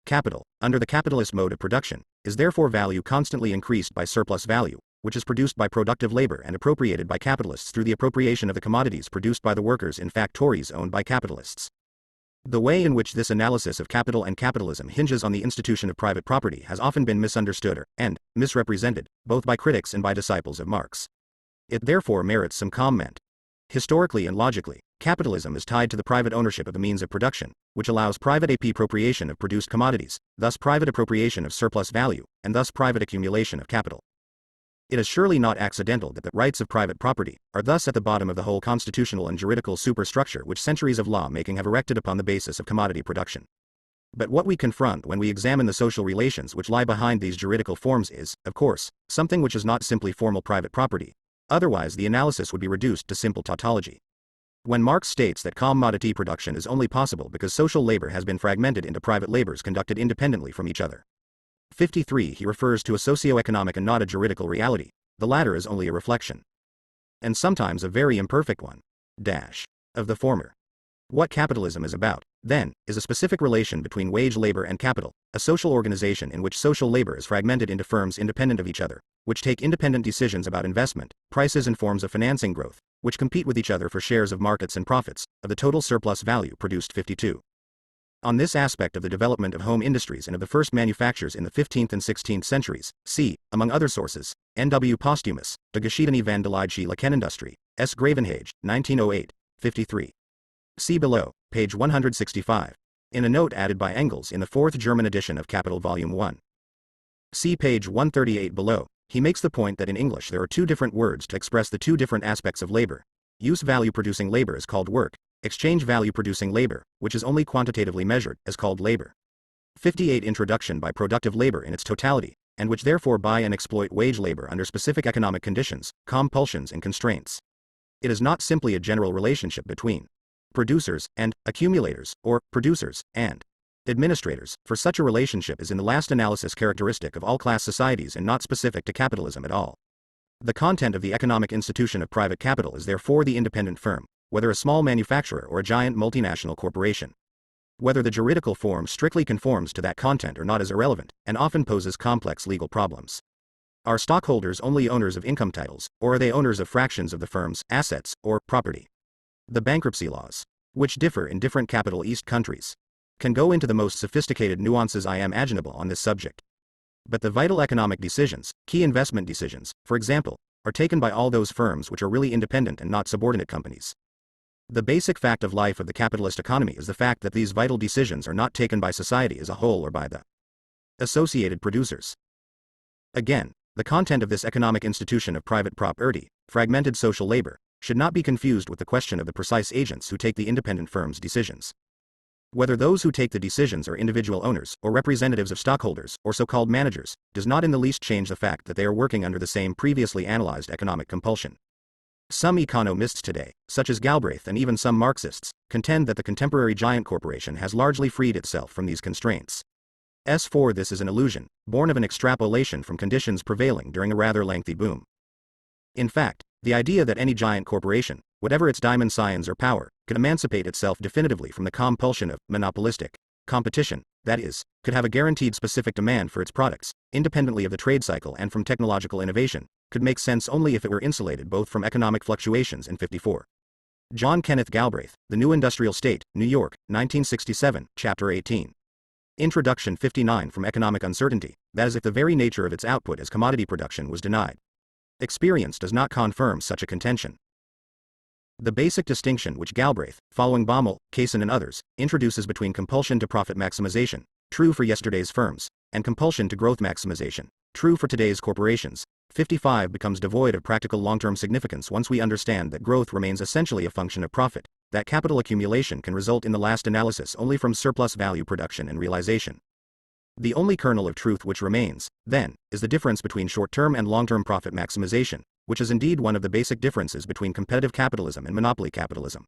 Capital, under the capitalist mode of production, is therefore value constantly increased by surplus value, which is produced by productive labor and appropriated by capitalists through the appropriation of the commodities produced by the workers in factories owned by capitalists. The way in which this analysis of capital and capitalism hinges on the institution of private property has often been misunderstood and misrepresented, both by critics and by disciples of Marx. It therefore merits some comment. Historically and logically, capitalism is tied to the private ownership of the means of production, which allows private appropriation of produced commodities, thus private appropriation of surplus value, and thus private accumulation of capital. It is surely not accidental that the rights of private property are thus at the bottom of the whole constitutional and juridical superstructure which centuries of law-making have erected upon the basis of commodity production. But what we confront when we examine the social relations which lie behind these juridical forms is, of course, something which is not simply formal private property. Otherwise the analysis would be reduced to simple tautology. When Marx states that commodity production is only possible because social labor has been fragmented into private labors conducted independently from each other. 53 He refers to a socio-economic and not a juridical reality. The latter is only a reflection, and sometimes a very imperfect one, of the former. What capitalism is about, then, is a specific relation between wage labor and capital, a social organization in which social labor is fragmented into firms independent of each other, which take independent decisions about investment, prices and forms of financing growth, which compete with each other for shares of markets and profits, of the total surplus value produced. 52. On this aspect of the development of home industries and of the first manufactures in the 15th and 16th centuries, see, among other sources, N.W. Posthumus, De Geschiedene van de Lekkenindustrie, S. Gravenhage, 1908, 53. See below, page 165. In a note added by Engels in the 4th German edition of Capital Volume 1. See page 138 below. He makes the point that in English there are two different words to express the two different aspects of labor. Use value producing labor is called work, exchange value producing labor, which is only quantitatively measured, is called labor. 58 Introduction by productive labor in its totality, and which therefore buy and exploit wage labor under specific economic conditions, compulsions and constraints. It is not simply a general relationship between producers and accumulators, or producers and administrators, for such a relationship is in the last analysis characteristic of all class societies and not specific to capitalism at all. The content of the economic institution of private capital is therefore the independent firm, whether a small manufacturer or a giant multinational corporation. Whether the juridical form strictly conforms to that content or not is irrelevant, and often poses complex legal problems. Are stockholders only owners of income titles, or are they owners of fractions of the firm's assets or property? The bankruptcy laws, which differ in different Capital East countries, can go into the most sophisticated nuances imaginable on this subject. But the vital economic decisions, key investment decisions, for example, are taken by all those firms which are really independent and not subordinate companies. The basic fact of life of the capitalist economy is the fact that these vital decisions are not taken by society as a whole or by the associated producers. Again, the content of this economic institution of private property, fragmented social labor, should not be confused with the question of the precise agents who take the independent firm's decisions. Whether those who take the decisions are individual owners, or representatives of stockholders, or so-called managers, does not in the least change the fact that they are working under the same previously analyzed economic compulsion. Some economists today, such as Galbraith and even some Marxists, contend that the contemporary giant corporation has largely freed itself from these constraints. For this is an illusion, born of an extrapolation from conditions prevailing during a rather lengthy boom. In fact, the idea that any giant corporation, whatever its diamond science or power, could emancipate itself definitively from the compulsion of monopolistic competition, that is, could have a guaranteed specific demand for its products, independently of the trade cycle and from technological innovation, could make sense only if it were insulated both from economic fluctuations and 54. John Kenneth Galbraith, The New Industrial State, New York, 1967, Chapter 18. Introduction 59 From economic uncertainty, that is if the very nature of its output as commodity production was denied. Experience does not confirm such a contention. The basic distinction which Galbraith, following Baumol, Kaysen and others, introduces between compulsion to profit maximization, true for yesterday's firms, and compulsion to growth maximization, true for today's corporations, 55 becomes devoid of practical long-term significance once we understand that growth remains essentially a function of profit, that capital accumulation can result in the last analysis only from surplus value production and realization. The only kernel of truth which remains, then, is the difference between short-term and long-term profit maximization, which is indeed one of the basic differences between competitive capitalism and monopoly capitalism.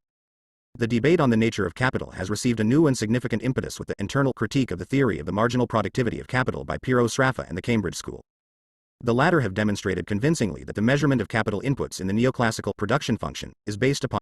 The debate on the nature of capital has received a new and significant impetus with the internal critique of the theory of the marginal productivity of capital by Piero Sraffa and the Cambridge School. The latter have demonstrated convincingly that the measurement of capital inputs in the neoclassical production function is based upon